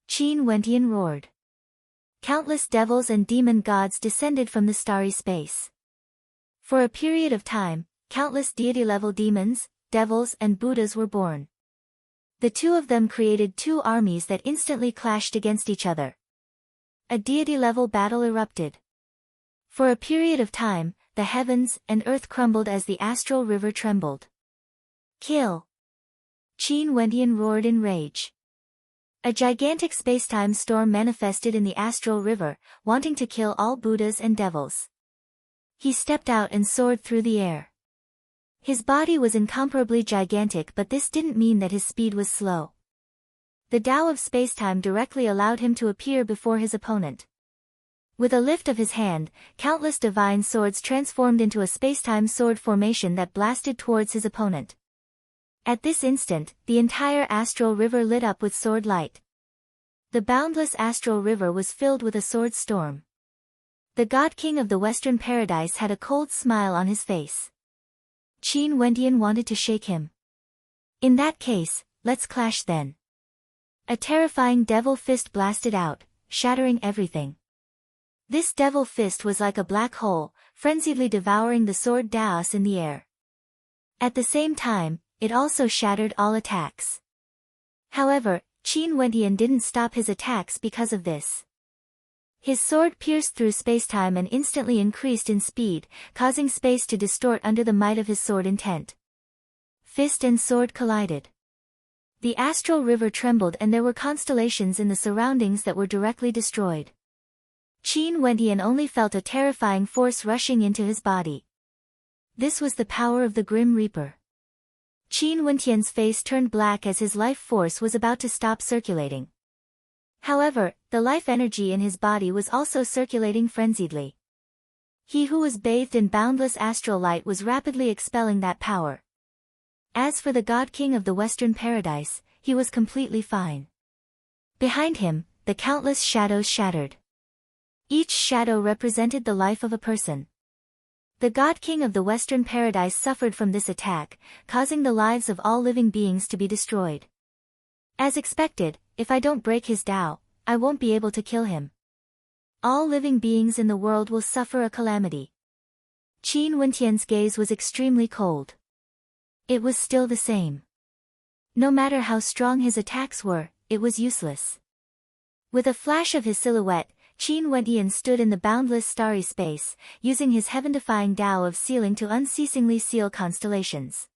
Qin Wentian roared. Countless devils and demon gods descended from the starry space. For a period of time, countless deity-level demons, devils and Buddhas were born. The two of them created two armies that instantly clashed against each other. A deity-level battle erupted. For a period of time, the heavens and earth crumbled as the astral river trembled. Kill! Qin Wentian roared in rage. A gigantic spacetime storm manifested in the astral river, wanting to kill all Buddhas and devils. He stepped out and soared through the air. His body was incomparably gigantic, but this didn't mean that his speed was slow. The Tao of spacetime directly allowed him to appear before his opponent. With a lift of his hand, countless divine swords transformed into a spacetime sword formation that blasted towards his opponent. At this instant, the entire astral river lit up with sword light. The boundless astral river was filled with a sword storm. The God King of the Western Paradise had a cold smile on his face. Qin Wentian wanted to shake him. In that case, let's clash then. A terrifying devil fist blasted out, shattering everything. This devil fist was like a black hole, frenziedly devouring the sword Daos in the air. At the same time, it also shattered all attacks. However, Qin Wentian didn't stop his attacks because of this. His sword pierced through spacetime and instantly increased in speed, causing space to distort under the might of his sword intent. Fist and sword collided. The astral river trembled and there were constellations in the surroundings that were directly destroyed. Qin Wentian only felt a terrifying force rushing into his body. This was the power of the Grim Reaper. Qin Wentian's face turned black as his life force was about to stop circulating. However, the life energy in his body was also circulating frenziedly. He who was bathed in boundless astral light was rapidly expelling that power. As for the God King of the Western Paradise, he was completely fine. Behind him, the countless shadows shattered. Each shadow represented the life of a person. The God King of the Western Paradise suffered from this attack, causing the lives of all living beings to be destroyed. As expected, if I don't break his Tao, I won't be able to kill him. All living beings in the world will suffer a calamity. Qin Wentian's gaze was extremely cold. It was still the same. No matter how strong his attacks were, it was useless. With a flash of his silhouette, Qin Wentian stood in the boundless starry space, using his heaven-defying Tao of sealing to unceasingly seal constellations.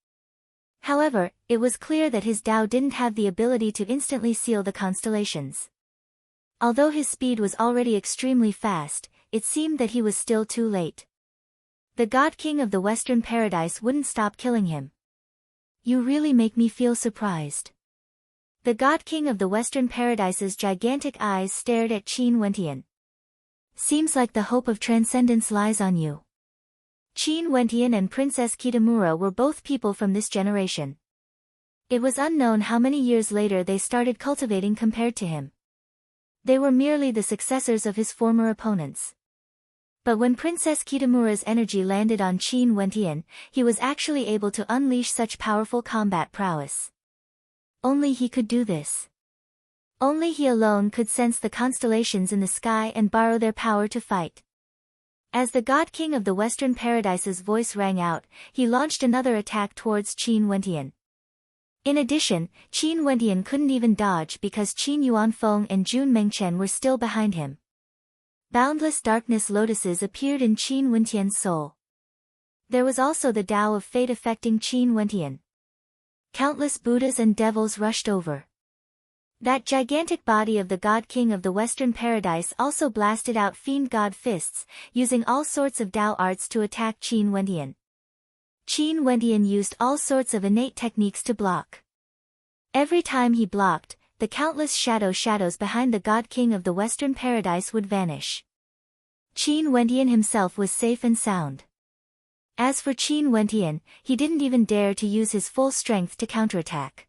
However, it was clear that his Tao didn't have the ability to instantly seal the constellations. Although his speed was already extremely fast, it seemed that he was still too late. The God King of the Western Paradise wouldn't stop killing him. You really make me feel surprised. The God King of the Western Paradise's gigantic eyes stared at Qin Wentian. Seems like the hope of transcendence lies on you. Qin Wentian and Princess Kitamura were both people from this generation. It was unknown how many years later they started cultivating compared to him. They were merely the successors of his former opponents. But when Princess Kitamura's energy landed on Qin Wentian, he was actually able to unleash such powerful combat prowess. Only he could do this. Only he alone could sense the constellations in the sky and borrow their power to fight. As the God King of the Western Paradise's voice rang out, he launched another attack towards Qin Wentian. In addition, Qin Wentian couldn't even dodge because Qin Yuanfeng and Jun Mengchen were still behind him. Boundless darkness lotuses appeared in Qin Wentian's soul. There was also the Tao of fate affecting Qin Wentian. Countless Buddhas and devils rushed over. That gigantic body of the God King of the Western Paradise also blasted out fiend god fists, using all sorts of Tao arts to attack Qin Wentian. Qin Wentian used all sorts of innate techniques to block. Every time he blocked, the countless shadows behind the God King of the Western Paradise would vanish. Qin Wentian himself was safe and sound. As for Qin Wentian, he didn't even dare to use his full strength to counterattack.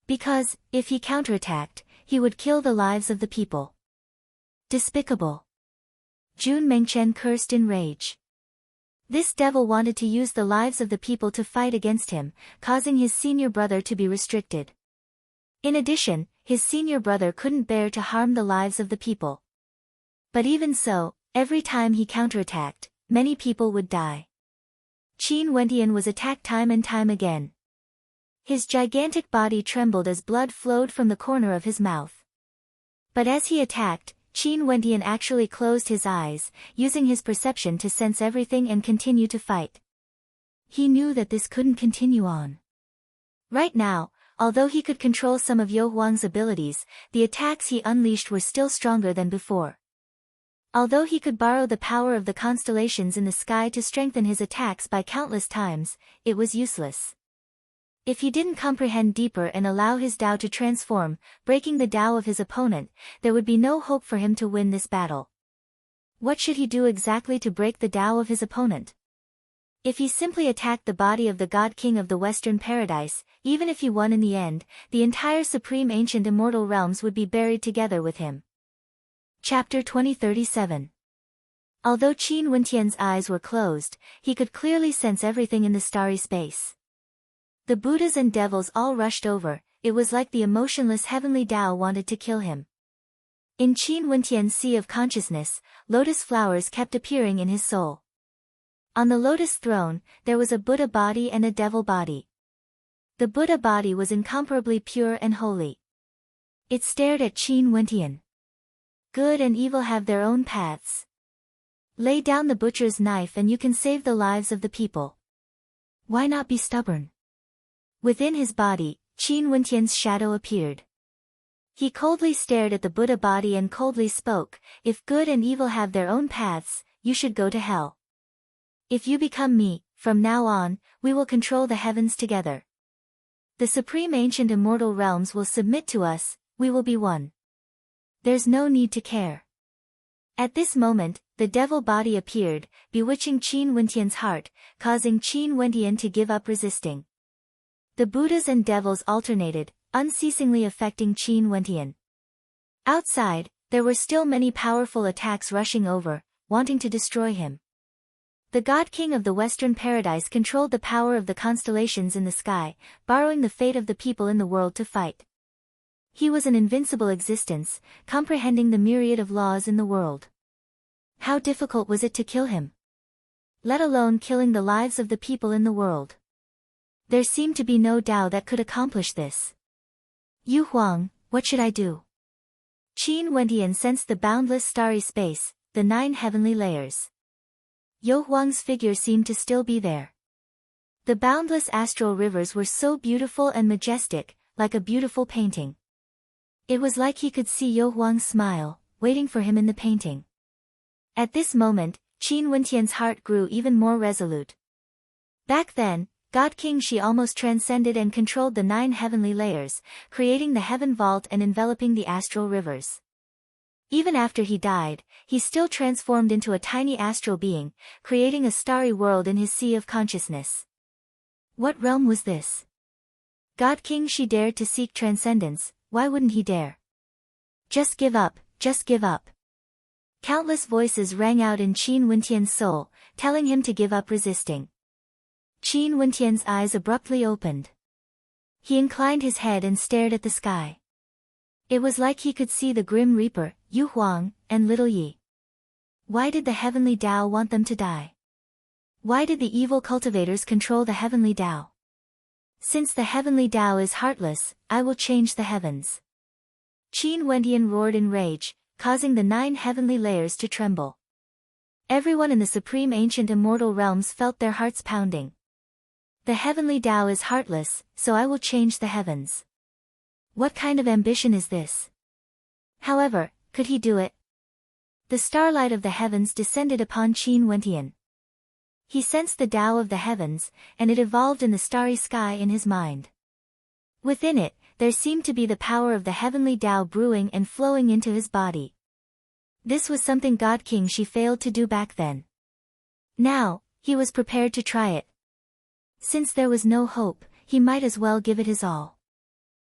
Because, if he counterattacked, he would kill the lives of the people. Despicable. Jun Mengchen cursed in rage. This devil wanted to use the lives of the people to fight against him, causing his senior brother to be restricted. In addition, his senior brother couldn't bear to harm the lives of the people. But even so, every time he counterattacked, many people would die. Qin Wentian was attacked time and time again. His gigantic body trembled as blood flowed from the corner of his mouth. But as he attacked, Qin Wentian actually closed his eyes, using his perception to sense everything and continue to fight. He knew that this couldn't continue on. Right now, although he could control some of Yo Huang's abilities, the attacks he unleashed were still stronger than before. Although he could borrow the power of the constellations in the sky to strengthen his attacks by countless times, it was useless. If he didn't comprehend deeper and allow his Tao to transform, breaking the Tao of his opponent, there would be no hope for him to win this battle. What should he do exactly to break the Tao of his opponent? If he simply attacked the body of the God King of the Western Paradise, even if he won in the end, the entire Supreme Ancient Immortal Realms would be buried together with him. Chapter 2037. Although Qin Wentian's eyes were closed, he could clearly sense everything in the starry space. The Buddhas and devils all rushed over. It was like the emotionless heavenly Tao wanted to kill him. In Qin Wentian's sea of consciousness, lotus flowers kept appearing in his soul. On the lotus throne, there was a Buddha body and a devil body. The Buddha body was incomparably pure and holy. It stared at Qin Wentian. Good and evil have their own paths. Lay down the butcher's knife and you can save the lives of the people. Why not be stubborn? Within his body, Qin Wentian's shadow appeared. He coldly stared at the Buddha body and coldly spoke, "If good and evil have their own paths, you should go to hell. If you become me, from now on, we will control the heavens together. The Supreme Ancient Immortal Realms will submit to us, we will be one. There's no need to care." At this moment, the devil body appeared, bewitching Qin Wentian's heart, causing Qin Wentian to give up resisting. The Buddhas and devils alternated, unceasingly affecting Qin Wentian. Outside, there were still many powerful attacks rushing over, wanting to destroy him. The God King of the Western Paradise controlled the power of the constellations in the sky, borrowing the fate of the people in the world to fight. He was an invincible existence, comprehending the myriad of laws in the world. How difficult was it to kill him? Let alone killing the lives of the people in the world. There seemed to be no Tao that could accomplish this. "Yu Huang, what should I do?" Qin Wentian sensed the boundless starry space, the 9 heavenly layers. Yo Huang's figure seemed to still be there. The boundless astral rivers were so beautiful and majestic, like a beautiful painting. It was like he could see Yo Huang's smile, waiting for him in the painting. At this moment, Qin Wentian's heart grew even more resolute. Back then, God King Shi almost transcended and controlled the 9 heavenly layers, creating the heaven vault and enveloping the astral rivers. Even after he died, he still transformed into a tiny astral being, creating a starry world in his sea of consciousness. What realm was this? God King Shi dared to seek transcendence, why wouldn't he dare? Just give up, just give up. Countless voices rang out in Qin Wentian's soul, telling him to give up resisting. Qin Wentian's eyes abruptly opened. He inclined his head and stared at the sky. It was like he could see the Grim Reaper, Yu Huang, and Little Yi. Why did the heavenly Tao want them to die? Why did the evil cultivators control the heavenly Tao? Since the heavenly Tao is heartless, I will change the heavens. Qin Wentian roared in rage, causing the 9 heavenly layers to tremble. Everyone in the Supreme Ancient Immortal Realms felt their hearts pounding. The heavenly Tao is heartless, so I will change the heavens. What kind of ambition is this? However, could he do it? The starlight of the heavens descended upon Qin Wentian. He sensed the Tao of the heavens, and it evolved in the starry sky in his mind. Within it, there seemed to be the power of the heavenly Tao brewing and flowing into his body. This was something God King Shi failed to do back then. Now, he was prepared to try it. Since there was no hope, he might as well give it his all.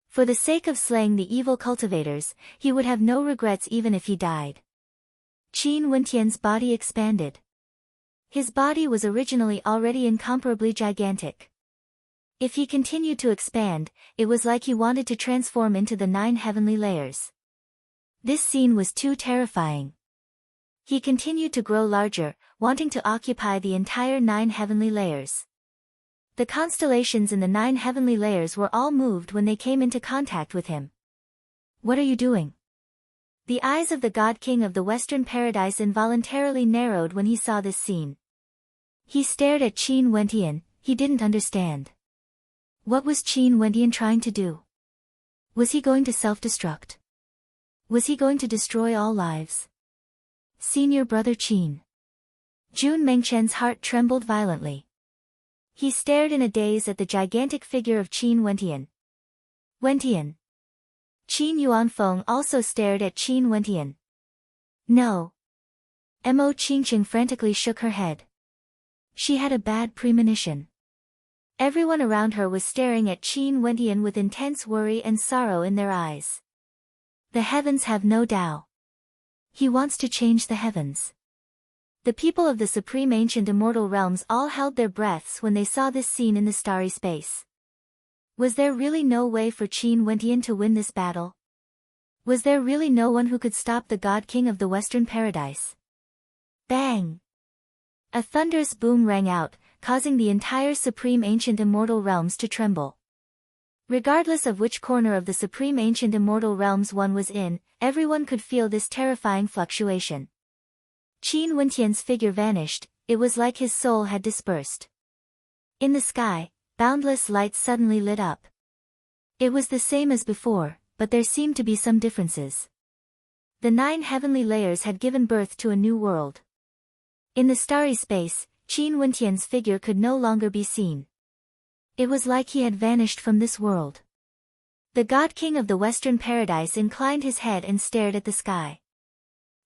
For the sake of slaying the evil cultivators, he would have no regrets even if he died. Qin Wentian's body expanded. His body was originally already incomparably gigantic. If he continued to expand, it was like he wanted to transform into the 9 heavenly layers. This scene was too terrifying. He continued to grow larger, wanting to occupy the entire 9 heavenly layers. The constellations in the 9 heavenly layers were all moved when they came into contact with him. What are you doing? The eyes of the God King of the Western Paradise involuntarily narrowed when he saw this scene. He stared at Qin Wentian. He didn't understand. What was Qin Wentian trying to do? Was he going to self-destruct? Was he going to destroy all lives? Senior brother Qin. Jun Mengchen's heart trembled violently. He stared in a daze at the gigantic figure of Qin Wentian. Wentian. Qin Yuanfeng also stared at Qin Wentian. No. Mo Qingqing frantically shook her head. She had a bad premonition. Everyone around her was staring at Qin Wentian with intense worry and sorrow in their eyes. The heavens have no Tao. He wants to change the heavens. The people of the supreme ancient immortal realms all held their breaths when they saw this scene in the starry space. Was there really no way for Qin Wentian to win this battle? Was there really no one who could stop the God King of the Western Paradise? Bang! A thunderous boom rang out, causing the entire supreme ancient immortal realms to tremble. Regardless of which corner of the supreme ancient immortal realms one was in, everyone could feel this terrifying fluctuation. Qin Wentian's figure vanished, it was like his soul had dispersed. In the sky, boundless light suddenly lit up. It was the same as before, but there seemed to be some differences. The 9 heavenly layers had given birth to a new world. In the starry space, Qin Wentian's figure could no longer be seen. It was like he had vanished from this world. The God King of the Western Paradise inclined his head and stared at the sky.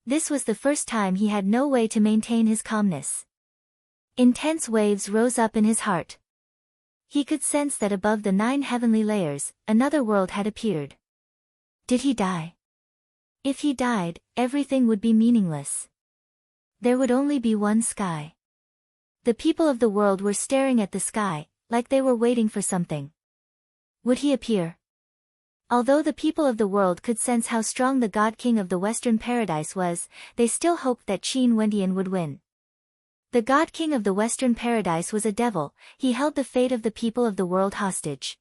This was the first time he had no way to maintain his calmness. Intense waves rose up in his heart. He could sense that above the 9 heavenly layers, another world had appeared. Did he die? If he died, everything would be meaningless. There would only be one sky. The people of the world were staring at the sky, like they were waiting for something. Would he appear? Although the people of the world could sense how strong the God King of the Western Paradise was, they still hoped that Qin Wentian would win. The God King of the Western Paradise was a devil, he held the fate of the people of the world hostage.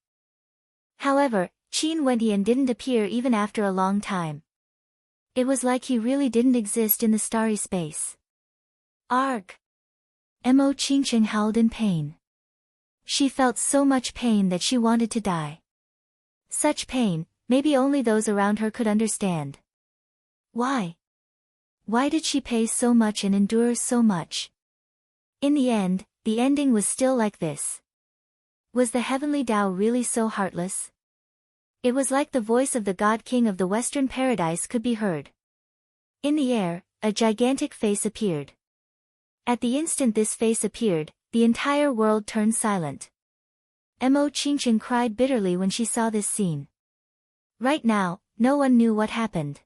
However, Qin Wentian didn't appear even after a long time. It was like he really didn't exist in the starry space. Arg! Mo Qingqing howled in pain. She felt so much pain that she wanted to die. Such pain, maybe only those around her could understand. Why? Why did she pay so much and endure so much? In the end, the ending was still like this. Was the heavenly Tao really so heartless? It was like the voice of the God King of the Western Paradise could be heard. In the air, a gigantic face appeared. At the instant this face appeared, the entire world turned silent. Mo Qingqing cried bitterly when she saw this scene. Right now, no one knew what happened.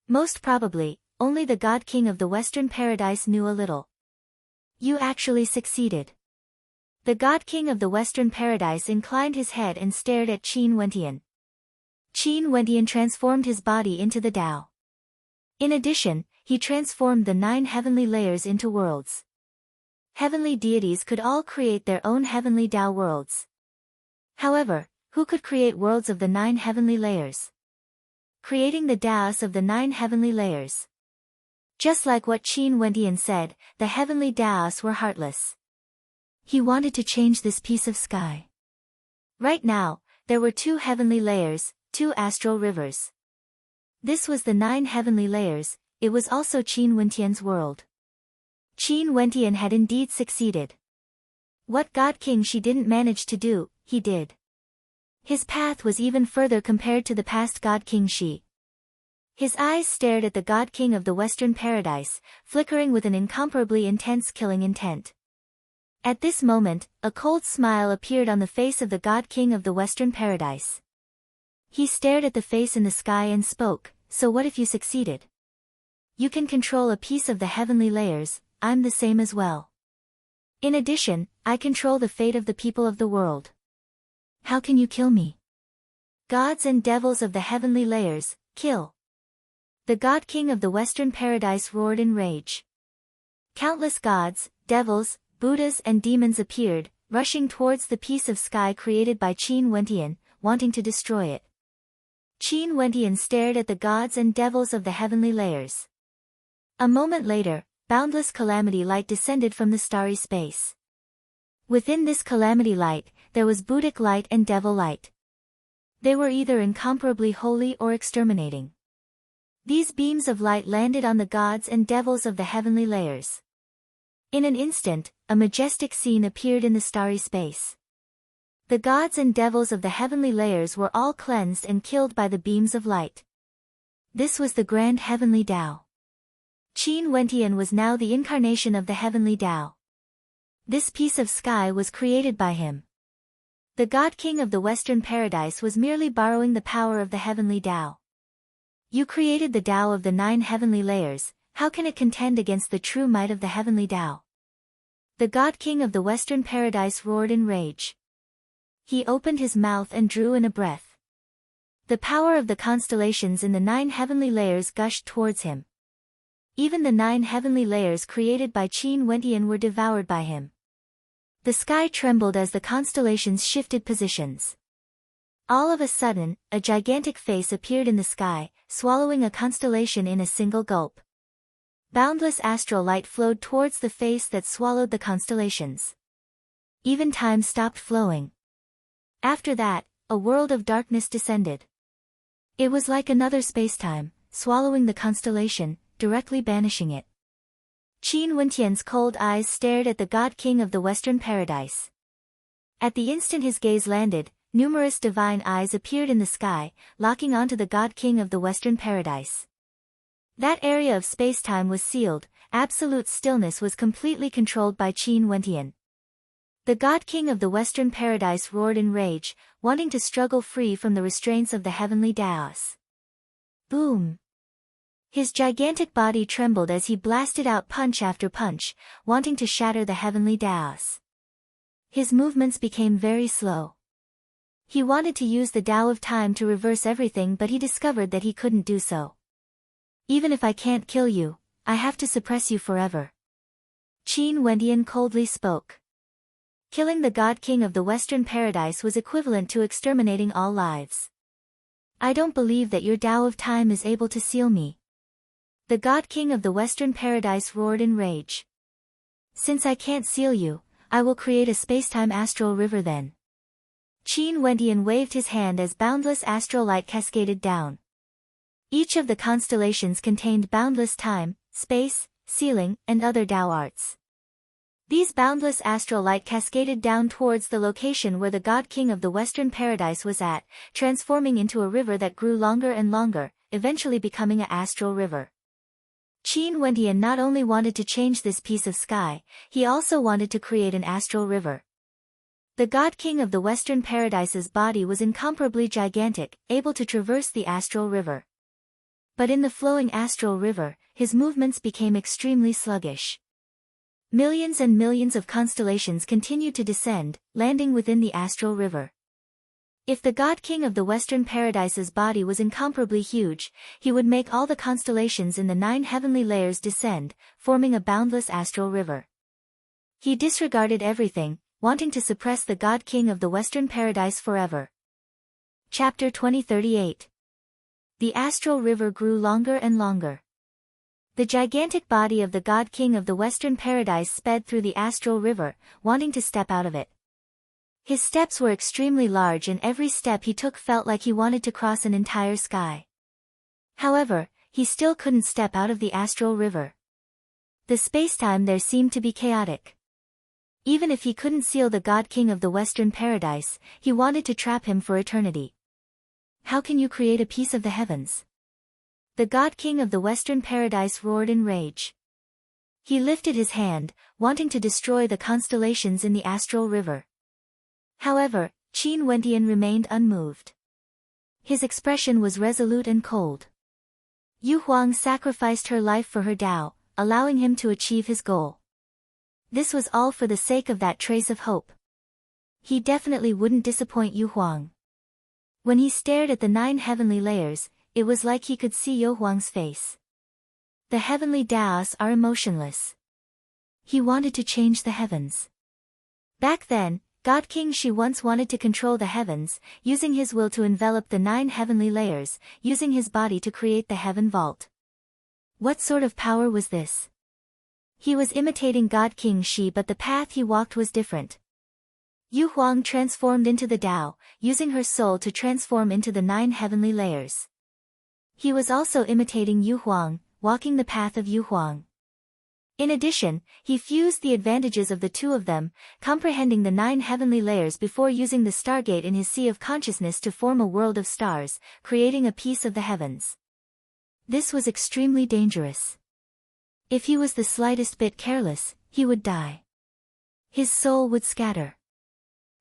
Most probably, only the God King of the Western Paradise knew a little. You actually succeeded. The God King of the Western Paradise inclined his head and stared at Qin Wentian. Qin Wentian transformed his body into the Tao. In addition, he transformed the 9 heavenly layers into worlds. Heavenly deities could all create their own heavenly Tao worlds. However, who could create worlds of the 9 heavenly layers? Creating the Taos of the 9 heavenly layers. Just like what Qin Wentian said, the heavenly Taos were heartless. He wanted to change this piece of sky. Right now, there were 2 heavenly layers, 2 astral rivers. This was the 9 heavenly layers, it was also Qin Wentian's world. Qin Wentian had indeed succeeded. What God King she didn't manage to do, he did. His path was even further compared to the past God King she. His eyes stared at the God King of the Western Paradise, flickering with an incomparably intense killing intent. At this moment, a cold smile appeared on the face of the God King of the Western Paradise. He stared at the face in the sky and spoke, "So what if you succeeded? You can control a piece of the heavenly layers, I'm the same as well. In addition, I control the fate of the people of the world. How can you kill me? Gods and devils of the heavenly layers, kill!" The God King of the Western Paradise roared in rage. Countless gods, devils, Buddhas and demons appeared, rushing towards the piece of sky created by Qin Wentian, wanting to destroy it. Qin Wentian stared at the gods and devils of the heavenly layers. A moment later, boundless calamity light descended from the starry space. Within this calamity light, there was Buddhic light and devil light. They were either incomparably holy or exterminating. These beams of light landed on the gods and devils of the heavenly layers. In an instant, a majestic scene appeared in the starry space. The gods and devils of the heavenly layers were all cleansed and killed by the beams of light. This was the grand heavenly Tao. Qin Wentian was now the incarnation of the heavenly Tao. This piece of sky was created by him. The God King of the Western Paradise was merely borrowing the power of the heavenly Tao. You created the Tao of the 9 heavenly layers, how can it contend against the true might of the heavenly Tao? The God King of the Western Paradise roared in rage. He opened his mouth and drew in a breath. The power of the constellations in the 9 heavenly layers gushed towards him. Even the 9 heavenly layers created by Qin Wentian were devoured by him. The sky trembled as the constellations shifted positions. All of a sudden, a gigantic face appeared in the sky, swallowing a constellation in a single gulp. Boundless astral light flowed towards the face that swallowed the constellations. Even time stopped flowing. After that, a world of darkness descended. It was like another spacetime, swallowing the constellation, directly banishing it. Qin Wentian's cold eyes stared at the God King of the Western Paradise. At the instant his gaze landed, numerous divine eyes appeared in the sky, locking onto the God King of the Western Paradise. That area of spacetime was sealed, absolute stillness was completely controlled by Qin Wentian. The God King of the Western Paradise roared in rage, wanting to struggle free from the restraints of the heavenly Taos. Boom! His gigantic body trembled as he blasted out punch after punch, wanting to shatter the heavenly Taos. His movements became very slow. He wanted to use the Tao of Time to reverse everything, but he discovered that he couldn't do so. Even if I can't kill you, I have to suppress you forever. Qin Wentian coldly spoke. Killing the God King of the Western Paradise was equivalent to exterminating all lives. I don't believe that your Tao of Time is able to seal me. The God King of the Western Paradise roared in rage. Since I can't seal you, I will create a spacetime astral river then. Qin Wentian waved his hand as boundless astral light cascaded down. Each of the constellations contained boundless time, space, sealing, and other Tao arts. These boundless astral light cascaded down towards the location where the God King of the Western Paradise was at, transforming into a river that grew longer and longer, eventually becoming an astral river. Qin Wentian not only wanted to change this piece of sky, he also wanted to create an astral river. The God King of the Western Paradise's body was incomparably gigantic, able to traverse the astral river. But in the flowing astral river, his movements became extremely sluggish. Millions and millions of constellations continued to descend, landing within the astral river. If the God King of the Western Paradise's body was incomparably huge, he would make all the constellations in the 9 heavenly layers descend, forming a boundless astral river. He disregarded everything, wanting to suppress the God King of the Western Paradise forever. Chapter 2038. The astral river grew longer and longer. The gigantic body of the God King of the Western Paradise sped through the astral river, wanting to step out of it. His steps were extremely large and every step he took felt like he wanted to cross an entire sky. However, he still couldn't step out of the astral river. The spacetime there seemed to be chaotic. Even if he couldn't seal the God King of the Western Paradise, he wanted to trap him for eternity. How can you create a piece of the heavens? The God King of the Western Paradise roared in rage. He lifted his hand, wanting to destroy the constellations in the astral river. However, Qin Wentian remained unmoved. His expression was resolute and cold. Yu Huang sacrificed her life for her Tao, allowing him to achieve his goal. This was all for the sake of that trace of hope. He definitely wouldn't disappoint Yu Huang. When he stared at the 9 heavenly layers, it was like he could see Yu Huang's face. The heavenly Taos are emotionless. He wanted to change the heavens. Back then, God King Shi once wanted to control the heavens, using his will to envelop the 9 heavenly layers, using his body to create the heaven vault. What sort of power was this? He was imitating God King Shi, but the path he walked was different. Yu Huang transformed into the Tao, using her soul to transform into the 9 heavenly layers. He was also imitating Yu Huang, walking the path of Yu Huang. In addition, he fused the advantages of the two of them, comprehending the 9 heavenly layers before using the stargate in his sea of consciousness to form a world of stars, creating a piece of the heavens. This was extremely dangerous. If he was the slightest bit careless, he would die. His soul would scatter.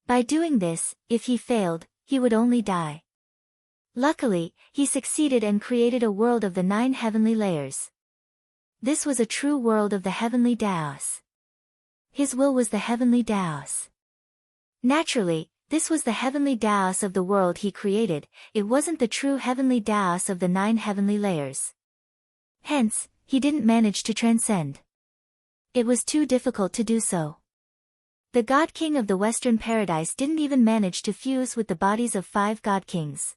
By doing this, if he failed, he would only die. Luckily, he succeeded and created a world of the 9 heavenly layers. This was a true world of the heavenly Taos. His will was the heavenly Taos. Naturally, this was the heavenly Taos of the world he created, it wasn't the true heavenly Taos of the 9 heavenly layers. Hence, he didn't manage to transcend. It was too difficult to do so. The God King of the Western Paradise didn't even manage to fuse with the bodies of 5 God Kings.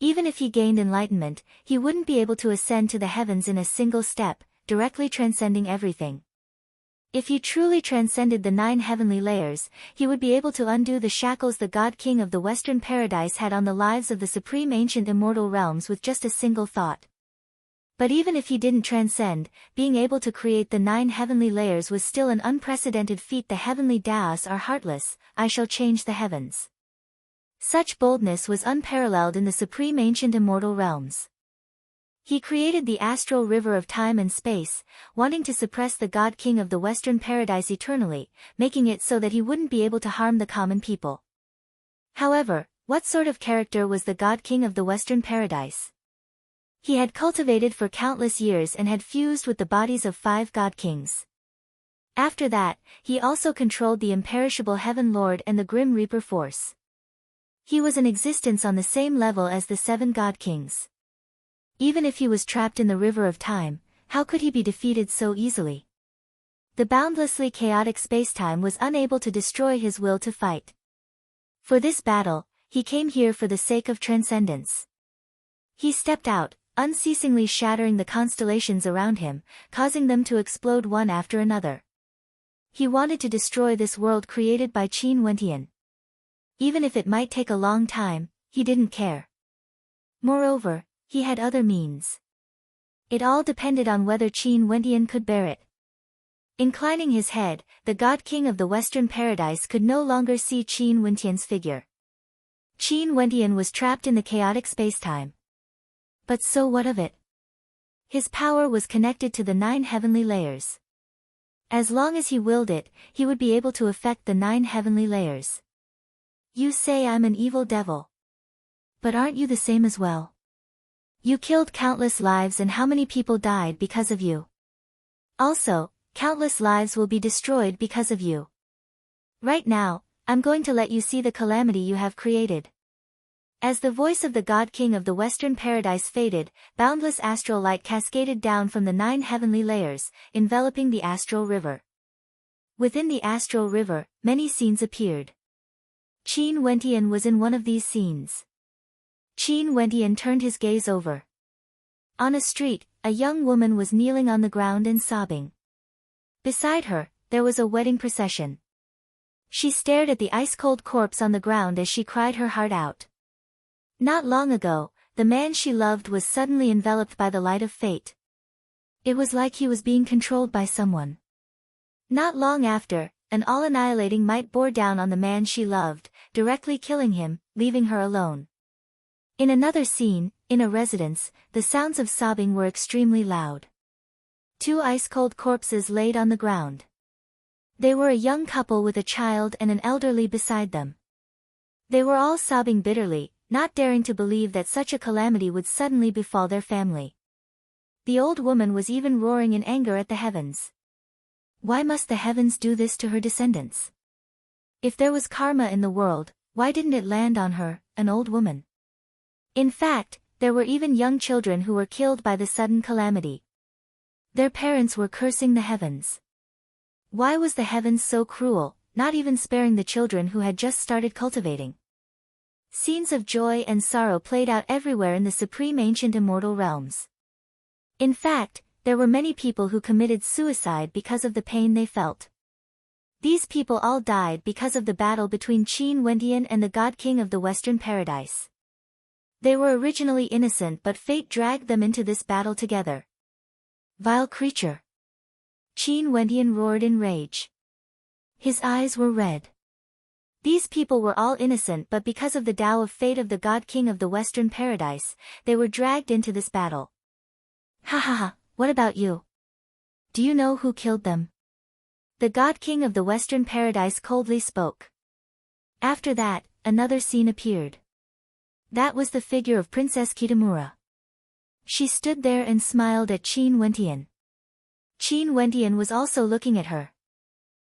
Even if he gained enlightenment, he wouldn't be able to ascend to the heavens in a single step, directly transcending everything. If he truly transcended the 9 heavenly layers, he would be able to undo the shackles the God King of the Western Paradise had on the lives of the supreme ancient immortal realms with just a single thought. But even if he didn't transcend, being able to create the 9 heavenly layers was still an unprecedented feat. The heavenly Taos are heartless, I shall change the heavens. Such boldness was unparalleled in the supreme ancient immortal realms. He created the astral river of time and space, wanting to suppress the God King of the Western Paradise eternally, making it so that he wouldn't be able to harm the common people. However, what sort of character was the God King of the Western Paradise? He had cultivated for countless years and had fused with the bodies of 5 God Kings. After that, he also controlled the imperishable Heaven Lord and the Grim Reaper force. He was in existence on the same level as the 7 God Kings. Even if he was trapped in the river of time, how could he be defeated so easily? The boundlessly chaotic spacetime was unable to destroy his will to fight. For this battle, he came here for the sake of transcendence. He stepped out, unceasingly shattering the constellations around him, causing them to explode one after another. He wanted to destroy this world created by Qin Wentian. Even if it might take a long time, he didn't care. Moreover, he had other means. It all depended on whether Qin Wentian could bear it. Inclining his head, the God King of the Western Paradise could no longer see Qin Wentian's figure. Qin Wentian was trapped in the chaotic spacetime. But so what of it? His power was connected to the 9 heavenly layers. As long as he willed it, he would be able to affect the 9 heavenly layers. You say I'm an evil devil. But aren't you the same as well? You killed countless lives, and how many people died because of you? Also, countless lives will be destroyed because of you. Right now, I'm going to let you see the calamity you have created. As the voice of the God King of the Western Paradise faded, boundless astral light cascaded down from the 9 heavenly layers, enveloping the astral river. Within the astral river, many scenes appeared. Qin Wentian was in one of these scenes. Qin Wentian turned his gaze over. On a street, a young woman was kneeling on the ground and sobbing. Beside her, there was a wedding procession. She stared at the ice-cold corpse on the ground as she cried her heart out. Not long ago, the man she loved was suddenly enveloped by the light of fate. It was like he was being controlled by someone. Not long after, an all-annihilating might bore down on the man she loved, directly killing him, leaving her alone. In another scene, in a residence, the sounds of sobbing were extremely loud. 2 ice-cold corpses laid on the ground. They were a young couple with a child and an elderly beside them. They were all sobbing bitterly, not daring to believe that such a calamity would suddenly befall their family. The old woman was even roaring in anger at the heavens. Why must the heavens do this to her descendants? If there was karma in the world, why didn't it land on her, an old woman? In fact, there were even young children who were killed by the sudden calamity. Their parents were cursing the heavens. Why was the heavens so cruel, not even sparing the children who had just started cultivating? Scenes of joy and sorrow played out everywhere in the supreme ancient immortal realms. In fact, there were many people who committed suicide because of the pain they felt. These people all died because of the battle between Qin Wendian and the God King of the Western Paradise. They were originally innocent, but fate dragged them into this battle together. Vile creature! Qin Wendian roared in rage. His eyes were red. These people were all innocent, but because of the Tao of fate of the God King of the Western Paradise, they were dragged into this battle. Ha ha ha, what about you? Do you know who killed them? The God King of the Western Paradise coldly spoke. After that, another scene appeared. That was the figure of Princess Kitamura. She stood there and smiled at Qin Wendian. Qin Wendian was also looking at her.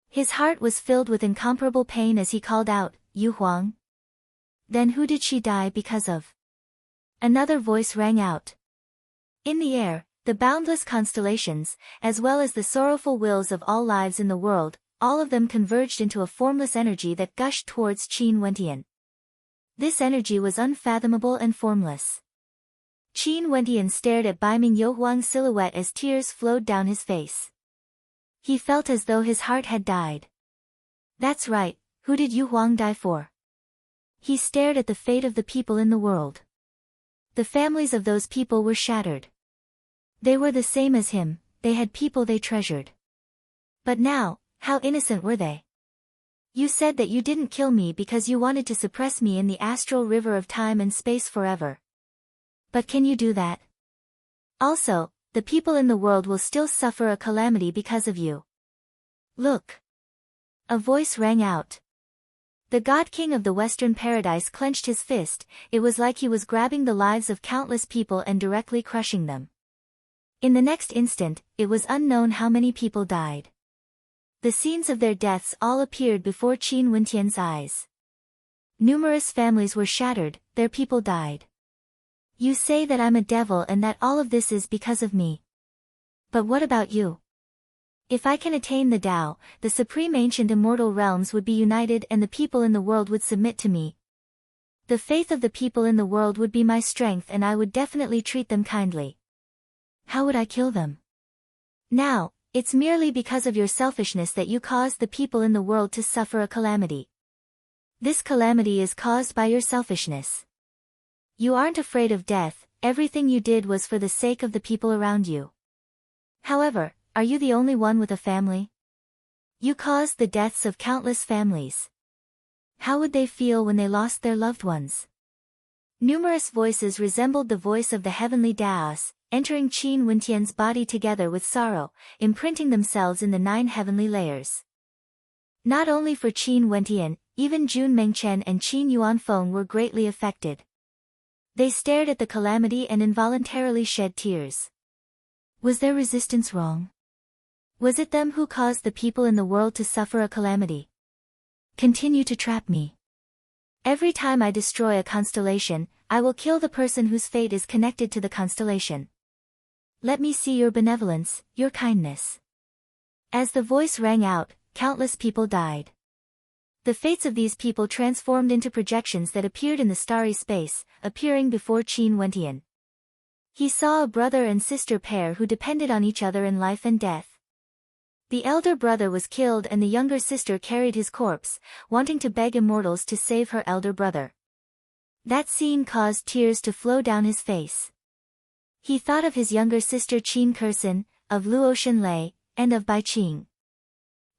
His heart was filled with incomparable pain as he called out, "Yu Huang." Then who did she die because of? Another voice rang out. In the air, the boundless constellations, as well as the sorrowful wills of all lives in the world, all of them converged into a formless energy that gushed towards Qin Wendian. This energy was unfathomable and formless. Qin Wendian stared at beaming Yu Huang's silhouette as tears flowed down his face. He felt as though his heart had died. That's right, who did Yu Huang die for? He stared at the fate of the people in the world. The families of those people were shattered. They were the same as him, they had people they treasured. But now, how innocent were they? You said that you didn't kill me because you wanted to suppress me in the astral river of time and space forever. But can you do that? Also, the people in the world will still suffer a calamity because of you. Look! A voice rang out. The God King of the Western Paradise clenched his fist. It was like he was grabbing the lives of countless people and directly crushing them. In the next instant, it was unknown how many people died. The scenes of their deaths all appeared before Qin Wendian's eyes. Numerous families were shattered, their people died. You say that I'm a devil and that all of this is because of me. But what about you? If I can attain the Tao, the supreme ancient immortal realms would be united and the people in the world would submit to me. The faith of the people in the world would be my strength and I would definitely treat them kindly. How would I kill them? Now, it's merely because of your selfishness that you caused the people in the world to suffer a calamity. This calamity is caused by your selfishness. You aren't afraid of death, everything you did was for the sake of the people around you. However, are you the only one with a family? You caused the deaths of countless families. How would they feel when they lost their loved ones? Numerous voices resembled the voice of the heavenly Daos, entering Qin Wendian's body together with sorrow, imprinting themselves in the 9 heavenly layers. Not only for Qin Wendian, even Jun Mengchen and Qin Yuanfeng were greatly affected. They stared at the calamity and involuntarily shed tears. Was their resistance wrong? Was it them who caused the people in the world to suffer a calamity? Continue to trap me. Every time I destroy a constellation, I will kill the person whose fate is connected to the constellation. Let me see your benevolence, your kindness. As the voice rang out, countless people died. The fates of these people transformed into projections that appeared in the starry space, appearing before Qin Wendian. He saw a brother and sister pair who depended on each other in life and death. The elder brother was killed and the younger sister carried his corpse, wanting to beg immortals to save her elder brother. That scene caused tears to flow down his face. He thought of his younger sister Qin Kursin, of Luo Shenlei, and of Bai Qing.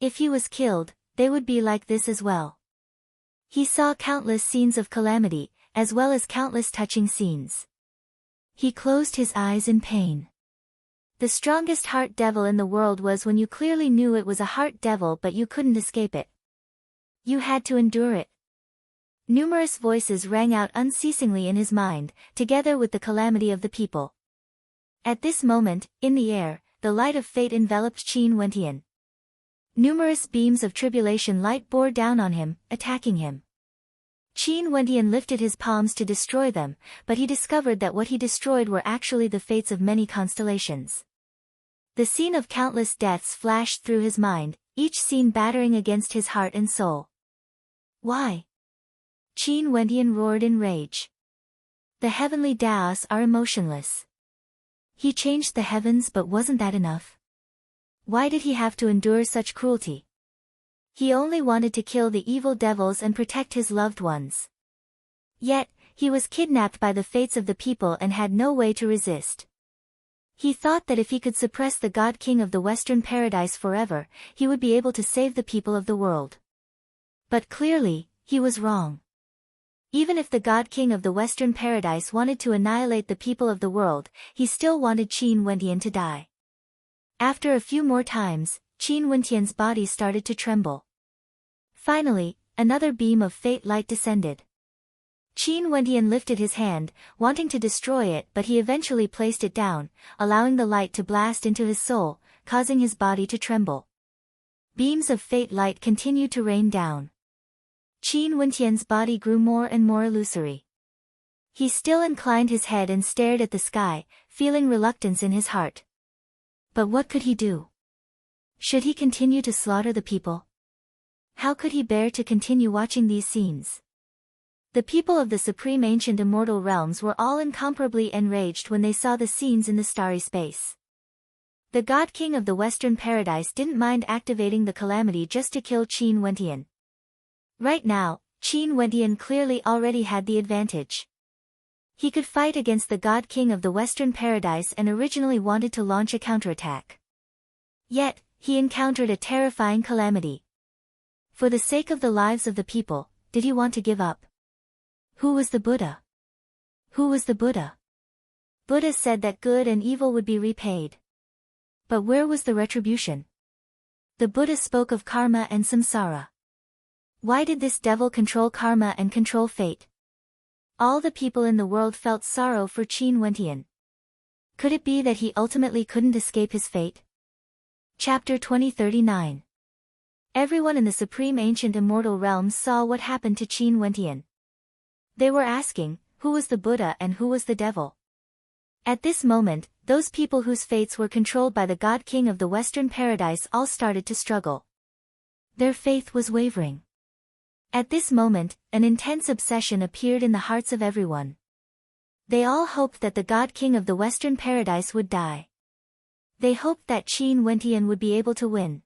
If he was killed, they would be like this as well. He saw countless scenes of calamity, as well as countless touching scenes. He closed his eyes in pain. The strongest heart devil in the world was when you clearly knew it was a heart devil but you couldn't escape it. You had to endure it. Numerous voices rang out unceasingly in his mind, together with the calamity of the people. At this moment, in the air, the light of fate enveloped Qin Wentian. Numerous beams of tribulation light bore down on him, attacking him. Qin Wentian lifted his palms to destroy them, but he discovered that what he destroyed were actually the fates of many constellations. The scene of countless deaths flashed through his mind, each scene battering against his heart and soul. Why? Qin Wentian roared in rage. The heavenly Daos are emotionless. He changed the heavens, but wasn't that enough? Why did he have to endure such cruelty? He only wanted to kill the evil devils and protect his loved ones. Yet, he was kidnapped by the fates of the people and had no way to resist. He thought that if he could suppress the God King of the Western Paradise forever, he would be able to save the people of the world. But clearly, he was wrong. Even if the God King of the Western Paradise wanted to annihilate the people of the world, he still wanted Qin Wentian to die. After a few more times, Qin Wentian's body started to tremble. Finally, another beam of fate light descended. Qin Wentian lifted his hand, wanting to destroy it, but he eventually placed it down, allowing the light to blast into his soul, causing his body to tremble. Beams of fate light continued to rain down. Qin Wentian's body grew more and more illusory. He still inclined his head and stared at the sky, feeling reluctance in his heart. But what could he do? Should he continue to slaughter the people? How could he bear to continue watching these scenes? The people of the supreme ancient immortal realms were all incomparably enraged when they saw the scenes in the starry space. The God King of the Western Paradise didn't mind activating the calamity just to kill Qin Wentian. Right now, Qin Wentian clearly already had the advantage. He could fight against the God King of the Western Paradise and originally wanted to launch a counterattack. Yet, he encountered a terrifying calamity. For the sake of the lives of the people, did he want to give up? Who was the Buddha? Who was the Buddha? Buddha said that good and evil would be repaid. But where was the retribution? The Buddha spoke of karma and samsara. Why did this devil control karma and control fate? All the people in the world felt sorrow for Qin Wentian. Could it be that he ultimately couldn't escape his fate? Chapter 2039. Everyone in the supreme ancient immortal realms saw what happened to Qin Wentian. They were asking, who was the Buddha and who was the devil? At this moment, those people whose fates were controlled by the God King of the Western Paradise all started to struggle. Their faith was wavering. At this moment, an intense obsession appeared in the hearts of everyone. They all hoped that the God King of the Western Paradise would die. They hoped that Qin Wentian would be able to win.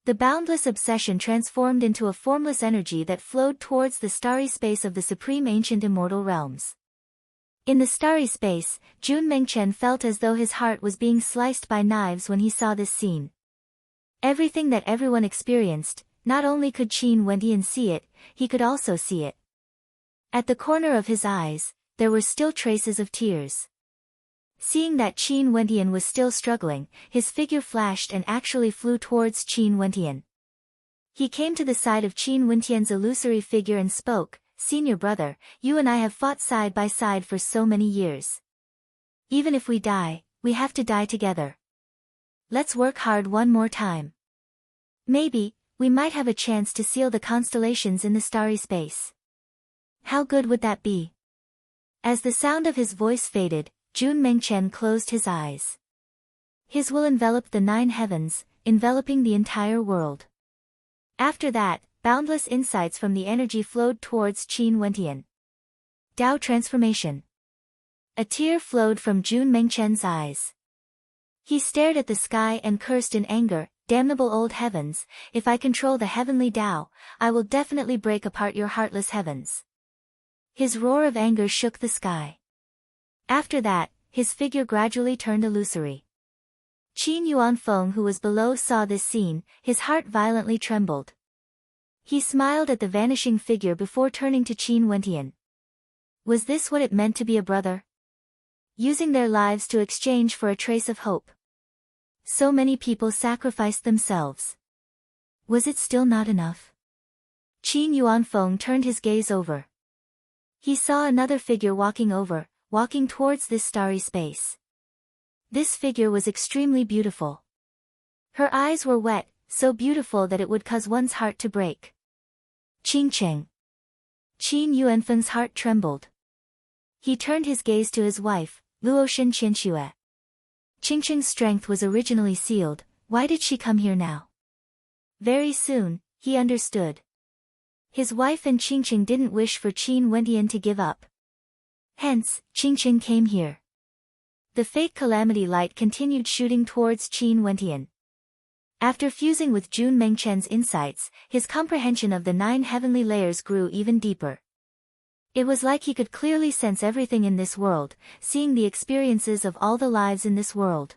The boundless obsession transformed into a formless energy that flowed towards the starry space of the supreme ancient immortal realms. In the starry space, Jun Mengchen felt as though his heart was being sliced by knives when he saw this scene. Everything that everyone experienced, not only could Qin Wentian see it, he could also see it. At the corner of his eyes, there were still traces of tears. Seeing that Qin Wentian was still struggling, his figure flashed and actually flew towards Qin Wentian. He came to the side of Qin Wentian's illusory figure and spoke, "Senior brother, you and I have fought side by side for so many years. Even if we die, we have to die together. Let's work hard one more time. Maybe, we might have a chance to seal the constellations in the starry space. How good would that be?" As the sound of his voice faded, Jun Mengchen closed his eyes. His will enveloped the 9 heavens, enveloping the entire world. After that, boundless insights from the energy flowed towards Qin Wentian. Tao transformation. A tear flowed from Jun Mengchen's eyes. He stared at the sky and cursed in anger, "Damnable old heavens, if I control the heavenly Tao, I will definitely break apart your heartless heavens." His roar of anger shook the sky. After that, his figure gradually turned illusory. Qin Yuanfeng, who was below, saw this scene, his heart violently trembled. He smiled at the vanishing figure before turning to Qin Wentian. Was this what it meant to be a brother? Using their lives to exchange for a trace of hope. So many people sacrificed themselves. Was it still not enough? Qin Yuanfeng turned his gaze over. He saw another figure walking towards this starry space. This figure was extremely beautiful. Her eyes were wet, so beautiful that it would cause one's heart to break. Qingqing. Qin Yuanfeng's heart trembled. He turned his gaze to his wife, Luoshan Qianxue. Qingqing's strength was originally sealed, why did she come here now? Very soon, he understood. His wife and Qingqing didn't wish for Qin Wentian to give up. Hence, Qingqing came here. The fake calamity light continued shooting towards Qin Wentian. After fusing with Jun Mengchen's insights, his comprehension of the 9 heavenly layers grew even deeper. It was like he could clearly sense everything in this world, seeing the experiences of all the lives in this world.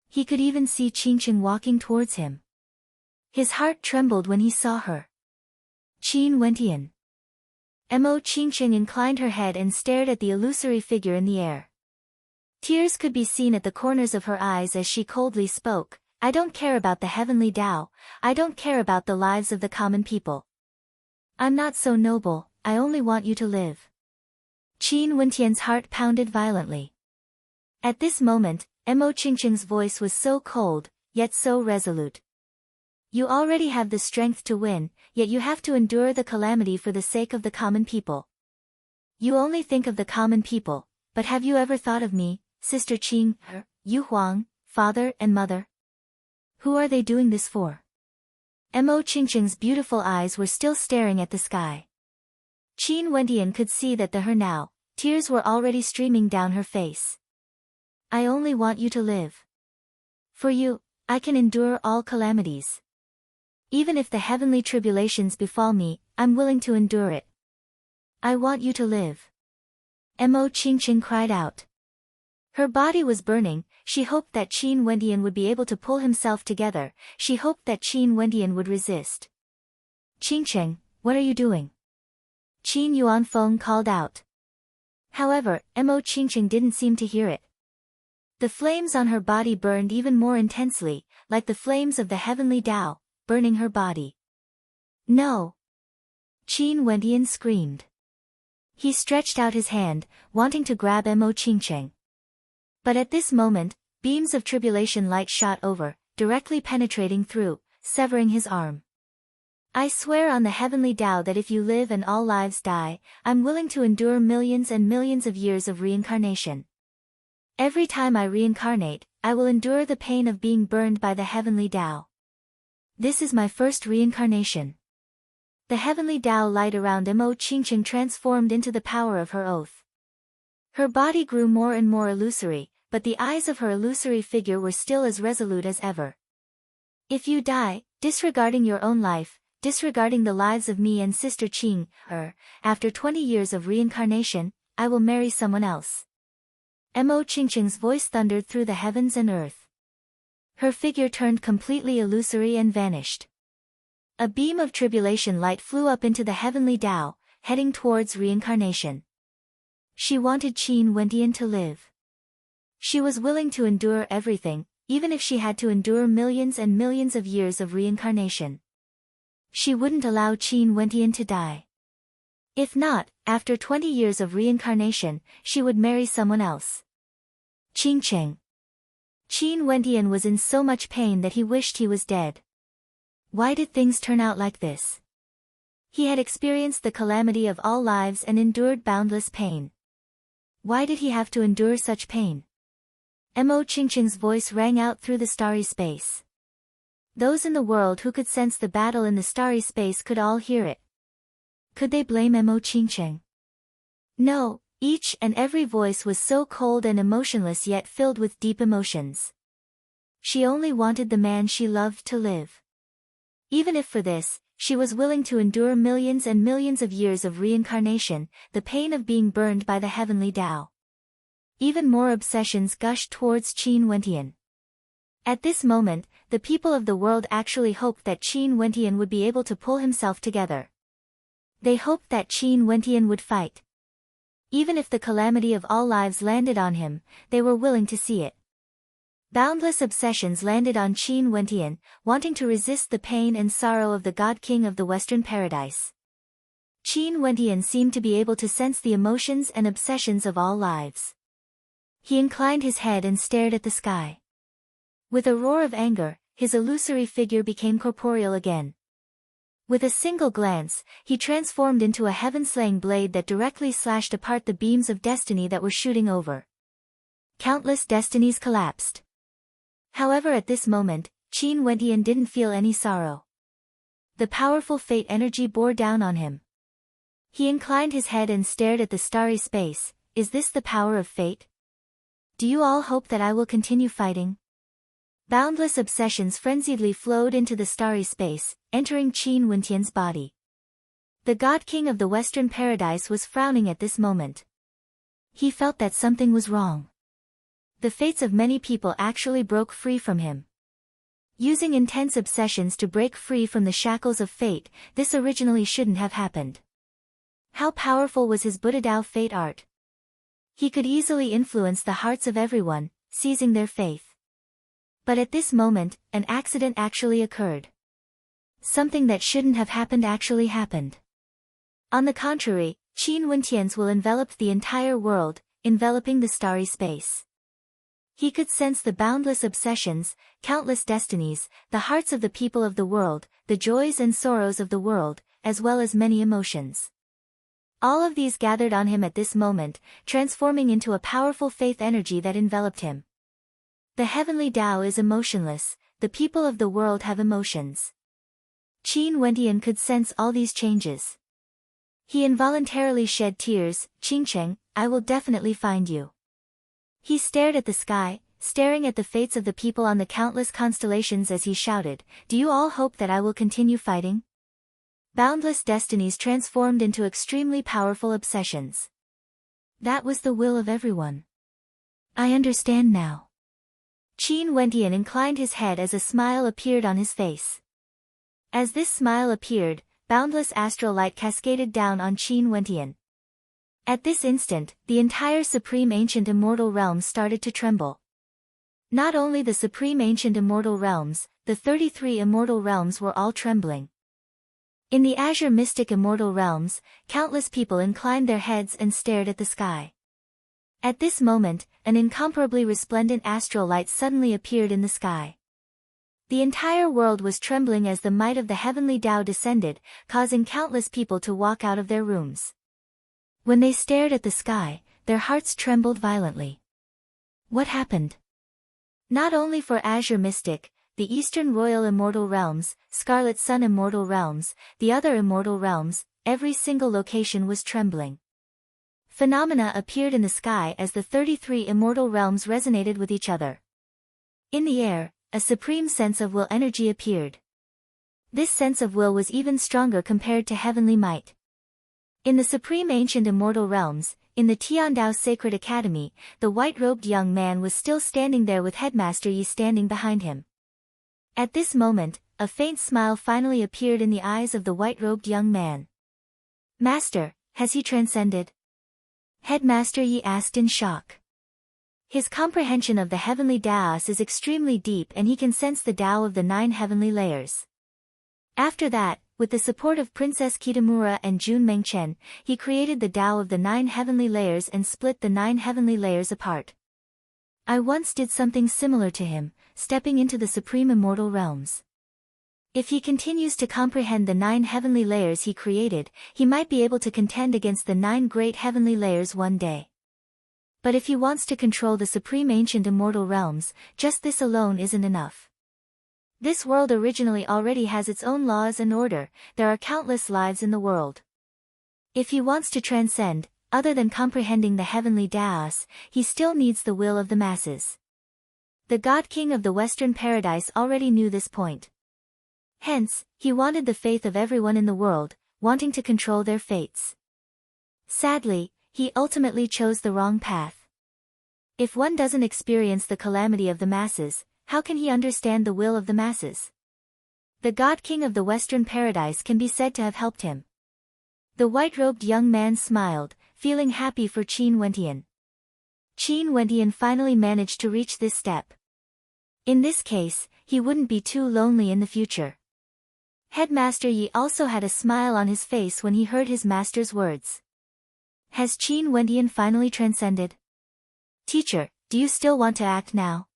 He could even see Qingqing walking towards him. His heart trembled when he saw her. Qin Wentian. Mo Qingqing inclined her head and stared at the illusory figure in the air. Tears could be seen at the corners of her eyes as she coldly spoke, I don't care about the heavenly Tao, I don't care about the lives of the common people. I'm not so noble, I only want you to live. Qin Wentian's heart pounded violently. At this moment, Mo Qingqing's voice was so cold, yet so resolute. You already have the strength to win, yet you have to endure the calamity for the sake of the common people. You only think of the common people, but have you ever thought of me, Sister Qing, Yu Huang, father and mother? Who are they doing this for? Mo Qingqing's beautiful eyes were still staring at the sky. Qin Wentian could see that her now, tears were already streaming down her face. I only want you to live. For you, I can endure all calamities. Even if the heavenly tribulations befall me, I'm willing to endure it. I want you to live. Mo Qingqing cried out. Her body was burning, she hoped that Qin Wentian would be able to pull himself together, she hoped that Qin Wentian would resist. Qingqing, what are you doing? Qin Yuanfeng called out. However, Mo Qingqing didn't seem to hear it. The flames on her body burned even more intensely, like the flames of the heavenly Tao, burning her body. No! Qin Wentian screamed. He stretched out his hand, wanting to grab Mo Qingqing. But at this moment, beams of tribulation light shot over, directly penetrating through, severing his arm. I swear on the heavenly Tao that if you live and all lives die, I'm willing to endure millions and millions of years of reincarnation. Every time I reincarnate, I will endure the pain of being burned by the heavenly Tao. This is my first reincarnation. The heavenly Tao light around Mo Qingqing transformed into the power of her oath. Her body grew more and more illusory, but the eyes of her illusory figure were still as resolute as ever. If you die, disregarding your own life, disregarding the lives of me and Sister Qing, after 20 years of reincarnation, I will marry someone else. Mo Qingqing's voice thundered through the heavens and earth. Her figure turned completely illusory and vanished. A beam of tribulation light flew up into the heavenly Tao, heading towards reincarnation. She wanted Qin Wentian to live. She was willing to endure everything, even if she had to endure millions and millions of years of reincarnation. She wouldn't allow Qin Wentian to die. If not, after 20 years of reincarnation, she would marry someone else. Qingqing. Qin Wentian was in so much pain that he wished he was dead. Why did things turn out like this? He had experienced the calamity of all lives and endured boundless pain. Why did he have to endure such pain? Mo Qingqing's voice rang out through the starry space. Those in the world who could sense the battle in the starry space could all hear it. Could they blame Mo Qingqing? No, each and every voice was so cold and emotionless yet filled with deep emotions. She only wanted the man she loved to live. Even if for this, she was willing to endure millions and millions of years of reincarnation, the pain of being burned by the heavenly Tao. Even more obsessions gushed towards Qin Wentian. At this moment, the people of the world actually hoped that Qin Wentian would be able to pull himself together. They hoped that Qin Wentian would fight. Even if the calamity of all lives landed on him, they were willing to see it. Boundless obsessions landed on Qin Wentian, wanting to resist the pain and sorrow of the God King of the Western Paradise. Qin Wentian seemed to be able to sense the emotions and obsessions of all lives. He inclined his head and stared at the sky. With a roar of anger, his illusory figure became corporeal again. With a single glance, he transformed into a heaven-slaying blade that directly slashed apart the beams of destiny that were shooting over. Countless destinies collapsed. However, at this moment, Qin Wentian didn't feel any sorrow. The powerful fate energy bore down on him. He inclined his head and stared at the starry space. Is this the power of fate? Do you all hope that I will continue fighting? Boundless obsessions frenziedly flowed into the starry space, entering Qin Wentian's body. The God King of the Western Paradise was frowning at this moment. He felt that something was wrong. The fates of many people actually broke free from him. Using intense obsessions to break free from the shackles of fate, this originally shouldn't have happened. How powerful was his Buddha Dao fate art? He could easily influence the hearts of everyone, seizing their faith. But at this moment, an accident actually occurred. Something that shouldn't have happened actually happened. On the contrary, Qin Wentian's will enveloped the entire world, enveloping the starry space. He could sense the boundless obsessions, countless destinies, the hearts of the people of the world, the joys and sorrows of the world, as well as many emotions. All of these gathered on him at this moment, transforming into a powerful faith energy that enveloped him. The heavenly Tao is emotionless, the people of the world have emotions. Qin Wentian could sense all these changes. He involuntarily shed tears. Qingcheng, I will definitely find you. He stared at the sky, staring at the fates of the people on the countless constellations as he shouted, do you all hope that I will continue fighting? Boundless destinies transformed into extremely powerful obsessions. That was the will of everyone. I understand now. Qin Wentian inclined his head as a smile appeared on his face. As this smile appeared, boundless astral light cascaded down on Qin Wentian. At this instant, the entire Supreme Ancient Immortal Realms started to tremble. Not only the Supreme Ancient Immortal Realms, the 33 Immortal Realms were all trembling. In the Azure Mystic Immortal Realms, countless people inclined their heads and stared at the sky. At this moment, an incomparably resplendent astral light suddenly appeared in the sky. The entire world was trembling as the might of the heavenly Tao descended, causing countless people to walk out of their rooms. When they stared at the sky, their hearts trembled violently. What happened? Not only for Azure Mystic, the Eastern Royal Immortal Realms, Scarlet Sun Immortal Realms, the other Immortal Realms, every single location was trembling. Phenomena appeared in the sky as the 33 immortal realms resonated with each other. In the air, a supreme sense of will energy appeared. This sense of will was even stronger compared to heavenly might. In the Supreme Ancient Immortal Realms, in the Tiandao Sacred Academy, the white-robed young man was still standing there with Headmaster Yi standing behind him. At this moment, a faint smile finally appeared in the eyes of the white-robed young man. Master, has he transcended? Headmaster Yi asked in shock. His comprehension of the heavenly Taos is extremely deep and he can sense the Tao of the 9 heavenly layers. After that, with the support of Princess Kitamura and Jun Mengchen, he created the Tao of the 9 heavenly layers and split the 9 heavenly layers apart. I once did something similar to him, stepping into the Supreme Immortal Realms. If he continues to comprehend the 9 heavenly layers he created, he might be able to contend against the 9 great heavenly layers one day. But if he wants to control the Supreme Ancient Immortal Realms, just this alone isn't enough. This world originally already has its own laws and order, there are countless lives in the world. If he wants to transcend, other than comprehending the heavenly Taos, he still needs the will of the masses. The God King of the Western Paradise already knew this point. Hence, he wanted the faith of everyone in the world, wanting to control their fates. Sadly, he ultimately chose the wrong path. If one doesn't experience the calamity of the masses, how can he understand the will of the masses? The God King of the Western Paradise can be said to have helped him. The white-robed young man smiled, feeling happy for Qin Wentian. Qin Wentian finally managed to reach this step. In this case, he wouldn't be too lonely in the future. Headmaster Yi also had a smile on his face when he heard his master's words. Has Qin Wendian finally transcended? Teacher, do you still want to act now?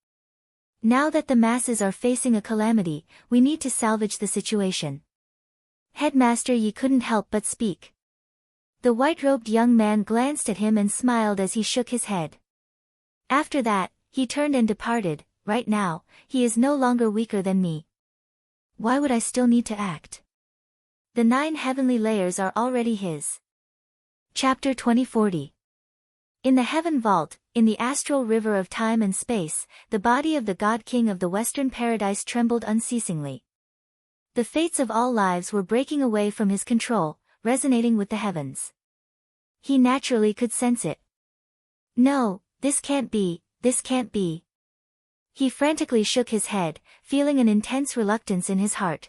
Now that the masses are facing a calamity, we need to salvage the situation. Headmaster Yi couldn't help but speak. The white-robed young man glanced at him and smiled as he shook his head. After that, he turned and departed. Right now, he is no longer weaker than me. Why would I still need to act? The 9 heavenly layers are already his. Chapter 2040. In the heaven vault, in the astral river of time and space, the body of the God King of the Western Paradise trembled unceasingly. The fates of all lives were breaking away from his control, resonating with the heavens. He naturally could sense it. No, this can't be, this can't be. He frantically shook his head, feeling an intense reluctance in his heart.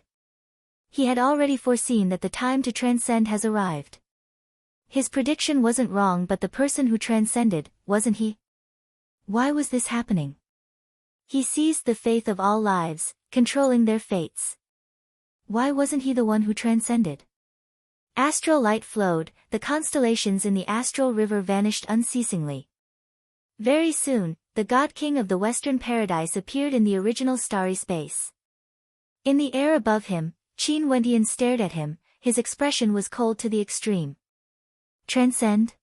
He had already foreseen that the time to transcend has arrived. His prediction wasn't wrong, but the person who transcended, wasn't he? Why was this happening? He seized the faith of all lives, controlling their fates. Why wasn't he the one who transcended? Astral light flowed, the constellations in the astral river vanished unceasingly. Very soon, the God King of the Western Paradise appeared in the original starry space. In the air above him, Qin Wendian stared at him, his expression was cold to the extreme. Transcend?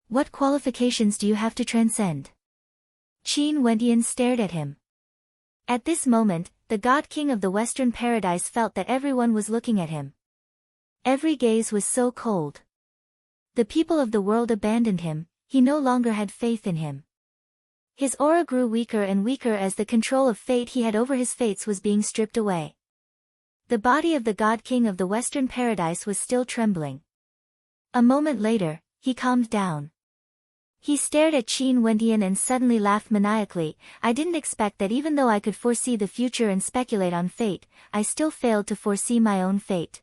What qualifications do you have to transcend? Qin Wendian stared at him. At this moment, the God King of the Western Paradise felt that everyone was looking at him. Every gaze was so cold. The people of the world abandoned him, he no longer had faith in him. His aura grew weaker and weaker as the control of fate he had over his fates was being stripped away. The body of the God King of the Western Paradise was still trembling. A moment later, he calmed down. He stared at Qin Wendian and suddenly laughed maniacally. I didn't expect that even though I could foresee the future and speculate on fate, I still failed to foresee my own fate.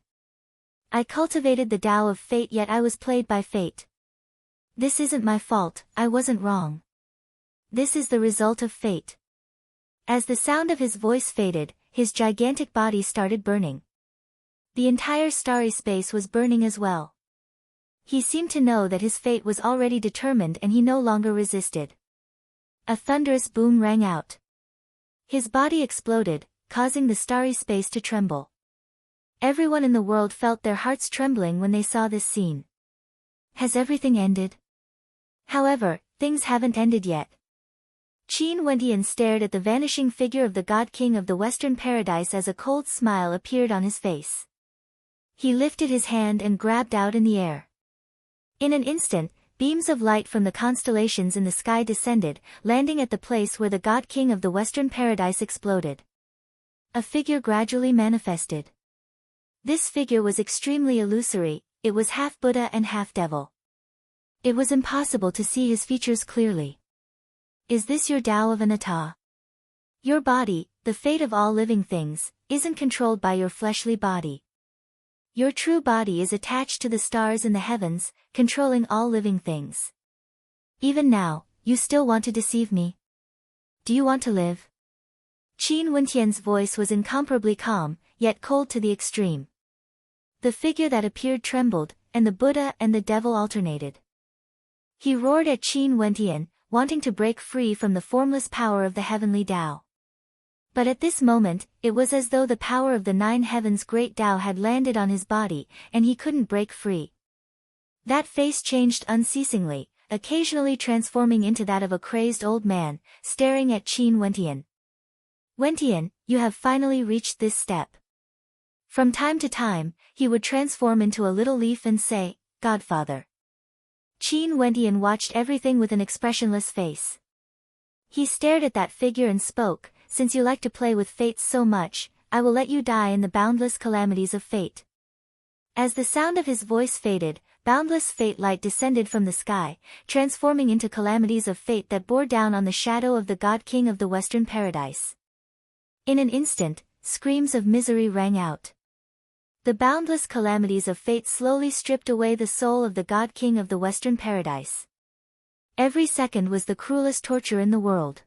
I cultivated the Tao of fate, yet I was played by fate. This isn't my fault, I wasn't wrong. This is the result of fate. As the sound of his voice faded, his gigantic body started burning. The entire starry space was burning as well. He seemed to know that his fate was already determined and he no longer resisted. A thunderous boom rang out. His body exploded, causing the starry space to tremble. Everyone in the world felt their hearts trembling when they saw this scene. Has everything ended? However, things haven't ended yet. Qin Wendian stared at the vanishing figure of the God King of the Western Paradise as a cold smile appeared on his face. He lifted his hand and grabbed out in the air. In an instant, beams of light from the constellations in the sky descended, landing at the place where the God King of the Western Paradise exploded. A figure gradually manifested. This figure was extremely illusory, it was half Buddha and half devil. It was impossible to see his features clearly. Is this your Tao of Anatta? Your body, the fate of all living things, isn't controlled by your fleshly body. Your true body is attached to the stars in the heavens, controlling all living things. Even now, you still want to deceive me? Do you want to live? Qin Wendian's voice was incomparably calm, yet cold to the extreme. The figure that appeared trembled, and the Buddha and the devil alternated. He roared at Qin Wendian, wanting to break free from the formless power of the heavenly Tao. But at this moment, it was as though the power of the 9 heavens' great Tao had landed on his body, and he couldn't break free. That face changed unceasingly, occasionally transforming into that of a crazed old man, staring at Qin Wendian. Wendian, you have finally reached this step. From time to time, he would transform into a little leaf and say, Godfather. Qin Wendian watched everything with an expressionless face. He stared at that figure and spoke, since you like to play with fate so much, I will let you die in the boundless calamities of fate. As the sound of his voice faded, boundless fate light descended from the sky, transforming into calamities of fate that bore down on the shadow of the God King of the Western Paradise. In an instant, screams of misery rang out. The boundless calamities of fate slowly stripped away the soul of the God King of the Western Paradise. Every second was the cruelest torture in the world.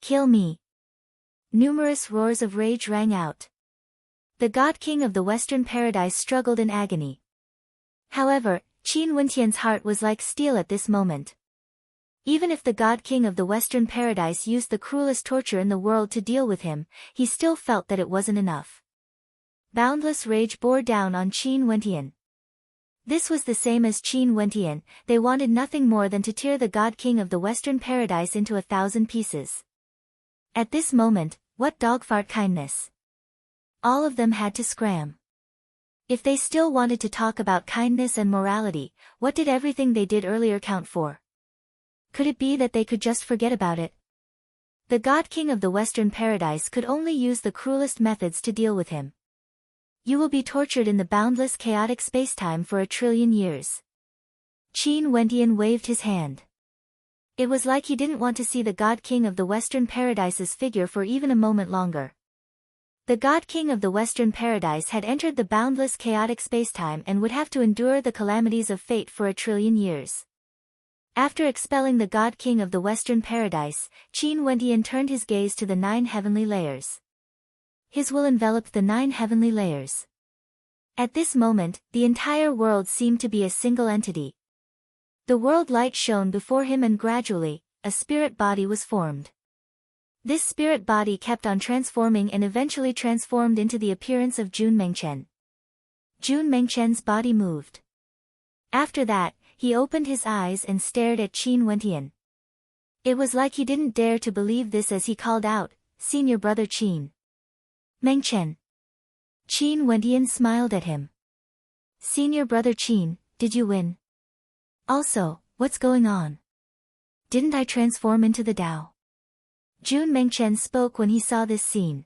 Kill me. numerous roars of rage rang out. The God King of the Western Paradise struggled in agony. However, Qin Wentian's heart was like steel at this moment. Even if the God King of the Western Paradise used the cruelest torture in the world to deal with him, he still felt that it wasn't enough. Boundless rage bore down on Qin Wentian. This was the same as Qin Wentian, they wanted nothing more than to tear the God King of the Western Paradise into 1,000 pieces. At this moment, what dogfart kindness! All of them had to scram. If they still wanted to talk about kindness and morality, what did everything they did earlier count for? Could it be that they could just forget about it? The God King of the Western Paradise could only use the cruelest methods to deal with him. You will be tortured in the boundless chaotic spacetime for 1,000,000,000,000 years. Qin Wentian waved his hand. It was like he didn't want to see the God King of the Western Paradise's figure for even a moment longer. The God King of the Western Paradise had entered the boundless chaotic spacetime and would have to endure the calamities of fate for 1,000,000,000,000 years. After expelling the God King of the Western Paradise, Qin Wentian turned his gaze to the 9 heavenly layers. His will enveloped the 9 heavenly layers. At this moment, the entire world seemed to be a single entity. The world light shone before him and gradually, a spirit body was formed. This spirit body kept on transforming and eventually transformed into the appearance of Jun Mengchen. Jun Mengchen's body moved. After that, he opened his eyes and stared at Qin Wentian. It was like he didn't dare to believe this as he called out, "Senior brother Qin." "Mengchen." Qin Wentian smiled at him. "Senior brother Qin, did you win? Also, what's going on? Didn't I transform into the Tao?" Jun Mengchen spoke when he saw this scene.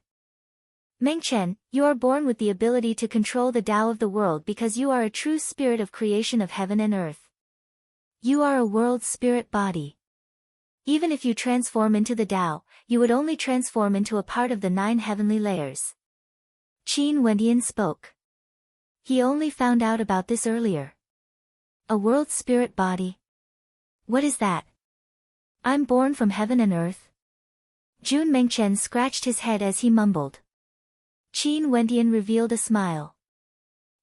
"Mengchen, you are born with the ability to control the Tao of the world because you are a true spirit of creation of heaven and earth. You are a world spirit body. Even if you transform into the Tao, you would only transform into a part of the 9 heavenly layers." Qin Wentian spoke. He only found out about this earlier. A world spirit body? What is that? I'm born from heaven and earth? Jun Mengchen scratched his head as he mumbled. Qin Wentian revealed a smile.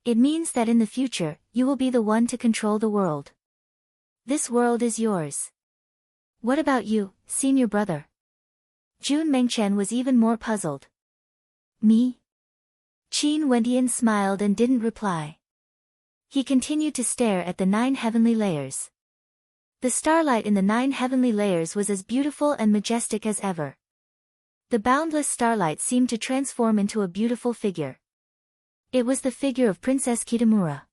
"It means that in the future, you will be the one to control the world. This world is yours. What about you, senior brother?" Jun Mengchen was even more puzzled. "Me?" Qin Wentian smiled and didn't reply. He continued to stare at the 9 heavenly layers. The starlight in the 9 heavenly layers was as beautiful and majestic as ever. The boundless starlight seemed to transform into a beautiful figure. It was the figure of Princess Kitamura.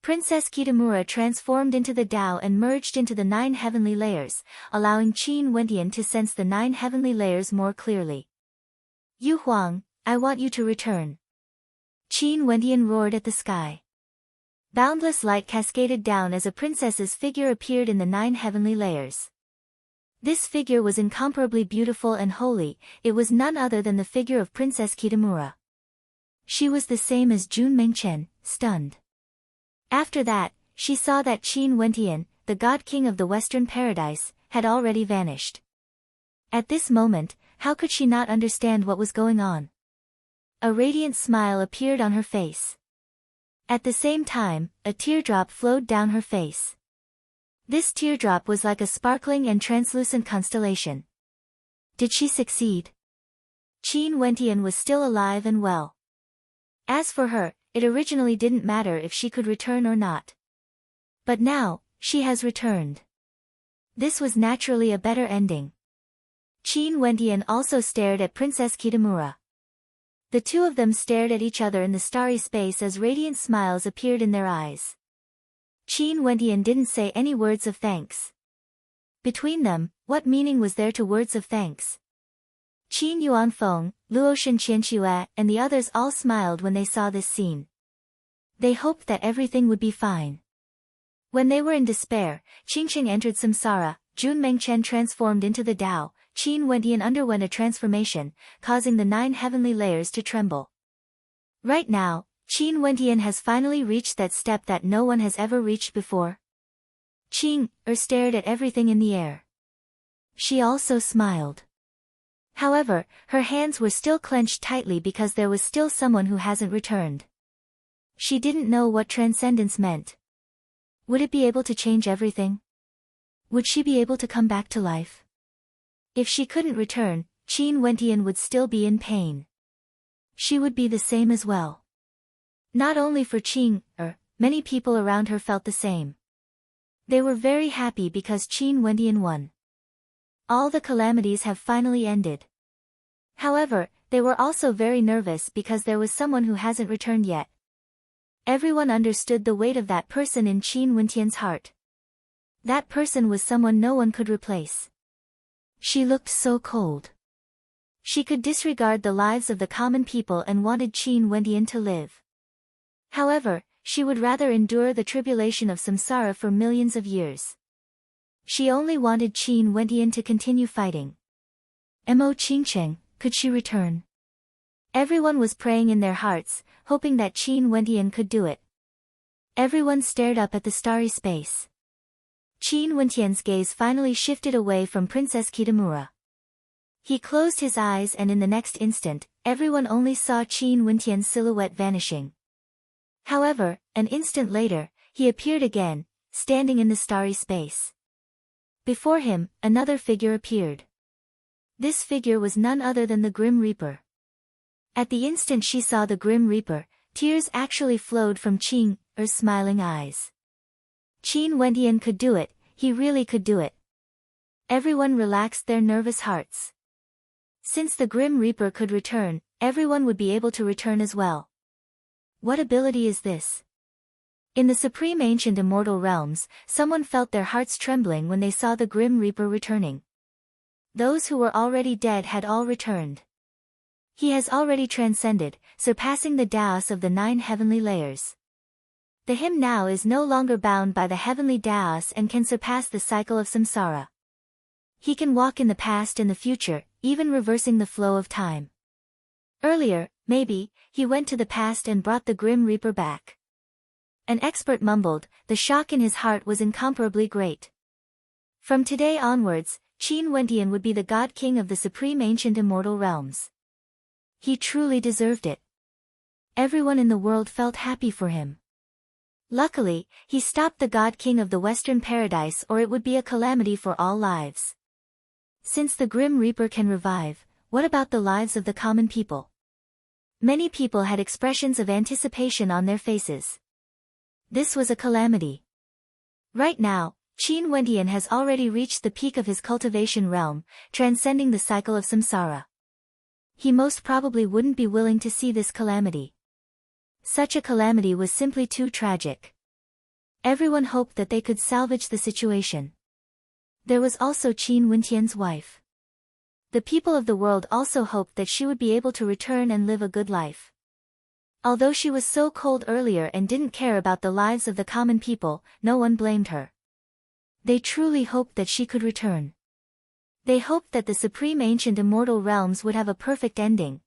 Princess Kitamura transformed into the Tao and merged into the 9 heavenly layers, allowing Qin Wentian to sense the 9 heavenly layers more clearly. "Yu Huang, I want you to return." Qin Wentian roared at the sky. Boundless light cascaded down as a princess's figure appeared in the 9 heavenly layers. This figure was incomparably beautiful and holy, it was none other than the figure of Princess Kitamura. She was the same as Jun Mengchen, stunned. After that, she saw that Qin Wentian, the God King of the Western Paradise, had already vanished. At this moment, how could she not understand what was going on? A radiant smile appeared on her face. At the same time, a teardrop flowed down her face. This teardrop was like a sparkling and translucent constellation. Did she succeed? Qin Wentian was still alive and well. As for her, it originally didn't matter if she could return or not. But now, she has returned. This was naturally a better ending. Qin Wentian also stared at Princess Kitamura. The two of them stared at each other in the starry space as radiant smiles appeared in their eyes. Qin Wentian didn't say any words of thanks. Between them, what meaning was there to words of thanks? Qin Yuanfeng, Luoshan Qianque, and the others all smiled when they saw this scene. They hoped that everything would be fine. When they were in despair, Qingqing entered samsara, Jun Mengchen transformed into the Tao, Qin Wentian underwent a transformation, causing the 9 heavenly layers to tremble. Right now, Qin Wentian has finally reached that step that no one has ever reached before. Qing stared at everything in the air. She also smiled. However, her hands were still clenched tightly because there was still someone who hasn't returned. She didn't know what transcendence meant. Would it be able to change everything? Would she be able to come back to life? If she couldn't return, Qin Wentian would still be in pain. She would be the same as well. Not only for Qing, many people around her felt the same. They were very happy because Qin Wentian won. All the calamities have finally ended. However, they were also very nervous because there was someone who hasn't returned yet. Everyone understood the weight of that person in Qin Wentian's heart. That person was someone no one could replace. She looked so cold. She could disregard the lives of the common people and wanted Qin Wentian to live. However, she would rather endure the tribulation of samsara for millions of years. She only wanted Qin Wentian to continue fighting. Mo Qingcheng, could she return? Everyone was praying in their hearts, hoping that Qin Wentian could do it. Everyone stared up at the starry space. Qin Wentian's gaze finally shifted away from Princess Kitamura. He closed his eyes and in the next instant, everyone only saw Qin Wentian's silhouette vanishing. However, an instant later, he appeared again, standing in the starry space. Before him, another figure appeared. This figure was none other than the Grim Reaper. At the instant she saw the Grim Reaper, tears actually flowed from Qing's smiling eyes. Qin Wentian could do it, he really could do it. Everyone relaxed their nervous hearts. Since the Grim Reaper could return, everyone would be able to return as well. What ability is this? In the supreme ancient immortal realms, someone felt their hearts trembling when they saw the Grim Reaper returning. Those who were already dead had all returned. He has already transcended, surpassing the Taos of the 9 heavenly layers. The him now is no longer bound by the heavenly Taos and can surpass the cycle of samsara. He can walk in the past and the future, even reversing the flow of time. Earlier, maybe, he went to the past and brought the Grim Reaper back. An expert mumbled, the shock in his heart was incomparably great. From today onwards, Qin Wentian would be the God King of the supreme ancient immortal realms. He truly deserved it. Everyone in the world felt happy for him. Luckily, he stopped the God King of the Western Paradise or it would be a calamity for all lives. Since the Grim Reaper can revive, what about the lives of the common people? Many people had expressions of anticipation on their faces. This was a calamity. Right now, Qin Wentian has already reached the peak of his cultivation realm, transcending the cycle of samsara. He most probably wouldn't be willing to see this calamity. Such a calamity was simply too tragic. Everyone hoped that they could salvage the situation. There was also Qin Wentian's wife. The people of the world also hoped that she would be able to return and live a good life. Although she was so cold earlier and didn't care about the lives of the common people, no one blamed her. They truly hoped that she could return. They hoped that the supreme ancient immortal realms would have a perfect ending.